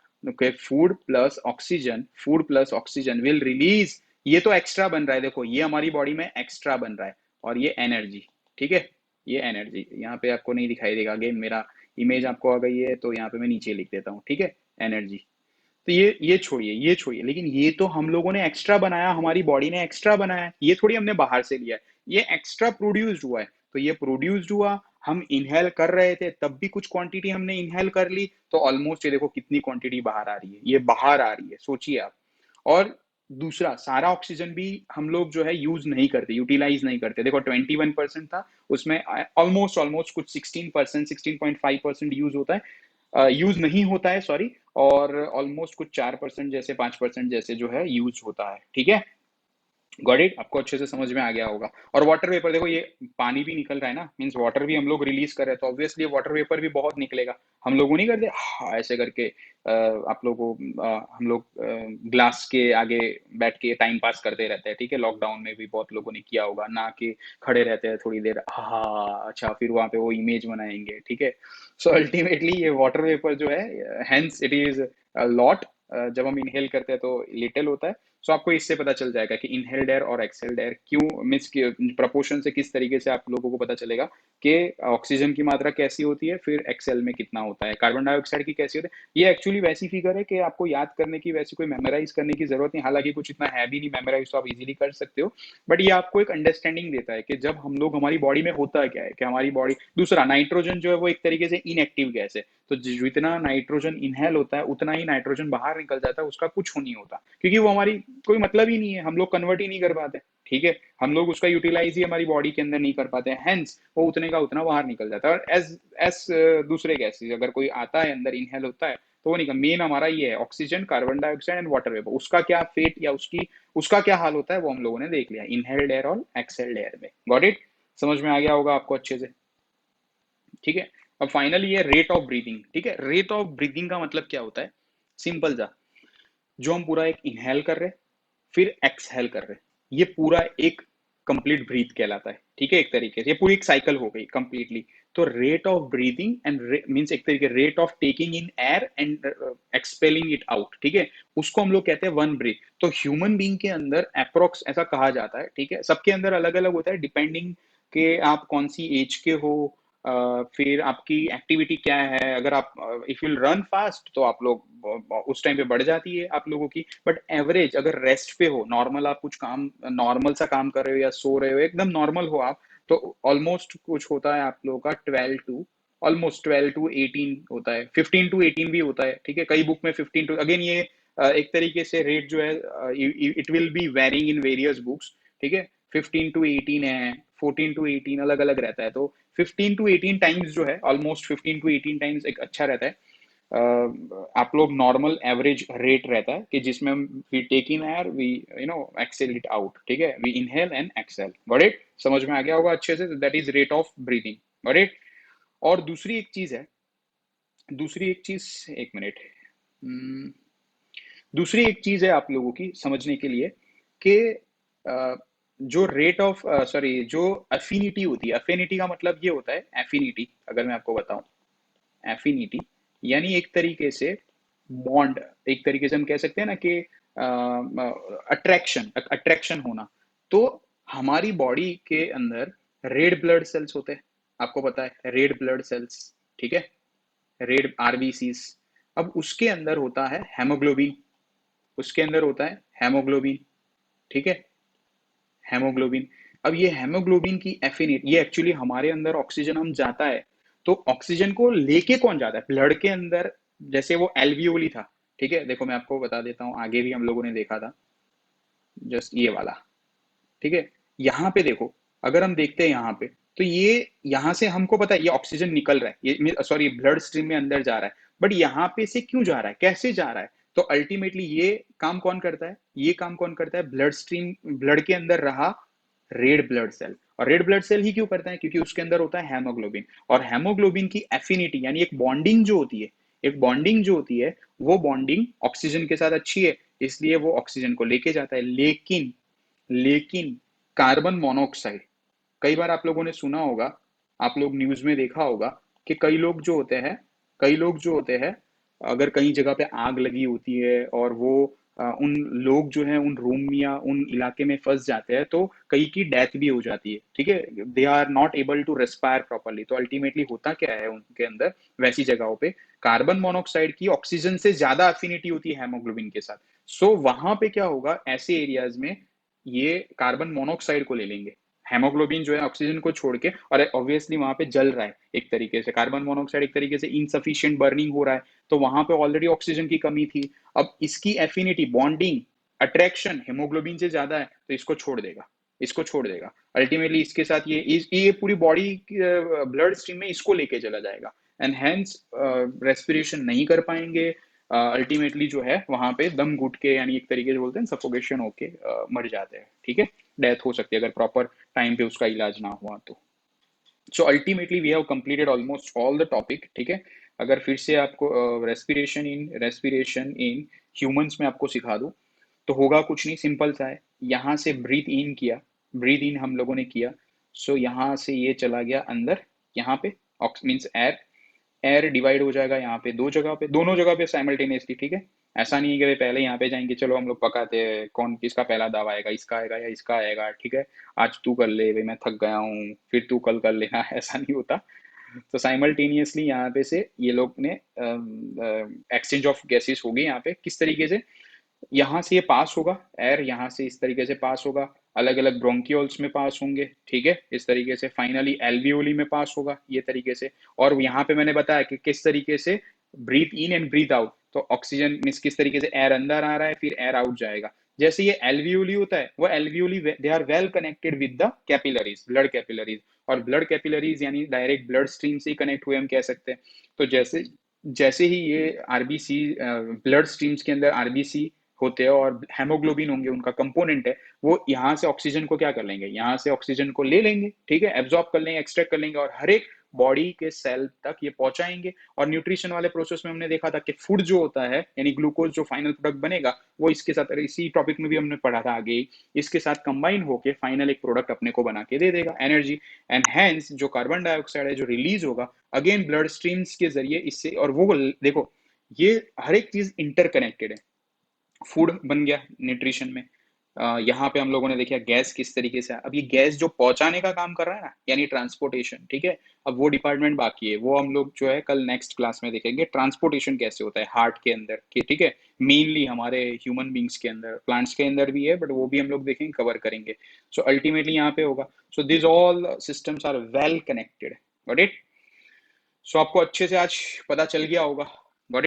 Food plus oxygen will release, ये तो एक्स्ट्रा बन रहा है, देखो ये हमारी बॉडी में एक्स्ट्रा बन रहा है, और ये एनर्जी. ठीक है, ये एनर्जी यहाँ पे आपको नहीं दिखाई देगा, अगेन मेरा इमेज आपको आ गई है तो यहाँ पे मैं नीचे लिख देता हूँ. ठीक है, एनर्जी. तो ये छोड़िए, ये छोड़िए, लेकिन ये तो हम लोगों ने एक्स्ट्रा बनाया, हमारी बॉडी ने एक्स्ट्रा बनाया है, ये थोड़ी हमने बाहर से लिया है, ये एक्स्ट्रा प्रोड्यूस्ड हुआ है। तो ये प्रोड्यूस्ड हुआ, हम इनहेल कर रहे थे तब भी कुछ क्वांटिटी हमने इनहेल कर ली, तो ऑलमोस्ट ये देखो कितनी क्वांटिटी बाहर आ रही है, ये बाहर आ रही है, सोचिए आप। और दूसरा, सारा ऑक्सीजन भी हम लोग जो है यूज नहीं करते, यूटिलाइज नहीं करते। देखो 21% था, उसमें ऑलमोस्ट ऑलमोस्ट कुछ 16%, 16.5% यूज होता है, यूज नहीं होता है, सॉरी। और ऑलमोस्ट कुछ 4% जैसे, 5% जैसे जो है यूज होता है, ठीक है। गॉट इट, आपको अच्छे से समझ में आ गया होगा। और वाटर वेपर देखो, ये पानी भी निकल रहा है ना, मीन्स वाटर भी हम लोग रिलीज कर रहे हैं, तो ऑब्वियसली वाटर वेपर भी बहुत निकलेगा। हम लोग नहीं करते हाँ, ऐसे करके आप लोगों को हम लोग ग्लास के आगे बैठ के टाइम पास करते रहते हैं, ठीक है। लॉकडाउन में भी बहुत लोगों ने किया होगा ना, कि खड़े रहते हैं थोड़ी देर, हाँ अच्छा, फिर वहां पे वो इमेज बनाएंगे, ठीक है। सो अल्टीमेटली ये वाटर वेपर जो है, हेंस इट इज लॉट। जब हम इनहेल करते हैं तो लिटिल होता है। सो आपको इससे पता चल जाएगा कि इनहेल्ड एयर और एक्सहेल्ड एयर क्यों, मिस प्रपोर्शन से किस तरीके से आप लोगों को पता चलेगा कि ऑक्सीजन की मात्रा कैसी होती है, फिर एक्सहेल में कितना होता है, कार्बन डाइऑक्साइड की कैसी होती है। ये एक्चुअली वैसी फिगर है कि आपको याद करने की, वैसी कोई मेमोराइज करने की जरूरत नहीं, हालांकि कुछ इतना है भी नहीं मेमोराइज, तो आप इजीली कर सकते हो। बट ये आपको एक अंडरस्टैंडिंग देता है कि जब हम लोग, हमारी बॉडी में होता है क्या है, कि हमारी बॉडी, दूसरा नाइट्रोजन जो है वो एक तरीके से इनएक्टिव गैस है, तो जितना नाइट्रोजन इनहेल होता है उतना ही नाइट्रोजन बाहर निकल जाता है, उसका कुछ नहीं होता, क्योंकि वो हमारी कोई मतलब ही नहीं है, हम लोग कन्वर्ट ही नहीं कर पाते, ठीक है। हम लोग उसका यूटिलाइज ही हमारी बॉडी के अंदर नहीं कर पाते हैं, हेंस वो उतने का उतना बाहर निकल जाता है। और एज एज दूसरे गैसेज अगर कोई आता है अंदर, इनहेल होता है, तो वो निकल, मेन हमारा ये है oxygen, carbon dioxide and water vapour. उसका क्या फेट या उसका क्या हाल होता है वो हम लोगों ने देख लिया, इनहेल्ड एयर और एक्सहेल्ड एयर में। गॉट इट, समझ में आ गया होगा आपको अच्छे से, ठीक है। अब फाइनली ये रेट ऑफ ब्रीदिंग, ठीक है। रेट ऑफ ब्रीदिंग का मतलब क्या होता है, सिंपल सा, जो हम पूरा एक इनहेल कर रहे हैं, फिर एक्सहेल कर रहे हैं, ये पूरा एक कंप्लीट ब्रीथ कहलाता है, ठीक है। एक तरीके से ये पूरी एक साइकिल हो गई कंप्लीटली। तो rate of breathing and means एक तरीके rate of taking in air and expelling it out, ठीक है, उसको हम लोग कहते हैं वन ब्रीथ। तो ह्यूमन बीइंग के अंदर अप्रोक्स ऐसा कहा जाता है, ठीक है, सबके अंदर अलग अलग होता है, डिपेंडिंग कि आप कौन सी एज के हो, फिर आपकी एक्टिविटी क्या है। अगर आप इफ यू रन फास्ट तो आप लोग उस टाइम पे बढ़ जाती है आप लोगों की। बट एवरेज अगर रेस्ट पे हो, नॉर्मल आप कुछ काम, नॉर्मल सा काम कर रहे हो या सो रहे हो, एकदम नॉर्मल हो आप, तो ऑलमोस्ट कुछ होता है आप लोगों का 12 टू 18 होता है, 15 to 18 भी होता है, ठीक है। कई बुक में 15 टू, अगेन ये एक तरीके से रेट जो है it will be varying in various books, ठीक है। 15 to 18 है, 14 to 18 अलग अलग रहता है। तो 15 to 18 टाइम्स जो है, ऑलमोस्ट 15 to 18 टाइम्स एक अच्छा रहता है। आप लोग नॉर्मल एवरेज रेट रहता है कि जिसमें हम we take in air, we exhale it out, ठीक है, we inhale and exhale. Got it, समझ में आ गया होगा अच्छे से, that is rate of breathing. Got it. और दूसरी एक चीज है, दूसरी एक चीज, एक मिनट, दूसरी एक चीज है आप लोगों की समझने के लिए कि जो रेट ऑफ सॉरी जो अफिनिटी होती है, अफिनिटी का मतलब ये होता है, एफिनिटी अगर मैं आपको बताऊं, एफिनिटी यानी एक तरीके से बॉन्ड, एक तरीके से हम कह सकते हैं ना कि अट्रैक्शन, अट्रैक्शन होना। तो हमारी बॉडी के अंदर रेड ब्लड सेल्स होते हैं, आपको पता है रेड ब्लड सेल्स, ठीक है, रेड आरबीसीज। अब उसके अंदर होता है हेमोग्लोबिन, उसके अंदर होता है हेमोग्लोबिन, ठीक है, हेमोग्लोबिन। अब ये हेमोग्लोबिन की एफिनिटी, ये एक्चुअली हमारे अंदर ऑक्सीजन हम जाता है, तो ऑक्सीजन को लेके कौन जाता है ब्लड के अंदर, जैसे वो एल्वियोली था, ठीक है। देखो मैं आपको बता देता हूँ, आगे भी हम लोगों ने देखा था, जस्ट ये वाला, ठीक है। यहाँ पे देखो, अगर हम देखते हैं यहाँ पे, तो ये यहाँ से हमको पता है ये ऑक्सीजन निकल रहा है, ये सॉरी ब्लड स्ट्रीम में अंदर जा रहा है, बट यहाँ पे से क्यों जा रहा है, कैसे जा रहा है। तो अल्टीमेटली ये काम कौन करता है, ये काम कौन करता है, ब्लड स्ट्रीम, ब्लड के अंदर रहा रेड ब्लड सेल। और रेड ब्लड सेल ही क्यों करता है, क्योंकि उसके अंदर होता है हेमोग्लोबिन। और हेमोग्लोबिन की एफिनिटी यानी एक बॉन्डिंग जो होती है, एक बॉन्डिंग जो होती है, वो बॉन्डिंग ऑक्सीजन के साथ अच्छी है, इसलिए वो ऑक्सीजन को लेके जाता है। लेकिन लेकिन कार्बन मोनोऑक्साइड, कई बार आप लोगों ने सुना होगा, आप लोग न्यूज में देखा होगा कि कई लोग जो होते हैं, कई लोग जो होते हैं, अगर कहीं जगह पे आग लगी होती है और वो उन लोग जो है उन रूम या उन इलाके में फंस जाते हैं तो कई की डेथ भी हो जाती है, ठीक है, they are not able to respire properly. तो अल्टीमेटली होता क्या है उनके अंदर वैसी जगहों पे, कार्बन मोनोऑक्साइड की ऑक्सीजन से ज्यादा अफिनिटी होती है हेमोग्लोबिन के साथ। सो वहां पे क्या होगा, ऐसे एरियाज में ये कार्बन मोनोऑक्साइड को ले लेंगे, हेमोग्लोबिन जो है ऑक्सीजन को छोड़ के, और ऑब्वियसली वहां पे जल रहा है एक तरीके से, कार्बन मोनोऑक्साइड एक तरीके से इनसफिशियंट बर्निंग हो रहा है, तो वहां पे ऑलरेडी ऑक्सीजन की कमी थी। अब इसकी एफिनिटी, बॉन्डिंग, अट्रैक्शन हेमोग्लोबिन से ज्यादा है तो इसको छोड़ देगा, इसको छोड़ देगा। अल्टीमेटली इसके साथ ये पूरी बॉडी ब्लड स्ट्रीम में इसको लेके चला जाएगा, एंड हेंस रेस्पिरेशन नहीं कर पाएंगे। अल्टीमेटली जो है वहां पे दम घुट के, यानी एक तरीके से बोलते हैं सफोकेशन होके मर जाते हैं, ठीक है, डेथ हो सकती है अगर प्रॉपर टाइम पे उसका इलाज ना हुआ तो। So ultimately we have completed almost all the topic, ठीक है। अगर फिर से आपको रेस्पिरेशन इन ह्यूमंस में आपको सिखा दूं तो होगा कुछ नहीं, सिंपल सा है। यहाँ से ब्रीथ इन किया, ब्रीथ इन हम लोगों ने किया, सो यहाँ से ये चला गया अंदर, यहाँ पे ox means air, air divide हो जाएगा यहाँ पे दो जगह पे, दोनों जगह पे साइमल्टेनियसली, ठीक है। ऐसा नहीं है कि भाई पहले यहाँ पे जाएंगे, चलो हम लोग पकाते हैं कौन किसका पहला दावा आएगा, इसका आएगा या इसका आएगा, ठीक है, आज तू कर ले भाई मैं थक गया हूँ, फिर तू कल कर लेना ऐसा नहीं होता। तो साइमल्टेनियसली यहाँ पे से ये लोग ने एक्सचेंज ऑफ गैसेस होगी यहाँ पे, किस तरीके से, यहाँ से ये पास होगा, एयर यहाँ से इस तरीके से पास होगा, अलग अलग ब्रोंकियोल्स में पास होंगे, ठीक है, इस तरीके से फाइनली एल्वियोली में पास होगा ये तरीके से। और यहाँ पे मैंने बताया कि किस तरीके से breathe in and breathe out, तो ऑक्सीजन मीन्स किस तरीके से एयर अंदर आ रहा है फिर एयर आउट जाएगा। जैसे ये एल्वियोली होता है, वो alveoli they are well connected with the capillaries, blood capillaries, और ब्लड कैपिलरीज यानी डायरेक्ट ब्लड स्ट्रीम से ही कनेक्ट हुए हम कह सकते हैं। तो जैसे जैसे ही ये आरबीसी ब्लड स्ट्रीम्स के अंदर आरबीसी होते हैं और हेमोग्लोबिन होंगे उनका कंपोनेंट है, वो यहाँ से ऑक्सीजन को क्या कर लेंगे, यहाँ से ऑक्सीजन को ले लेंगे, ठीक है, एब्जॉर्ब कर लेंगे, एक्सट्रैक्ट कर लेंगे, और हर एक बॉडी के सेल तक ये पहुंचाएंगे। और न्यूट्रिशन वाले प्रोसेस में हमने देखा था कि फूड जो होता है यानी ग्लूकोज जो फाइनल प्रोडक्ट बनेगा वो इसके साथ, इसी टॉपिक में भी हमने पढ़ा था आगे ही, इसके साथ कंबाइन होके फाइनल एक प्रोडक्ट अपने को बना के दे देगा, एनर्जी। एंड हैंस जो कार्बन डाइऑक्साइड है जो रिलीज होगा अगेन ब्लड स्ट्रीम्स के जरिए इससे, और वो देखो ये हर एक चीज इंटरकनेक्टेड है। फूड बन गया न्यूट्रिशन में, यहाँ पे हम लोगों ने देखा गैस किस तरीके से, अब ये गैस जो पहुंचाने का काम कर रहा है ना यानी ट्रांसपोर्टेशन, ठीक है, अब वो डिपार्टमेंट बाकी है, वो हम लोग जो है कल नेक्स्ट क्लास में देखेंगे, ट्रांसपोर्टेशन कैसे होता है हार्ट के अंदर के, ठीक है, मेनली हमारे ह्यूमन बींग्स के अंदर, प्लांट्स के अंदर भी है बट वो भी हम लोग देखेंगे, कवर करेंगे। सो अल्टीमेटली यहाँ पे होगा, so this all systems are well connected, got it. So आपको अच्छे से आज पता चल गया होगा